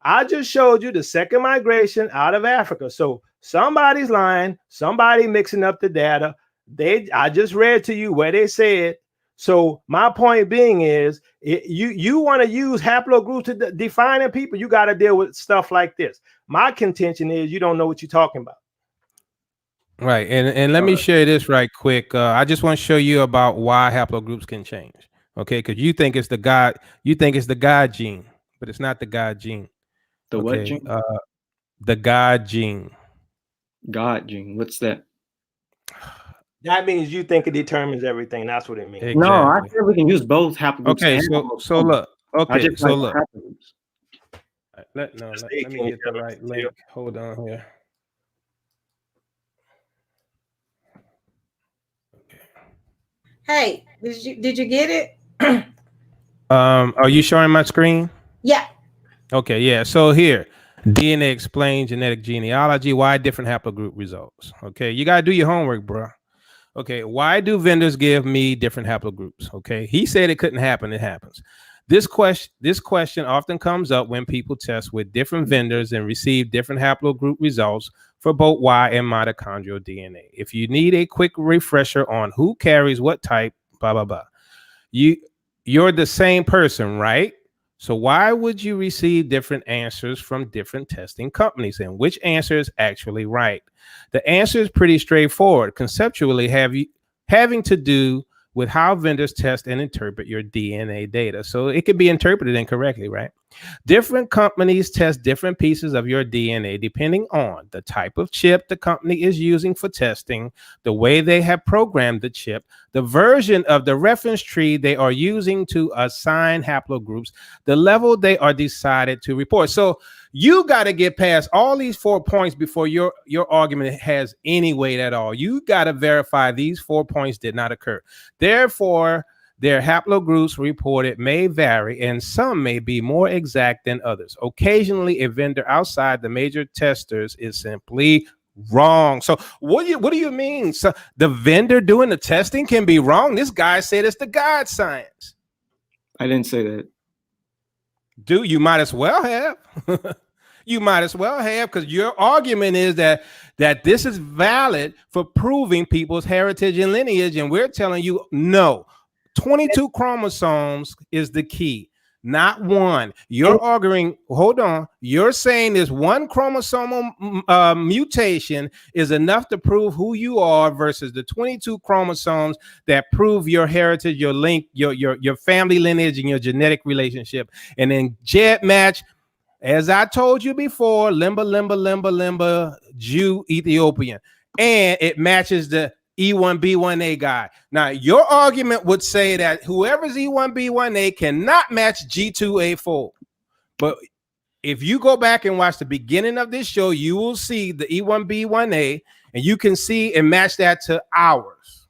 I just showed you the second migration out of Africa. So somebody's lying, somebody mixing up the data. I just read to you where they said. So my point being is, you want to use haplogroups to define people, you got to deal with stuff like this. My contention is you don't know what you're talking about. Right, and let me share this right quick. I just want to show you about why haplogroups can change. Okay, because you think it's the God gene, but it's not the God gene. The what gene? The God gene. God gene. What's that? That means you think it determines everything. That's what it means. Exactly. No, I said we can use both haplogroups. Okay, so look. Okay, so look. Let me get the right link. Hold on here. Hey, did you get it? Are you showing my screen? Yeah. Okay, yeah. So here, DNA explains genetic genealogy. Why different haplogroup results? Okay, you gotta do your homework, bro. Okay, why do vendors give me different haplogroups? Okay, he said it couldn't happen. It happens. This question often comes up when people test with different vendors and receive different haplogroup results for both Y and mitochondrial DNA. If you need a quick refresher on who carries what type, blah blah blah, you're the same person, right? So why would you receive different answers from different testing companies, and which answer is actually right? The answer is pretty straightforward. Conceptually, having to do with how vendors test and interpret your DNA data. So it can be interpreted incorrectly, right? Different companies test different pieces of your DNA depending on the type of chip the company is using for testing, the way they have programmed the chip, the version of the reference tree they are using to assign haplogroups, the level they are decided to report. So you got to get past all these 4 points before your argument has any weight at all. You got to verify these 4 points did not occur. Therefore, their haplogroups reported may vary, and some may be more exact than others. Occasionally, a vendor outside the major testers is simply wrong. So what do you mean? So the vendor doing the testing can be wrong? This guy said it's the God science. I didn't say that. Dude, you might as well have. You might as well have, because your argument is that this is valid for proving people's heritage and lineage, and we're telling you no. 22 chromosomes is the key, not one. You're arguing, hold on, you're saying this one chromosomal mutation is enough to prove who you are versus the 22 chromosomes that prove your heritage, your link, your family lineage, and your genetic relationship. And then Jed match, as I told you before, limba, Jew, Ethiopian. And it matches the E1B1A guy. Now, your argument would say that whoever's E1B1A cannot match G2A4. But if you go back and watch the beginning of this show, you will see the E1B1A, and you can see and match that to ours.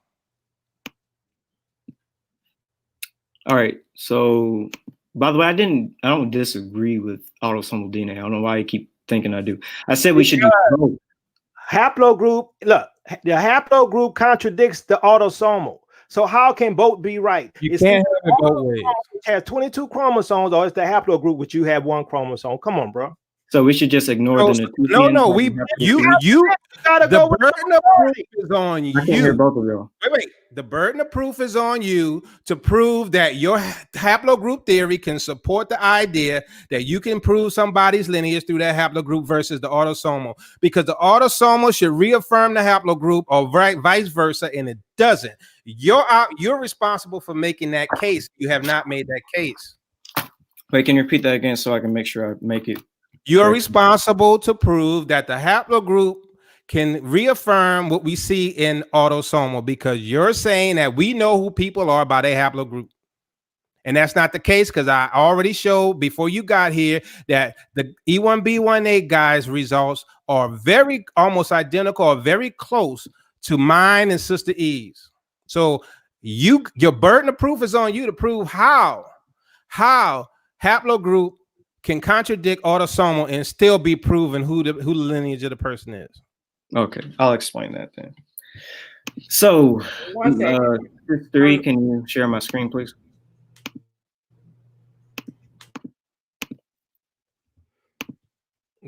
All right. So, by the way, I don't disagree with autosomal DNA. I don't know why you keep thinking I do. I said we should do both. Haplogroup, look, the haplogroup contradicts the autosomal. So how can both be right? You can't have it both ways. Which has 22 chromosomes, or it's the haplogroup which you have one chromosome. Come on, bro. So we should just ignore the no. The burden of proof is on you. I can't hear both of y'all. Wait. The burden of proof is on you to prove that your haplogroup theory can support the idea that you can prove somebody's lineage through that haplogroup versus the autosomal, because the autosomal should reaffirm the haplogroup or vice versa, and it doesn't. You're responsible for making that case. You have not made that case. Wait, can you repeat that again so I can make sure I make it? You're responsible to prove that the haplogroup can reaffirm what we see in autosomal, because you're saying that we know who people are by their haplogroup. And that's not the case, because I already showed before you got here that the E1B1A guys' results are almost identical or very close to mine and Sister Eve's. So your burden of proof is on you to prove how haplogroup can contradict autosomal and still be proven who the lineage of the person is. Okay, I'll explain that then. So, three, can you share my screen, please?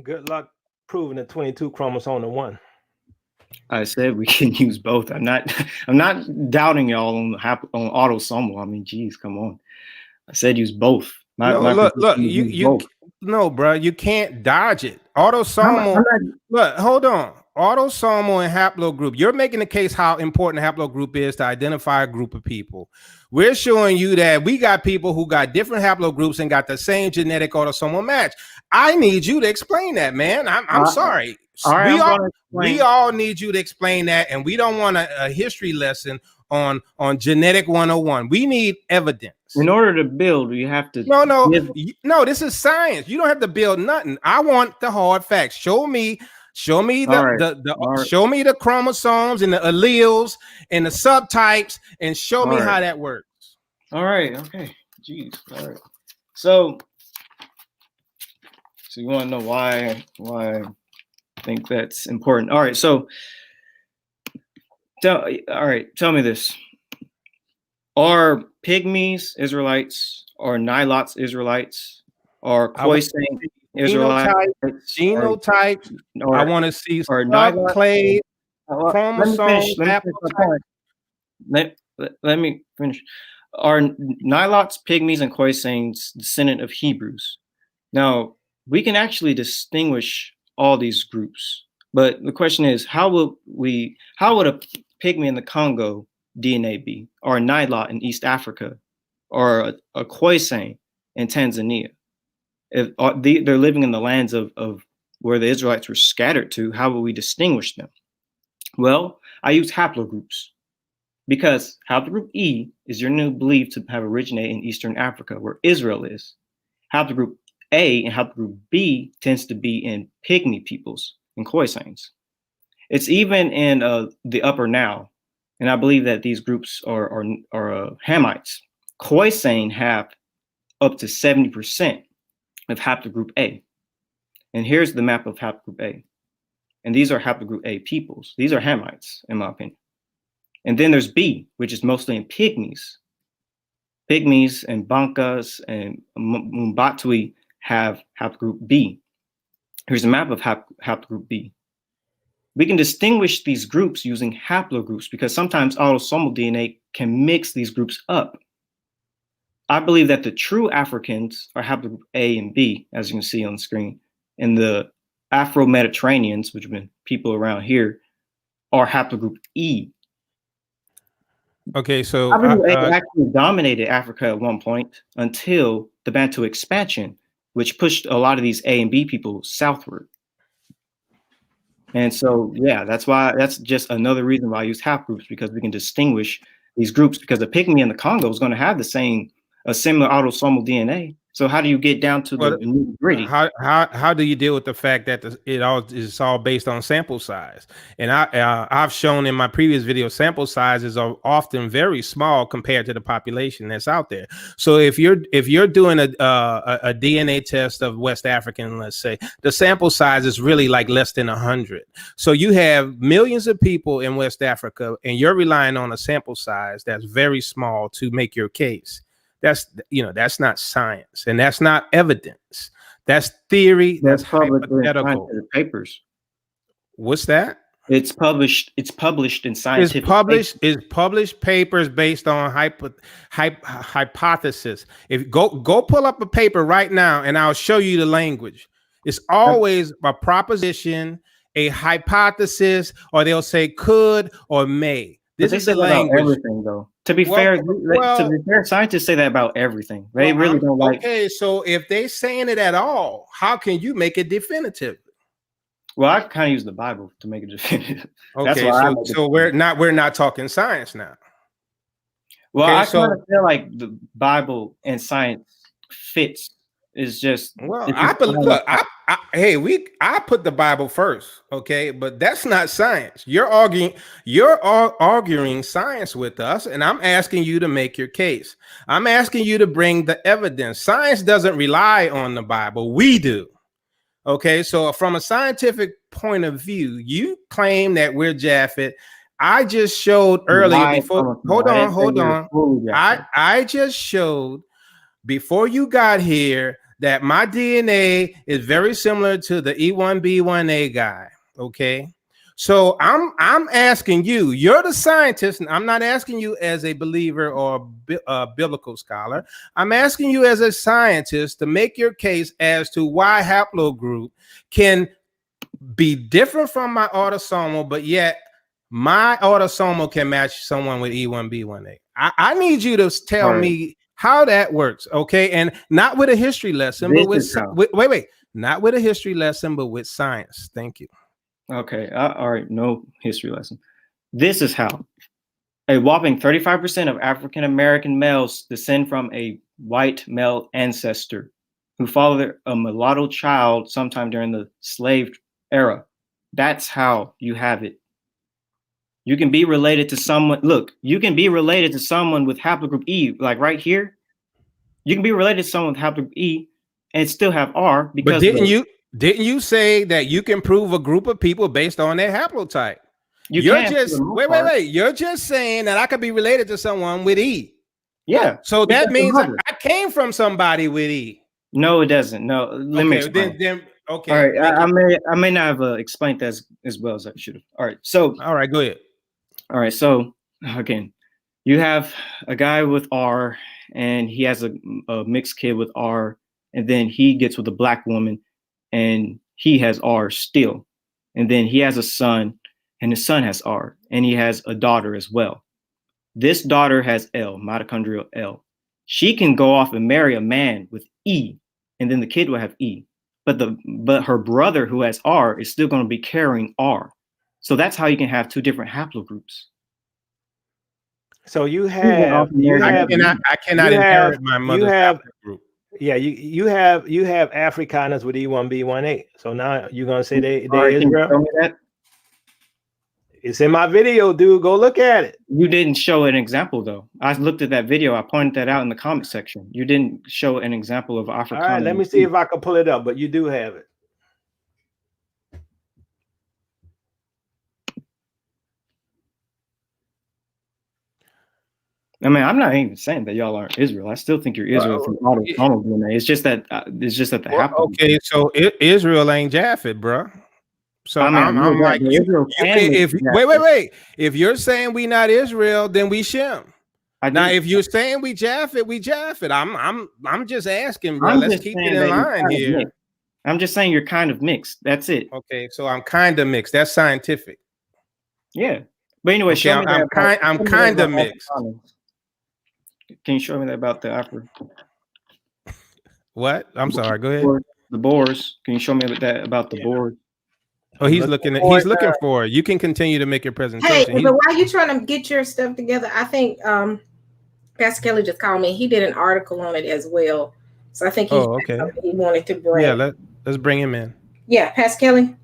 Good luck proving the 22 chromosome to one. I said we can use both. I'm not doubting y'all on autosomal. I mean, geez, come on. I said use both. No, bro, you can't dodge it. Autosomal. Look, hold on. Autosomal and haplogroup. You're making the case how important haplogroup is to identify a group of people. We're showing you that we got people who got different haplogroups and got the same genetic autosomal match. I need you to explain that, man. I'm sorry. All right, we all need you to explain that, and we don't want a history lesson on genetic 101. We need evidence. In order to build, you have to. No. This is science. You don't have to build nothing. I want the hard facts. Show me show me the chromosomes and the alleles and the subtypes, and show me how that works. All right. Okay. Jeez. All right. So you want to know why I think that's important. All right. So tell me this. Are Pygmies Israelites or Nilots Israelites or Khoisan Israelites? Genotypes. I want to see subclade chromosomes. Let me finish. Are Nilots, Pygmies, and Khoisans descendant of Hebrews? Now, we can actually distinguish all these groups, but the question is, how would a Pygmy in the Congo DNA be, or a Nilot in East Africa, or a Khoisan in Tanzania? If they're living in the lands of where the Israelites were scattered to, how will we distinguish them? Well, I use haplogroups because haplogroup E is generally believed to have originated in Eastern Africa, where Israel is. Haplogroup A and haplogroup B tends to be in Pygmy peoples and Khoisans. It's even in the Upper Nile, and I believe that these groups are Hamites. Khoisan have up to 70% of haplogroup A. And here's the map of haplogroup A. And these are haplogroup A peoples. These are Hamites, in my opinion. And then there's B, which is mostly in Pygmies. Pygmies and Bankas and Mbatwi have haplogroup B. Here's a map of haplogroup B. We can distinguish these groups using haplogroups because sometimes autosomal DNA can mix these groups up. I believe that the true Africans are haplogroup A and B, as you can see on the screen, and the Afro-Mediterraneans, which have been people around here, are haplogroup E. Okay, so Haplogroup A actually dominated Africa at one point until the Bantu expansion, which pushed a lot of these A and B people southward. And so, yeah, that's just another reason why I use haplogroups, because we can distinguish these groups, because the Pygmy in the Congo is going to have a similar autosomal DNA. So how do you get down to the nitty-gritty? How do you deal with the fact that it's all based on sample size? And I've shown in my previous video, sample sizes are often very small compared to the population that's out there. So if you're doing a DNA test of West African, let's say, the sample size is really like less than 100. So you have millions of people in West Africa, and you're relying on a sample size that's very small to make your case. That's not science, and that's not evidence. That's theory. That's hypothetical. Papers. What's that? It's published in scientific. It's published papers based on hypothesis. If go pull up a paper right now, and I'll show you the language. It's always a proposition, a hypothesis, or they'll say could or may. This is the language. Everything, though. To be fair, scientists say that about everything. They really don't like. Okay, so if they're saying it at all, how can you make it definitive? Well, I kind of use the Bible to make it definitive. Okay, so we're not talking science now. Well, okay, I kind of feel like the Bible and science fits. Is just I put the Bible first, okay, but that's not science. You're arguing science with us, and I'm asking you to make your case. I'm asking you to bring the evidence. Science doesn't rely on the Bible. We do. Okay, so from a scientific point of view, you claim that we're Japheth. I just showed earlier before. Hold on. I just showed before you got here that my DNA is very similar to the E1B1A guy. Okay, so I'm asking you. You're the scientist, and I'm not asking you as a believer or a biblical scholar. I'm asking you as a scientist to make your case as to why haplogroup can be different from my autosomal, but yet my autosomal can match someone with E1B1A. I need you to tell me how that works, okay? And not with a history lesson, but not with a history lesson, but with science. Thank you. Okay, all right, no history lesson. This is how. A whopping 35% of African American males descend from a white male ancestor who fathered a mulatto child sometime during the slave era. That's how you have it. You can be related to someone. Look, you can be related to someone with haplogroup E, like right here. You can be related to someone with haplogroup E and still have R. Because but didn't you say that you can prove a group of people based on their haplotype? You're just saying that I could be related to someone with E. Yeah. So that means I came from somebody with E. No, it doesn't. No, let me explain. Okay. All right. I may not have explained that as well as I should have. All right. So. All right. Go ahead. All right, so again, you have a guy with R, and he has a mixed kid with R, and then he gets with a black woman, and he has R still, and then he has a son, and his son has R, and he has a daughter as well. This daughter has L, mitochondrial L. She can go off and marry a man with E, and then the kid will have E. But her brother who has R is still going to be carrying R. So that's how you can have two different haplogroups. So I cannot inherit my mother's haplogroup. Yeah, you have Afrikaners with E1B1A. So now you're gonna say they Right, Israel? show me that? It's in my video, dude. Go look at it. You didn't show an example though. I looked at that video. I pointed that out in the comment section. You didn't show an example of Afrikaner. All right, let me see if I can pull it up, but you do have it. I mean, I'm not even saying that y'all aren't Israel. I still think you're Israel from autosomal DNA. It's just that the haplogroup. Okay, so Israel ain't Japheth, bro. So I'm like, wait. If you're saying we not Israel, then we Shem. Now, if you're saying we Japheth, we Japheth. I'm just asking, bro. Let's keep it in line here. I'm just saying you're kind of mixed. That's it. Okay, so I'm kind of mixed. That's scientific. Yeah, but anyway, okay, I'm kind of mixed. Can you show me that about the Afro? What? I'm sorry. Go ahead. The Boers. Can you show me that about the Boers? Oh, he's looking for it. You can continue to make your presentation. Hey, but while you're trying to get your stuff together, I think Pastor Kelly just called me. He did an article on it as well. So I think he wanted to bring. Yeah, let's bring him in. Yeah, Pastor Kelly.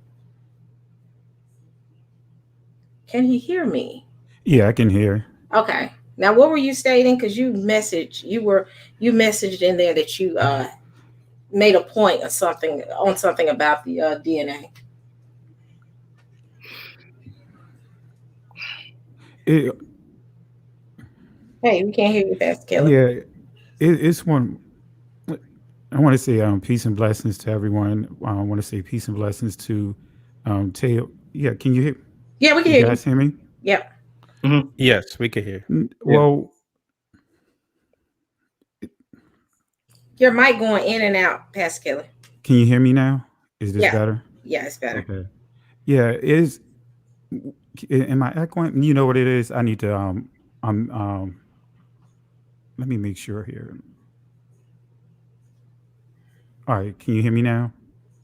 Can he hear me? Yeah, I can hear. Okay. Now, what were you stating? Because you messaged in there that you made a point or something about the DNA. Hey, we can't hear you, Pastor Kelly. Yeah, it's one. I want to say peace and blessings to everyone. I want to say peace and blessings to Teotw. Yeah, can you hear? Yeah, we can hear you. Guys hear me? Yep. Mm-hmm. Yes, we can hear. Well, your mic going in and out, Pastor Kelly. Can you hear me now? Is this better? Yeah, it's better. Okay. Yeah, am I echoing? You know what it is? I need to let me make sure here. All right, can you hear me now?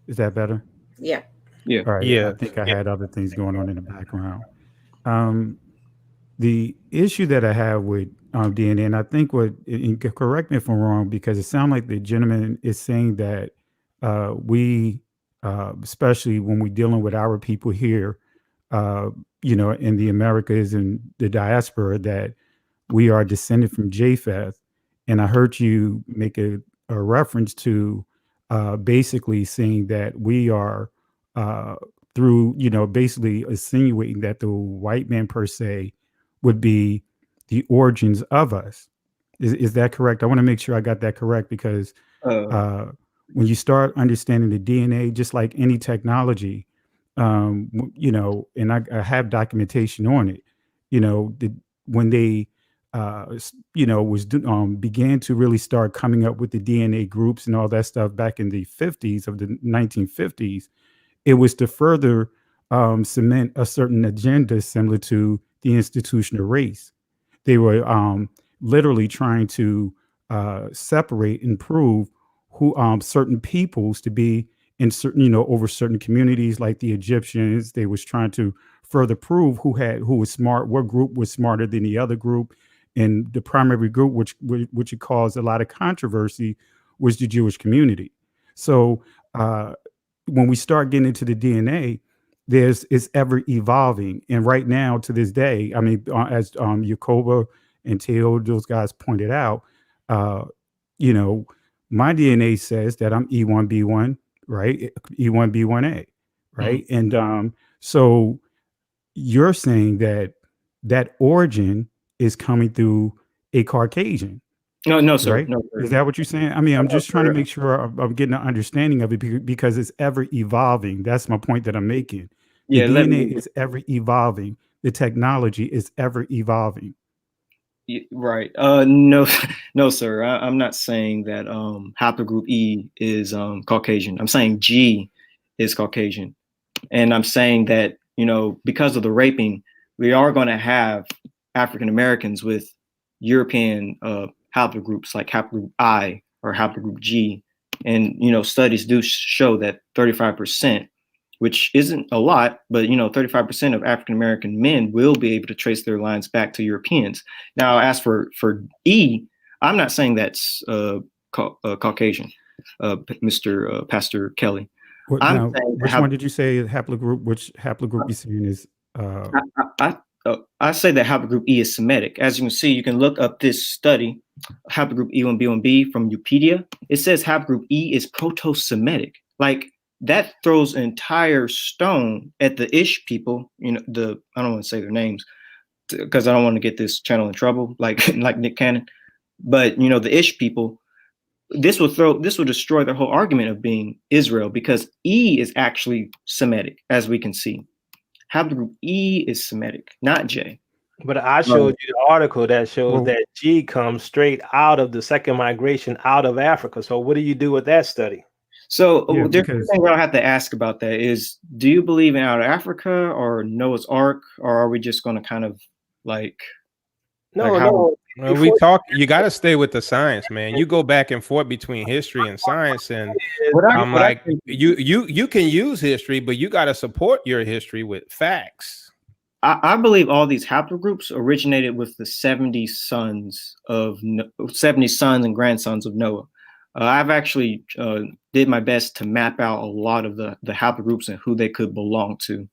Is that better? Yeah. Yeah. All right. Yeah. I think I had other things going on in the background. The issue that I have with DNA, and I think correct me if I'm wrong, because it sounds like the gentleman is saying that we, especially when we're dealing with our people here, in the Americas and the diaspora, that we are descended from Japheth. And I heard you make a reference to basically saying that we are through, basically insinuating that the white man per se would be the origins of us. Is that correct? I want to make sure I got that correct, because when you start understanding the DNA, just like any technology, and I have documentation on it, when they, began to really start coming up with the DNA groups and all that stuff back in the 50s of the 1950s, it was to further cement a certain agenda similar to the institutional race. They were literally trying to separate and prove who certain peoples to be in certain, over certain communities, like the Egyptians. They was trying to further prove who was smart, what group was smarter than the other group. And the primary group, which it caused a lot of controversy, was the Jewish community. So when we start getting into the DNA, it's ever evolving. And right now, to this day, I mean, as Yakoba and Teotw, those guys pointed out, my DNA says that I'm E1B1, right? E1B1A, right? Mm-hmm. And so you're saying that origin is coming through a Caucasian. No, sir. Right? No, sir. Is that what you're saying? I mean, I'm just trying to make sure I'm getting an understanding of it, because it's ever evolving. That's my point that I'm making. The DNA is ever evolving. The technology is ever evolving. Right. No, sir. I'm not saying that haplogroup E is Caucasian. I'm saying G is Caucasian. And I'm saying that, because of the raping, we are going to have African Americans with European haplogroups like haplogroup I or haplogroup G. And, studies do show that 35%, which isn't a lot, but, 35% of African American men will be able to trace their lines back to Europeans. Now, as for E, I'm not saying that's Caucasian, Mr. Pastor Kelly. Which one did you say haplogroup? Which haplogroup you saying is? I say that haplogroup E is Semitic. As you can see, you can look up this study, haplogroup E1B1B from Wikipedia. It says haplogroup E is Proto-Semitic. Like, that throws an entire stone at the Ish people. I don't want to say their names because I don't want to get this channel in trouble, like Nick Cannon. But the Ish people, this will destroy their whole argument of being Israel, because E is actually Semitic, as we can see. Haplogroup E is Semitic, not J. But I showed you the article that shows that G comes straight out of the second migration out of Africa. So what do you do with that study? So the thing I'll have to ask about that is, do you believe in out of Africa or Noah's Ark, or are we just going to kind of like? No. We talk. You got to stay with the science, man. You go back and forth between history and science, and you can use history, but you got to support your history with facts. I believe all these haplogroups originated with the 70 sons and grandsons of Noah. I've actually did my best to map out a lot of the haplogroups and who they could belong to.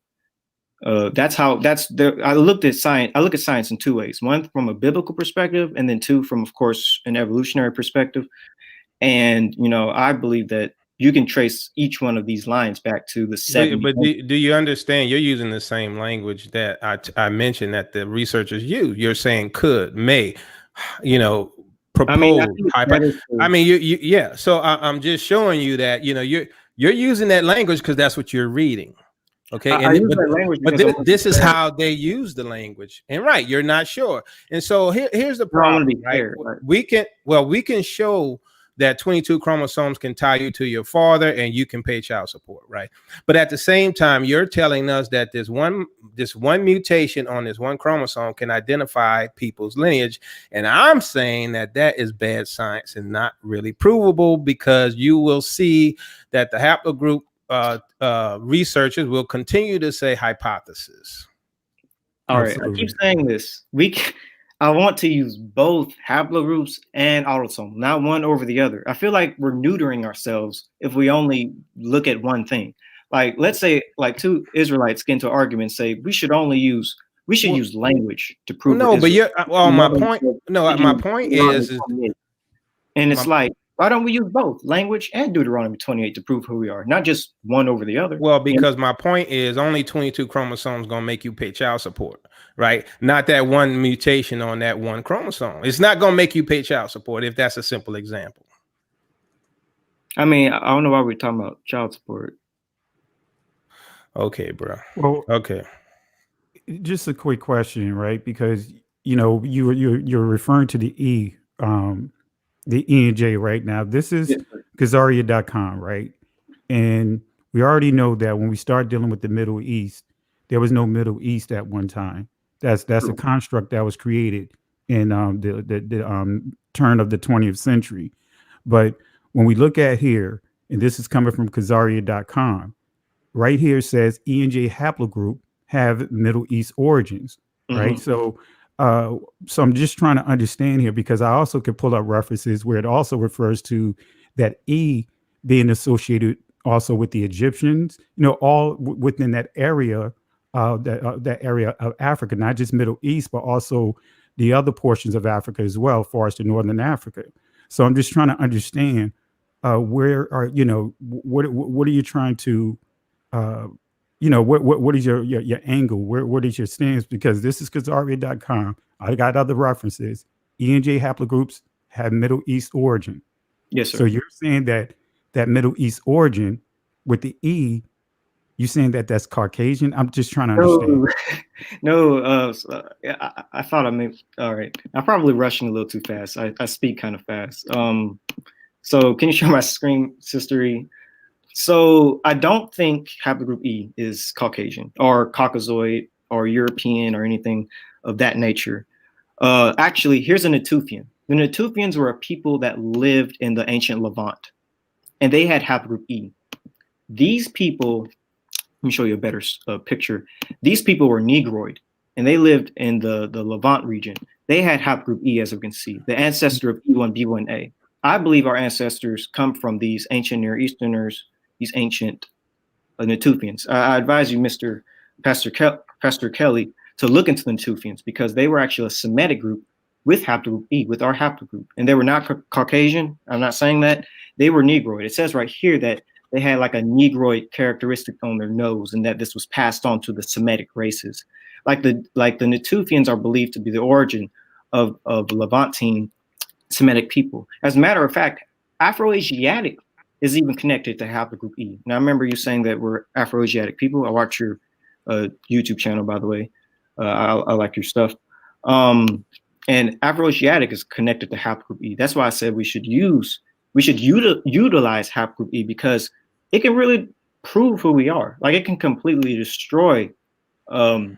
I look at science in two ways: one from a biblical perspective, and then two from, of course, an evolutionary perspective. And I believe that you can trace each one of these lines back to the 70s. But do you understand? You're using the same language that I mentioned that the researchers use. You're saying could, may, propose. Yeah. So I'm just showing you that you're using that language because that's what you're reading. Okay, but this is how they use the language, and right, you're not sure, and so here's the problem. Right? We can show that 22 chromosomes can tie you to your father, and you can pay child support, right? But at the same time, you're telling us that this one mutation on this one chromosome can identify people's lineage, and I'm saying that is bad science and not really provable, because you will see that the haplogroup researchers will continue to say hypothesis. All right, I keep saying this. I want to use both haplogroups and autosome, not one over the other. I feel like we're neutering ourselves if we only look at one thing. Like, let's say like two Israelites get into an argument, say we should use language to prove. No, but my point is, and it's like, why don't we use both language and Deuteronomy 28 to prove who we are, not just one over the other? Well, because my point is only 22 chromosomes going to make you pay child support, right? Not that one mutation on that one chromosome. It's not going to make you pay child support, if that's a simple example. I mean, I don't know why we're talking about child support. Okay, bro. Well, okay. Just a quick question, right? Because, you're referring to the E and J right now. This is Khazaria.com, right? And we already know that when we start dealing with the Middle East, there was no Middle East at one time. That's a construct that was created in the turn of the 20th century. But when we look at here, and this is coming from Khazaria.com, right here says E and J haplogroup have Middle East origins, right? So I'm just trying to understand here, because I also can pull up references where it also refers to that E being associated also with the Egyptians, all within that area, that area of Africa, not just Middle East, but also the other portions of Africa as well, far as to Northern Africa. So I'm just trying to understand where are, what are you trying to, what is your angle? What is your stance? Because this is Khazaria.com. I got other references. E and J haplogroups have Middle East origin. Yes, sir. So you're saying that Middle East origin with the E, you're saying that's Caucasian? I'm just trying to understand. No, I thought all right. I'm probably rushing a little too fast. I speak kind of fast. So can you share my screen, Sister E? So I don't think haplogroup E is Caucasian or Caucasoid or European or anything. of that nature. Actually, here's a Natufian. The Natufians were a people that lived in the ancient Levant, and they had haplogroup E. These people, let me show you a better picture. These people were Negroid, and they lived in the Levant region. They had haplogroup E, as you can see, the ancestor of E1, B1A. I believe our ancestors come from these ancient Near Easterners, these ancient Natufians. I advise you, Pastor Kelly, to look into the Natufians, because they were actually a Semitic group with haplogroup E, with our haplogroup. And they were not Caucasian. I'm not saying that. They were Negroid. It says right here that they had like a Negroid characteristic on their nose, and that this was passed on to the Semitic races. Like the Natufians are believed to be the origin of Levantine Semitic people. As a matter of fact, Afroasiatic is even connected to haplogroup E. Now, I remember you saying that we're Afroasiatic people. I watch your YouTube channel, by the way. I like your stuff. And Afroasiatic is connected to haplogroup E. That's why I said we should utilize haplogroup E, because it can really prove who we are. Like, it can completely destroy the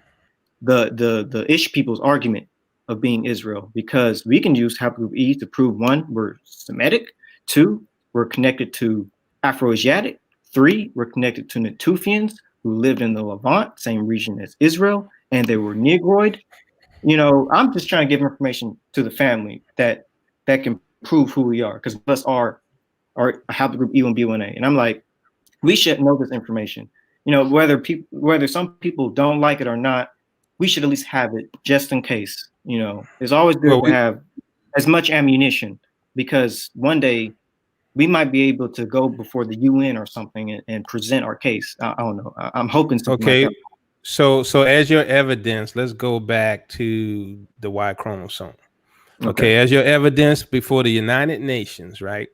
Ish people's argument of being Israel, because we can use haplogroup E to prove, 1, we're Semitic, 2, we're connected to Afroasiatic, 3, we're connected to Natufians who lived in the Levant, same region as Israel, and they were Negroid. You know, I'm just trying to give information to the family that can prove who we are, because us are haplogroup E1, B1A. And I'm like, we should know this information. You know, whether some people don't like it or not, we should at least have it just in case. You know, it's always good to have as much ammunition, because one day we might be able to go before the UN or something and present our case. I don't know. I'm hoping something like that. So as your evidence, let's go back to the Y chromosome. Okay, as your evidence before the United Nations, right?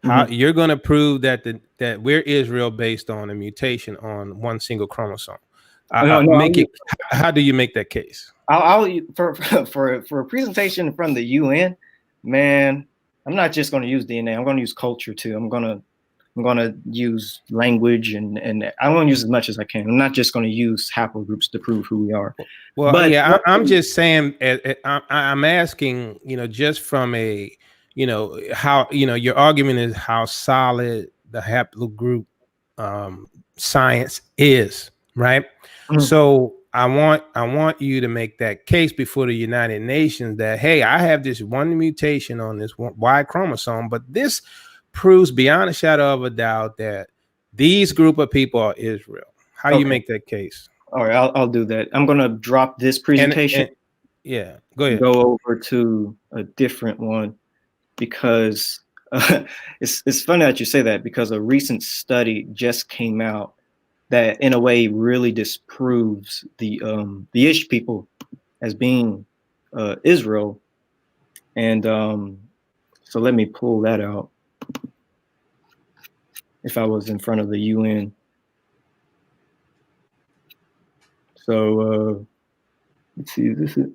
How you're going to prove that that we're Israel based on a mutation on one single chromosome? How do you make that case? I'll for a presentation in front of the UN, man. I'm not just going to use DNA. I'm going to use culture too. I'm going to use language, and I'm going to use as much as I can. I'm not just going to use haplogroups to prove who we are. Well, but yeah, I'm just saying. I'm asking, you know, just from a, you know, how, you know, your argument is how solid the haplogroup science is, right? So I want you to make that case before the United Nations that, hey, I have this one mutation on this Y chromosome, but this proves beyond a shadow of a doubt that these group of people are Israel. How do you make that case? All right, I'll do that. I'm going to drop this presentation. Yeah, go ahead. Go over to a different one, because it's funny that you say that, because a recent study just came out that in a way really disproves the Ish people as being Israel. And so let me pull that out. If I was in front of the UN. So let's see, this is,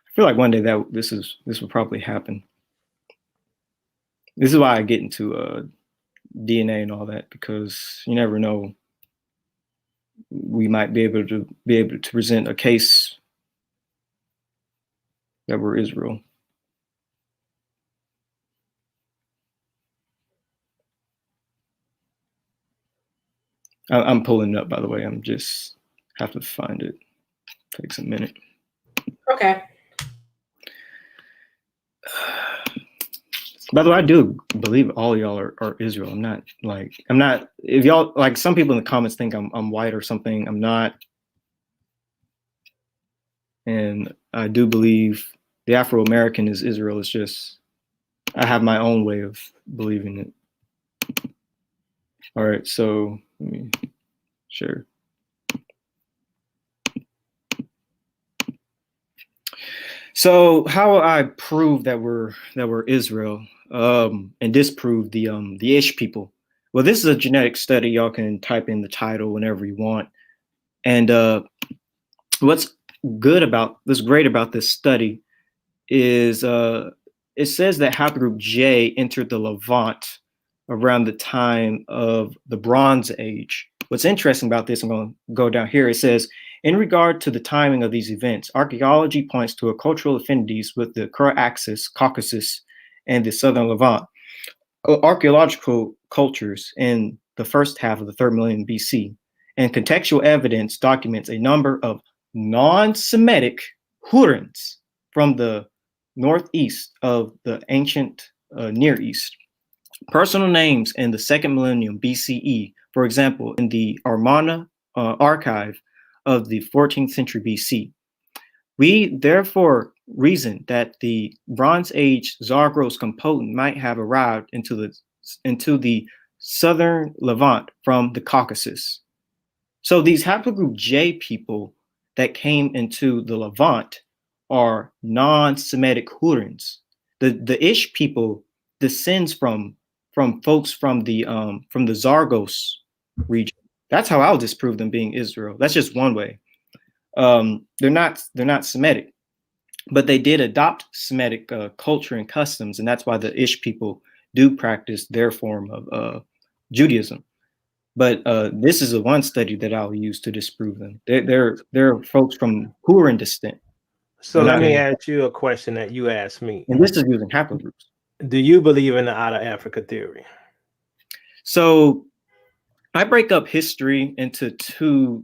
I feel like one day that this will probably happen. This is why I get into DNA and all that, because you never know. We might be able to present a case that we're Israel. I'm pulling it up, by the way. I'm just have to find it. Takes a minute. Okay. By the way, I do believe all y'all are Israel. I'm not, if y'all, like, some people in the comments think I'm white or something. I'm not. And I do believe the Afro-American is Israel. It's just, I have my own way of believing it. All right, so let me share. So how will I prove that we're Israel, and disprove the Ish people? Well, this is a genetic study. Y'all can type in the title whenever you want. And what's great about this study is it says that haplogroup J entered the Levant around the time of the Bronze Age. What's interesting about this, I'm going to go down here. It says, in regard to the timing of these events, archaeology points to a cultural affinities with the Kura-Axis, Caucasus, and the Southern Levant. Archaeological cultures in the first half of the 3rd millennium BC, and contextual evidence documents a number of non-Semitic Hurons from the northeast of the ancient Near East. Personal names in the 2nd millennium BCE, for example, in the Armana archive of the 14th century BC. We therefore reason that the Bronze Age Zagros component might have arrived into the southern Levant from the Caucasus. So these haplogroup J people that came into the Levant are non-Semitic Hurons. The Ish people descends from folks from the Zagros region. That's how I'll disprove them being Israel. That's just one way. They're not Semitic, but they did adopt Semitic culture and customs, and that's why the Ish people do practice their form of Judaism. But this is the one study that I'll use to disprove them. They're folks from Huron descent. So let me ask you a question that you asked me. And this is using haplogroups. Do you believe in the out of Africa theory? So I break up history into two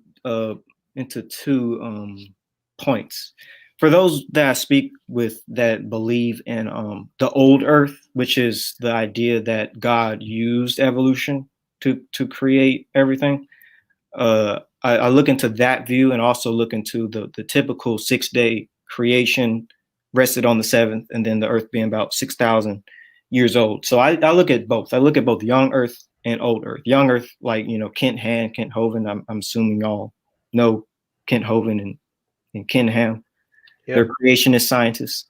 points. For those that I speak with that believe in the old earth, which is the idea that God used evolution to create everything, I look into that view, and also look into the typical 6-day creation, rested on the 7th, and then the earth being about 6,000 years old. So I look at both. I look at both young earth and old earth. Young earth, like, Kent Ham, Kent Hovind. I'm assuming y'all know Kent Hovind and Ken Ham. Yep. They're creationist scientists.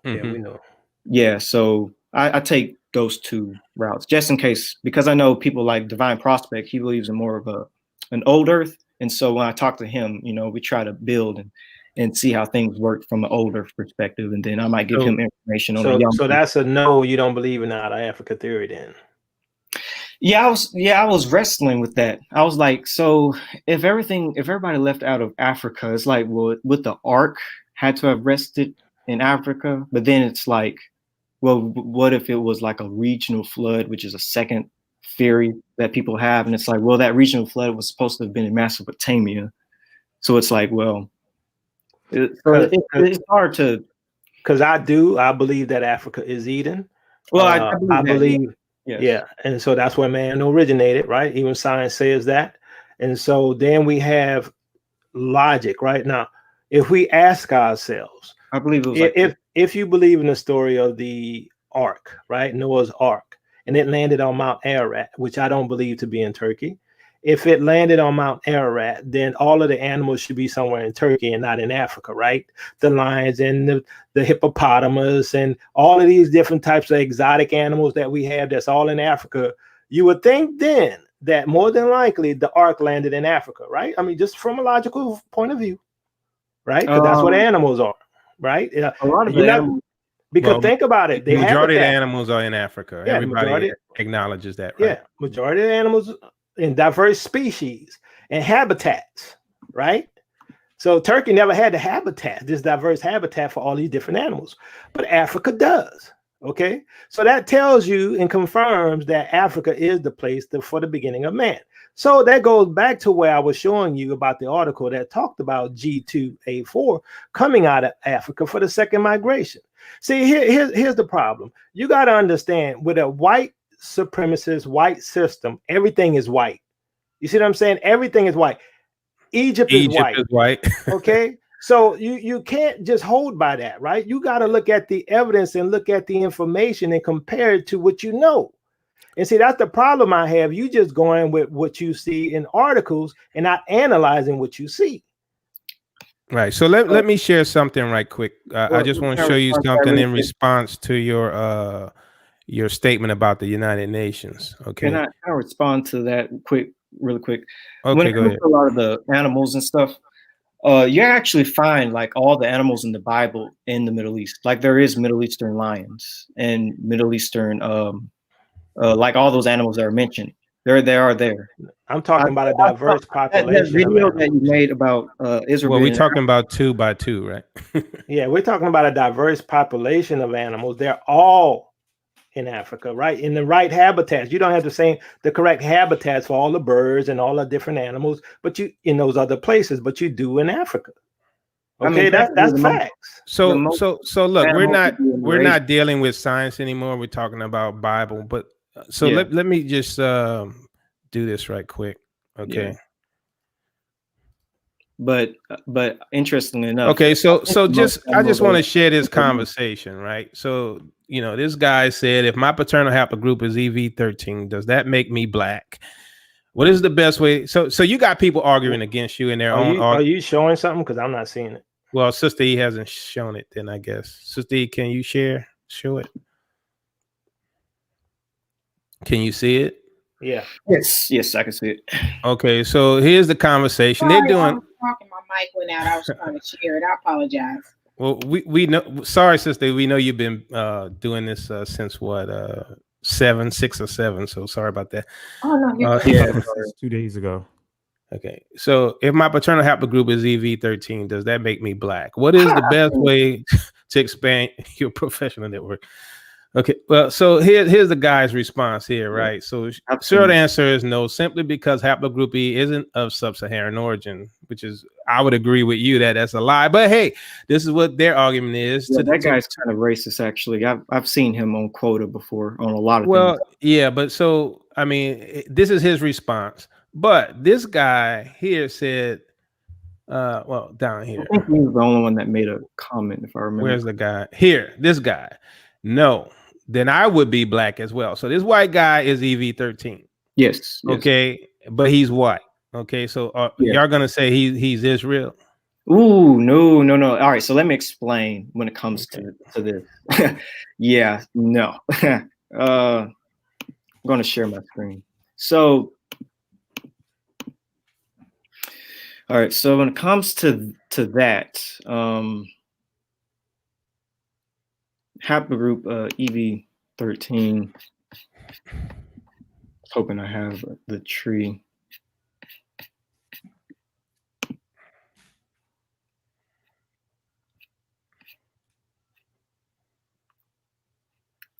Yeah, we know. Yeah, so I take those two routes just in case, because I know people like Divine Prospect, he believes in more of an old earth. And so when I talk to him, we try to build and see how things work from an old earth perspective. And then I might give him information on the young. So that's a no, you don't believe in the out of Africa theory then? Yeah, I was wrestling with that. I was like, so if everybody left out of Africa, it's like, well, would the ark had to have rested in Africa? But then it's like, well, what if it was like a regional flood, which is a second theory that people have? And it's like, well, that regional flood was supposed to have been in Mesopotamia. So it's like, well, it's hard to. Because I believe that Africa is Eden. Well, I believe. Yes. Yeah, and so that's where man originated, right? Even science says that. And so then we have logic, right? Now, if we ask ourselves, I believe it was if you believe in the story of the ark, right? Noah's ark, and it landed on Mount Ararat, which I don't believe to be in Turkey. If it landed on Mount Ararat, then all of the animals should be somewhere in Turkey and not in Africa, right? The lions and the hippopotamus and all of these different types of exotic animals that we have that's all in Africa. You would think then that more than likely the ark landed in Africa, right? I mean, just from a logical point of view, right? Because that's what animals are, right? A lot of animals. Because think about it. The majority of the animals are in Africa. Yeah, everybody acknowledges that, right? Yeah, majority of the animals in diverse species and habitats, right? So Turkey never had the habitat, this diverse habitat for all these different animals, but Africa does. Okay, so that tells you and confirms that Africa is the place for the beginning of man. So that goes back to where I was showing you about the article that talked about G2A4 coming out of Africa for the second migration. See, here's the problem. You got to understand, with a white supremacist white system, everything is white. You see what I'm saying? Everything is white. Egypt is white. Okay, so you can't just hold by that, right? You got to look at the evidence and look at the information and compare it to what you know. And see, that's the problem I have. You just going with what you see in articles and not analyzing what you see. Right. So let me share something right quick. I just want to show you something in response to your statement about the United Nations. Okay. Can I respond to that really quick? Okay, when it go comes ahead. to a lot of the animals and stuff, you actually find like all the animals in the Bible in the Middle East. Like there is Middle Eastern lions and Middle Eastern, like all those animals that are mentioned They are there. I'm talking about a diverse That population of video that you animals. made about Israel. Well, we're being talking about 2 by 2, right? Yeah, we're talking about a diverse population of animals. They're all in Africa, right? In the right habitats. You don't have the correct habitats for all the birds and all the different animals, but you in those other places, but you do in Africa. Okay, that's facts. So look, animals we're not dealing with science anymore. We're talking about Bible, but so Yeah. let me just do this right quick. Okay. Yeah. But interestingly enough. Okay, so I just want to share this animals- conversation, right? So, you know, this guy said, if my paternal haplogroup is EV13, does that make me black? What is the best way? So you got people arguing against you in their own Are you showing something? Because I'm not seeing it. Well, Sister E hasn't shown it, then I guess. Sister E, can you show it? Can you see it? Yeah. Yes, I can see it. Okay, so here's the conversation. Sorry, They're doing. I was talking. My mic went out. I was trying to share it. I apologize. Well, we know. Sorry, Sister. We know you've been doing this since what 6 or 7. So sorry about that. Oh no, Yeah, since 2 days ago. Okay, so if my paternal haplogroup is EV13, does that make me black? What is the best way to expand your professional network? Okay, well, so here's the guy's response here, right? So short answer is no, simply because haplogroup E isn't of sub-Saharan origin, which is, I would agree with you that that's a lie. But hey, this is what their argument is. Yeah, that guy's kind of racist, actually. I've seen him on quota before on a lot of things. Yeah, but so I mean, this is his response. But this guy here said, well, down here. I think he was the only one that made a comment, if I remember. Where's the guy? Here, this guy. No, then I would be black as well. So this white guy is EV13. Yes. Okay, but he's white. Okay, so y'all gonna say he's Israel? Ooh, no. All right, so let me explain when it comes to this. Yeah, no. I'm gonna share my screen. So, all right, so when it comes to that, haplogroup EV13. Hoping I have the tree.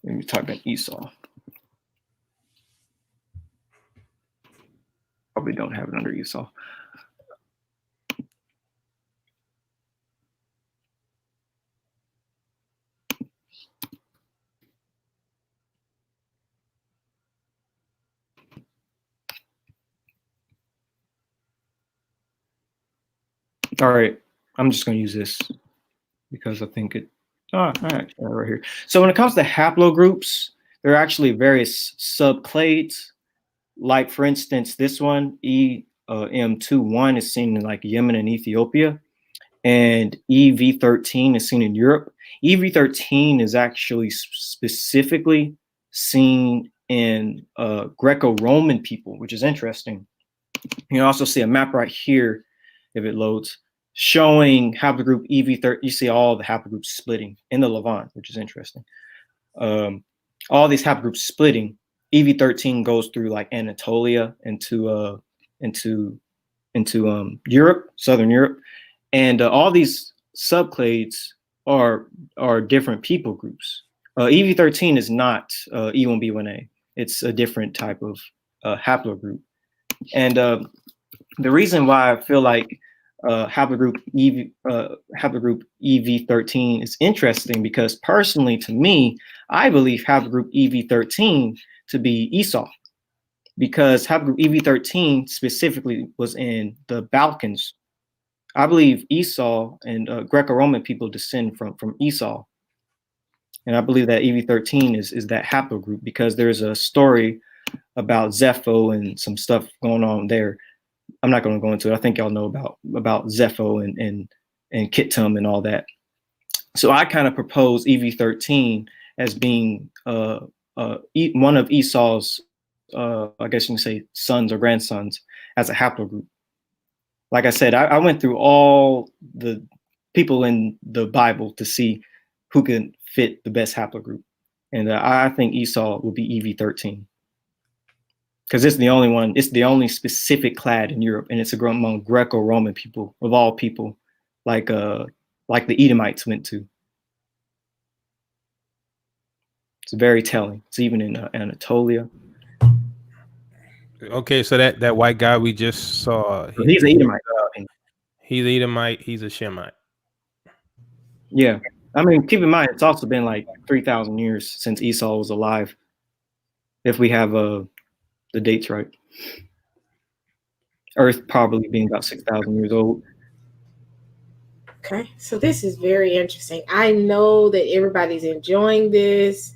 Maybe talking Esau. Probably don't have it under Esau. All right, I'm just going to use this because I think it. Right here. So when it comes to haplogroups, there are actually various subclades. Like for instance, this one EM21 is seen in like Yemen and Ethiopia, and EV13 is seen in Europe. EV13 is actually specifically seen in Greco-Roman people, which is interesting. You can also see a map right here, if it loads, showing haplogroup EV13. You see all the haplogroups splitting in the Levant, which is interesting. All these haplogroups splitting. EV13 goes through like Anatolia into Europe, Southern Europe, and all these subclades are different people groups. EV13 is not E1B1A. It's a different type of haplogroup, and the reason why I feel like haplogroup EV13 is interesting because personally, to me, I believe haplogroup EV13 to be Esau, because haplogroup EV13 specifically was in the Balkans. I believe Esau and Greco-Roman people descend from Esau, and I believe that EV13 is that haplogroup because there's a story about Zepho and some stuff going on there. I'm not going to go into it. I think y'all know about Zepho and Kittim and all that. So I kind of propose EV13 as being one of Esau's, I guess you can say, sons or grandsons as a haplogroup. Like I said, I went through all the people in the Bible to see who can fit the best haplogroup. And I think Esau will be EV13. because it's the only one. It's the only specific clade in Europe, and it's among Greco-Roman people of all people, like the Edomites went to. It's very telling. It's even in Anatolia. Okay, so that white guy we just saw, He's an Edomite. He's Edomite. He's a Shemite. Yeah, I mean, keep in mind it's also been like 3,000 years since Esau was alive. If we have the dates right, Earth probably being about 6,000 years old. Okay, so this is very interesting. I know that everybody's enjoying this.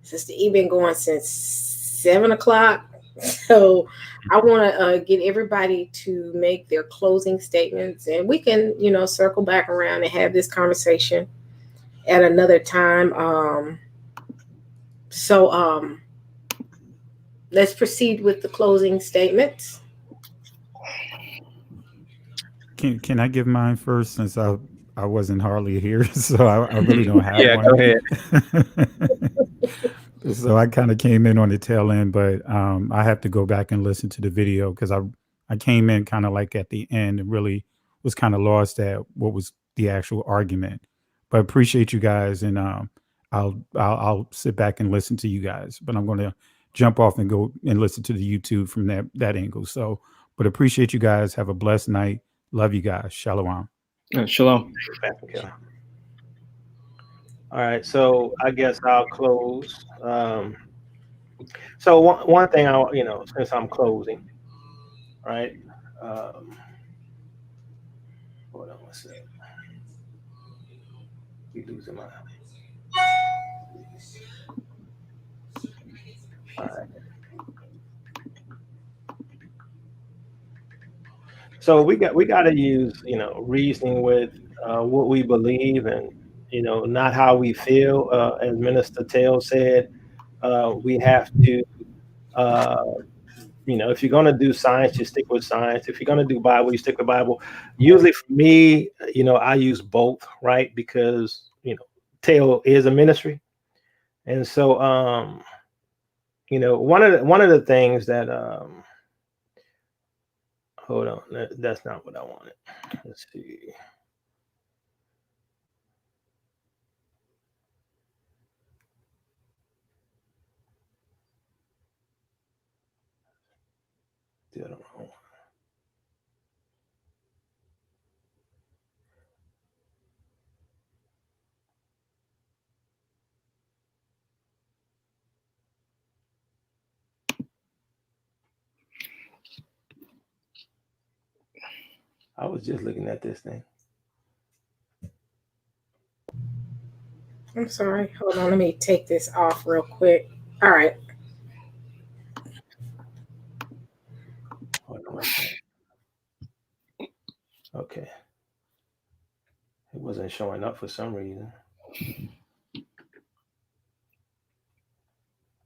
Sister E been going since 7 o'clock. So I want to get everybody to make their closing statements, and we can, circle back around and have this conversation at another time. So let's proceed with the closing statements. Can I give mine first, since I wasn't hardly here, so I really don't have Yeah, one. go ahead. So I kind of came in on the tail end, but I have to go back and listen to the video, because I came in kind of like at the end and really was kind of lost at what was the actual argument. But appreciate you guys, and I'll sit back and listen to you guys. But I'm going to jump off and go and listen to the YouTube from that angle. So, but appreciate you guys. Have a blessed night. Love you guys. Shalom. Shalom. All right, so I guess I'll close. So one thing since I'm closing, right? Hold on one second. Keep losing my. All right. So we got to use reasoning with what we believe, and not how we feel. As Minister Teotw said, we have to if you're going to do science, you stick with science. If you're going to do Bible, you stick with Bible. Usually for me, I use both, right? Because Teotw is a ministry, and so one of the things that hold on, that's not what I wanted. Let's see. I don't know. I was just looking at this thing. I'm sorry. Hold on. Let me take this off real quick. All right. Hold on. Okay. It wasn't showing up for some reason.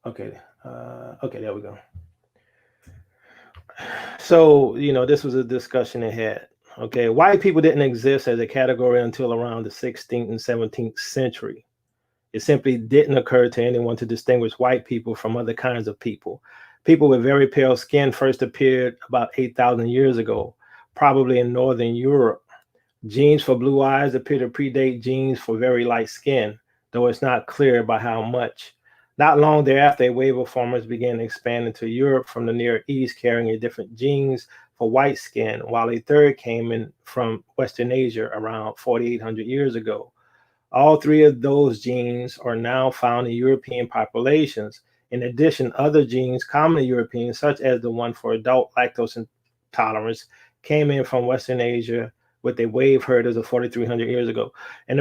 Okay. Okay, there we go. So, this was a discussion ahead. Okay, white people didn't exist as a category until around the 16th and 17th century. It simply didn't occur to anyone to distinguish white people from other kinds of people. People with very pale skin first appeared about 8,000 years ago, probably in Northern Europe. Genes for blue eyes appear to predate genes for very light skin, though it's not clear by how much. Not long thereafter, a wave of farmers began to expand into Europe from the Near East, carrying a different genes for white skin, while a third came in from Western Asia around 4,800 years ago. All three of those genes are now found in European populations. In addition, other genes common to Europeans, such as the one for adult lactose intolerance, came in from Western Asia with a wave herders of 4,300 years ago. And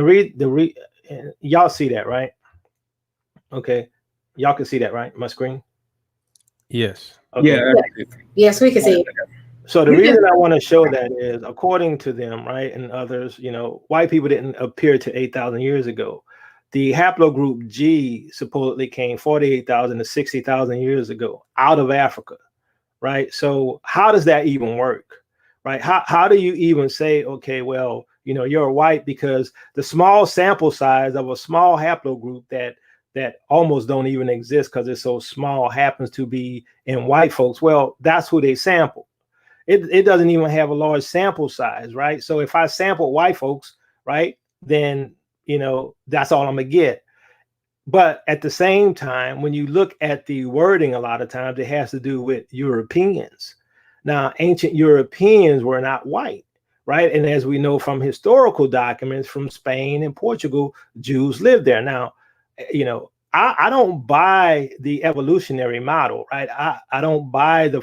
y'all see that, right? Okay. Y'all can see that, right? My screen? Yes. Okay. Yeah. Yes, we can see it. So the reason I want to show that is, according to them, right, and others, white people didn't appear to 8,000 years ago. The haplogroup G supposedly came 48,000 to 60,000 years ago out of Africa, right? So how does that even work, right? How do you even say, okay, well, you're white, because the small sample size of a small haplogroup that that almost don't even exist because it's so small, happens to be in white folks. Well, that's who they sample. It doesn't even have a large sample size, right? So if I sample white folks, right, then, that's all I'm gonna get. But at the same time, when you look at the wording, a lot of times it has to do with Europeans. Now, ancient Europeans were not white, right? And as we know from historical documents from Spain and Portugal, Jews lived there. Now, I don't buy the evolutionary model, right? I don't buy the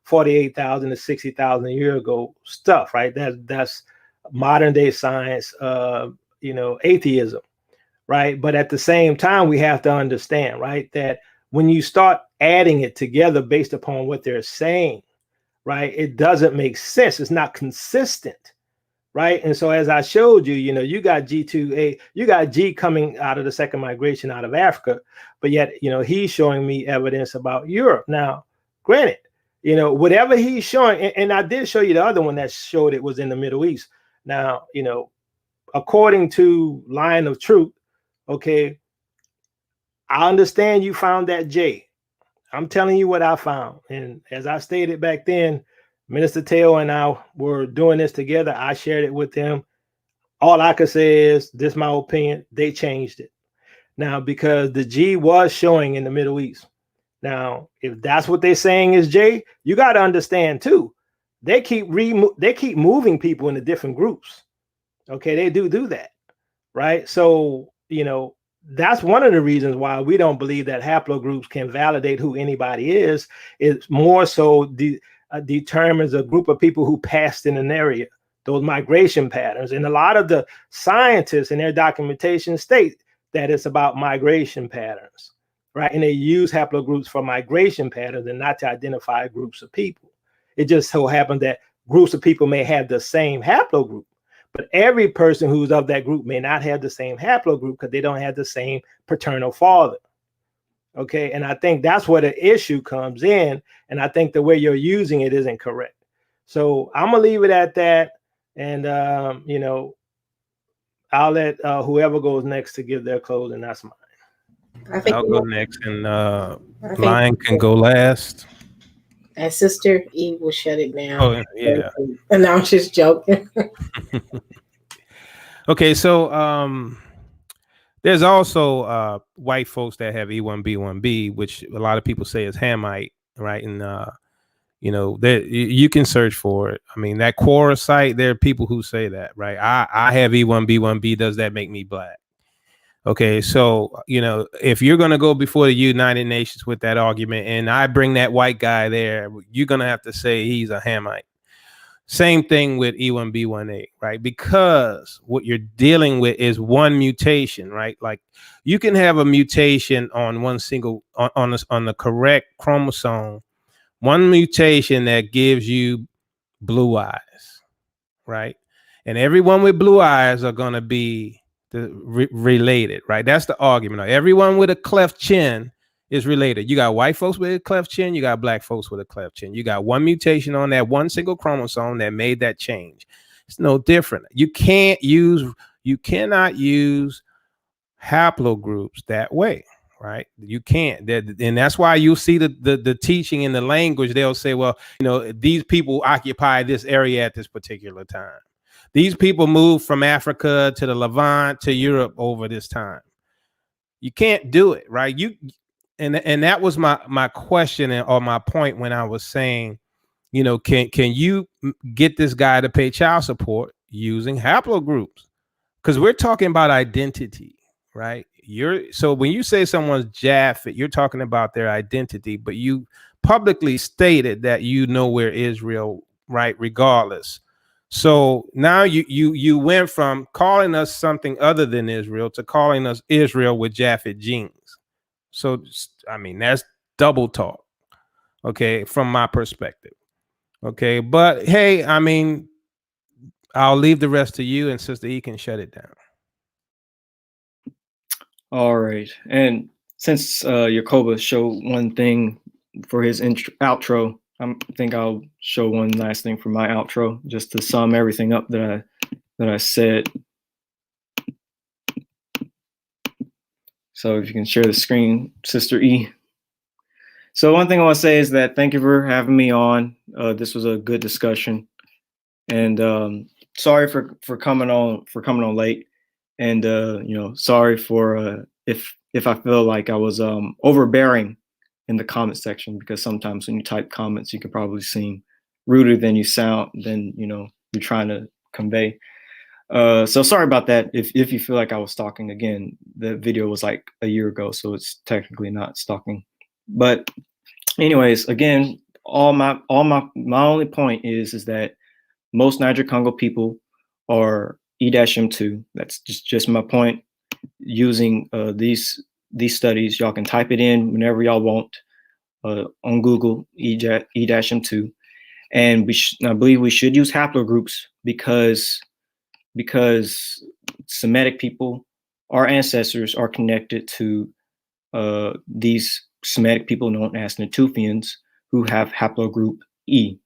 48,000 to 60,000 year ago stuff, right? That's modern day science, atheism, right? But at the same time, we have to understand, right, that when you start adding it together based upon what they're saying, right, it doesn't make sense. It's not consistent. Right. And so as I showed you, you got G2A, you got G coming out of the second migration out of Africa, but yet, he's showing me evidence about Europe. Now, granted, whatever he's showing, and I did show you the other one that showed it was in the Middle East. Now, according to Line of Truth, okay, I understand you found that J. I'm telling you what I found. And as I stated back then, Minister Teotw and I were doing this together. I shared it with them. All I could say is, this is my opinion. They changed it. Now, because the G was showing in the Middle East. Now, if that's what they're saying is J, you got to understand too. They keep moving people into different groups. Okay, they do that, right? So, that's one of the reasons why we don't believe that haplogroups can validate who anybody is. It's more so determines a group of people who passed in an area, those migration patterns. And a lot of the scientists in their documentation state that it's about migration patterns, right? And they use haplogroups for migration patterns and not to identify groups of people. It just so happened that groups of people may have the same haplogroup, but every person who's of that group may not have the same haplogroup because they don't have the same paternal father. Okay, and I think that's where the issue comes in. And I think the way you're using it isn't correct. So I'm gonna leave it at that. And I'll let whoever goes next to give their closing. That's mine. I'll go next, and Lion can go last. And Sister E will shut it down. Oh yeah. And I'm just joking. Okay, so there's also white folks that have E1B1B, which a lot of people say is Hamite, right? And you can search for it. I mean, that Quora site, there are people who say that, right? I have E1B1B. Does that make me black? Okay, so if you're gonna go before the United Nations with that argument, and I bring that white guy there, you're gonna have to say he's a Hamite. Same thing with E1B1A, right? Because what you're dealing with is one mutation, right? Like you can have a mutation on one single on the correct chromosome, one mutation that gives you blue eyes, right? And everyone with blue eyes are going to be related, right? That's the argument. Everyone with a cleft chin is related. You got white folks with a cleft chin, you got black folks with a cleft chin. You got one mutation on that one single chromosome that made that change. It's no different. You cannot use haplogroups that way, right? You can't. And that's why you see the teaching in the language. They'll say, well, these people occupy this area at this particular time. These people moved from Africa to the Levant to Europe over this time. You can't do it, right? And that was my question or my point when I was saying, can you get this guy to pay child support using haplogroups? Because we're talking about identity, right? So when you say someone's Japheth, you're talking about their identity, but you publicly stated that where Israel, right? Regardless. So now you went from calling us something other than Israel to calling us Israel with Japheth genes. So, I mean, that's double talk, okay, from my perspective. Okay, but hey, I mean, I'll leave the rest to you, and Sister E can shut it down. All right. And since Yacoba showed one thing for his outro, I think I'll show one last thing for my outro, just to sum everything up that I said. So if you can share the screen, Sister E. So one thing I want to say is that thank you for having me on. This was a good discussion, and sorry for coming on late, and sorry for if I feel like I was overbearing in the comment section, because sometimes when you type comments, you can probably seem ruder than you sound than you're trying to convey. So sorry about that. If you feel like I was stalking, again, the video was like a year ago, so it's technically not stalking. But anyways, again, my only point is that most Niger-Congo people are E-M2. That's just my point. Using these studies, y'all can type it in whenever y'all want on Google, E-M2, and I believe we should use haplogroups because Semitic people, our ancestors, are connected to these Semitic people known as Natufians, who have haplogroup E.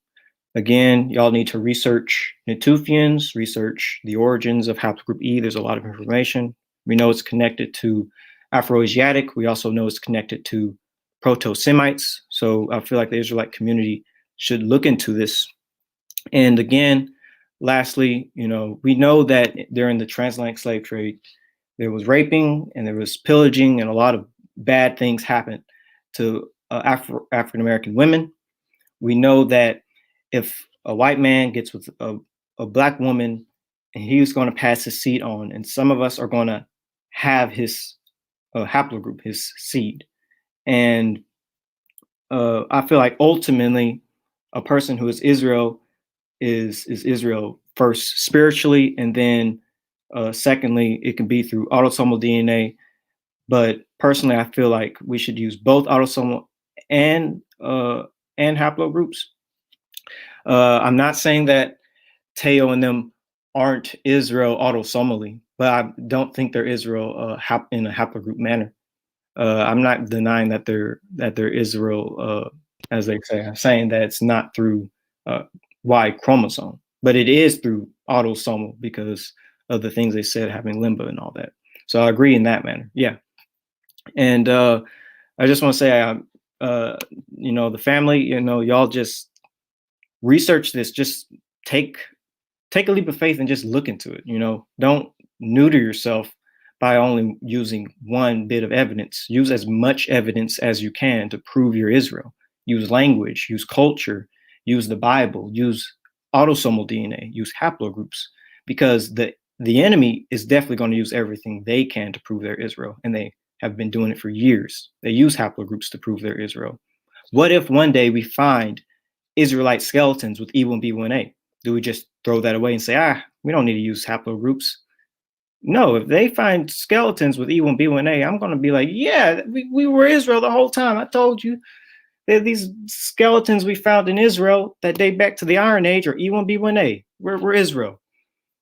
Again, y'all need to research Natufians, research the origins of haplogroup E. There's a lot of information. We know it's connected to Afroasiatic. We also know it's connected to Proto-Semites. So I feel like the Israelite community should look into this. And again, lastly, we know that during the transatlantic slave trade, there was raping and there was pillaging, and a lot of bad things happened to African American women. We know that if a white man gets with a black woman, and he's going to pass his seed on, and some of us are going to have his haplogroup, his seed. And I feel like ultimately a person who is Israel is Israel first spiritually, and then secondly, it can be through autosomal DNA. But personally, I feel like we should use both autosomal and haplogroups. I'm not saying that Teotw and them aren't Israel autosomally, but I don't think they're Israel in a haplogroup manner. I'm not denying that they're Israel, as they say. I'm saying that it's not through Y chromosome, but it is through autosomal because of the things they said, having limbo and all that. So I agree in that manner. Yeah. And I just want to say, the family, y'all just research this. Just take a leap of faith and just look into it. Don't neuter yourself by only using one bit of evidence. Use as much evidence as you can to prove you're Israel. Use language, use culture, use the Bible, use autosomal DNA, use haplogroups, because the enemy is definitely going to use everything they can to prove they're Israel, and they have been doing it for years. They use haplogroups to prove they're Israel. What if one day we find Israelite skeletons with E1B1A? Do we just throw that away and say, we don't need to use haplogroups? No, if they find skeletons with E1B1A, I'm going to be like, yeah, we were Israel the whole time. I told you. These skeletons we found in Israel that date back to the Iron Age are E1B1A. We're Israel.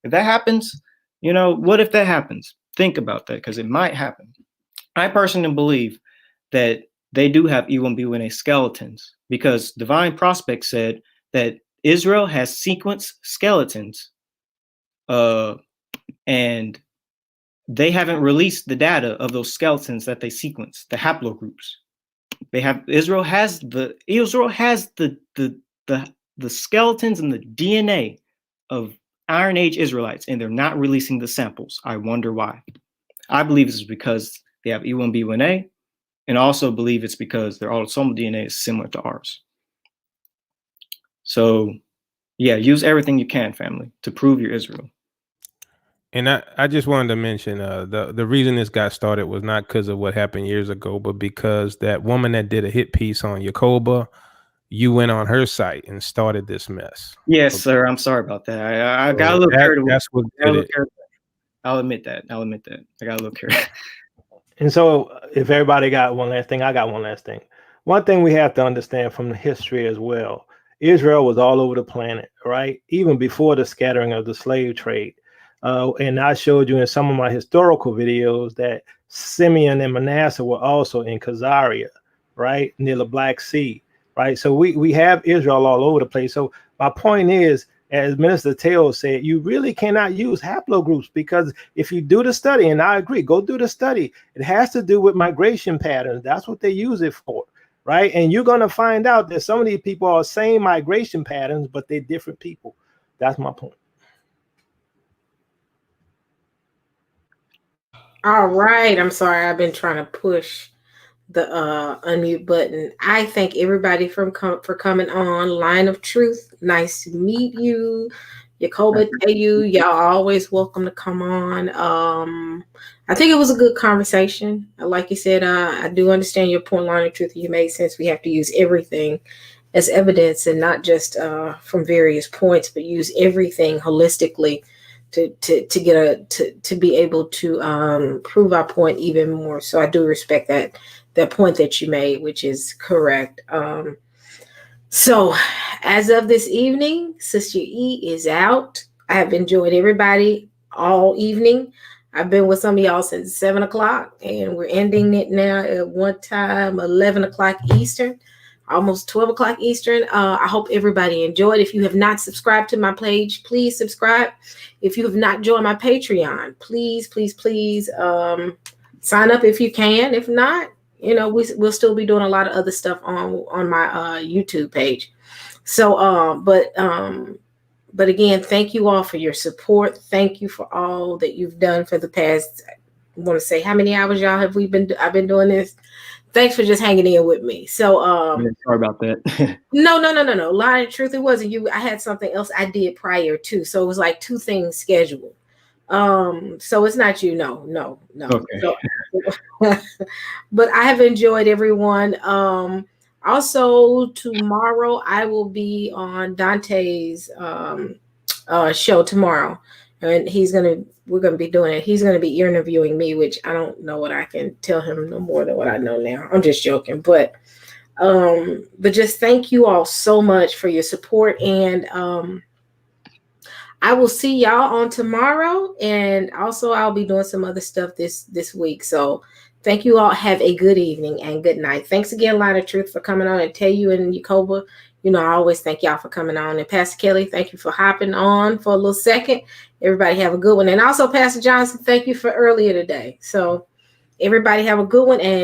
If that happens, what if that happens? Think about that, because it might happen. I personally believe that they do have E1B1A skeletons, because Divine Prospect said that Israel has sequenced skeletons, and they haven't released the data of those skeletons that they sequenced, the haplogroups. Israel has the skeletons and the DNA of Iron Age Israelites, and they're not releasing the samples. I wonder why. I believe it's because they have E1B1A, and also believe it's because their autosomal DNA is similar to ours. So, yeah, use everything you can, family, to prove you're Israel. And I just wanted to mention the reason this got started was not because of what happened years ago, but because that woman that did a hit piece on Yacoba, you went on her site and started this mess. Yes, sir. I'm sorry about that. I got a little carried away. That's what did it. I'll admit that. I got a little carried away. And so if everybody got one last thing, I got one last thing. One thing we have to understand from the history as well, Israel was all over the planet, right? Even before the scattering of the slave trade. And I showed you in some of my historical videos that Simeon and Manasseh were also in Khazaria, right? Near the Black Sea, right? So we have Israel all over the place. So my point is, as Minister Teotw said, you really cannot use haplogroups, because if you do the study, and I agree, go do the study, it has to do with migration patterns. That's what they use it for, right? And you're going to find out that some of these people are same migration patterns, but they're different people. That's my point. All right. I'm sorry. I've been trying to push the unmute button. I thank everybody for coming on. Line of Truth, nice to meet you. Yakoba, Teotw, y'all always welcome to come on. I think it was a good conversation. Like you said, I do understand your point. Line of Truth, you made sense. We have to use everything as evidence, and not just from various points, but use everything holistically to be able to prove our point even more. So I do respect that point that you made, which is correct. So as of this evening, Sister E is out. I have enjoyed everybody all evening. I've been with some of y'all since 7 o'clock, and we're ending it now at one time, 11 o'clock Eastern, almost 12 o'clock Eastern. I hope everybody enjoyed. If you have not subscribed to my page, please subscribe. If you have not joined my Patreon, please sign up if you can. If not, we'll still be doing a lot of other stuff on my YouTube page. So, but again, thank you all for your support. Thank you for all that you've done for the past, I want to say, how many hours y'all have I've been doing this? Thanks for just hanging in with me. So, sorry about that. No. Line of Truth, it wasn't you. I had something else I did prior too. So it was like two things scheduled. So it's not you. No. Okay. So, but I have enjoyed everyone. Also tomorrow I will be on Dante's show tomorrow, and we're gonna be doing it. He's gonna be interviewing me, which I don't know what I can tell him no more than what I know now. I'm just joking, but just thank you all so much for your support, and I will see y'all on tomorrow, and also I'll be doing some other stuff this week. So thank you all. Have a good evening and good night. Thanks again, Line of Truth, for coming on, and Teotw and Yakoba. I always thank y'all for coming on. And Pastor Kelly, thank you for hopping on for a little second. Everybody have a good one. And also, Pastor Johnson, thank you for earlier today. So everybody have a good one, and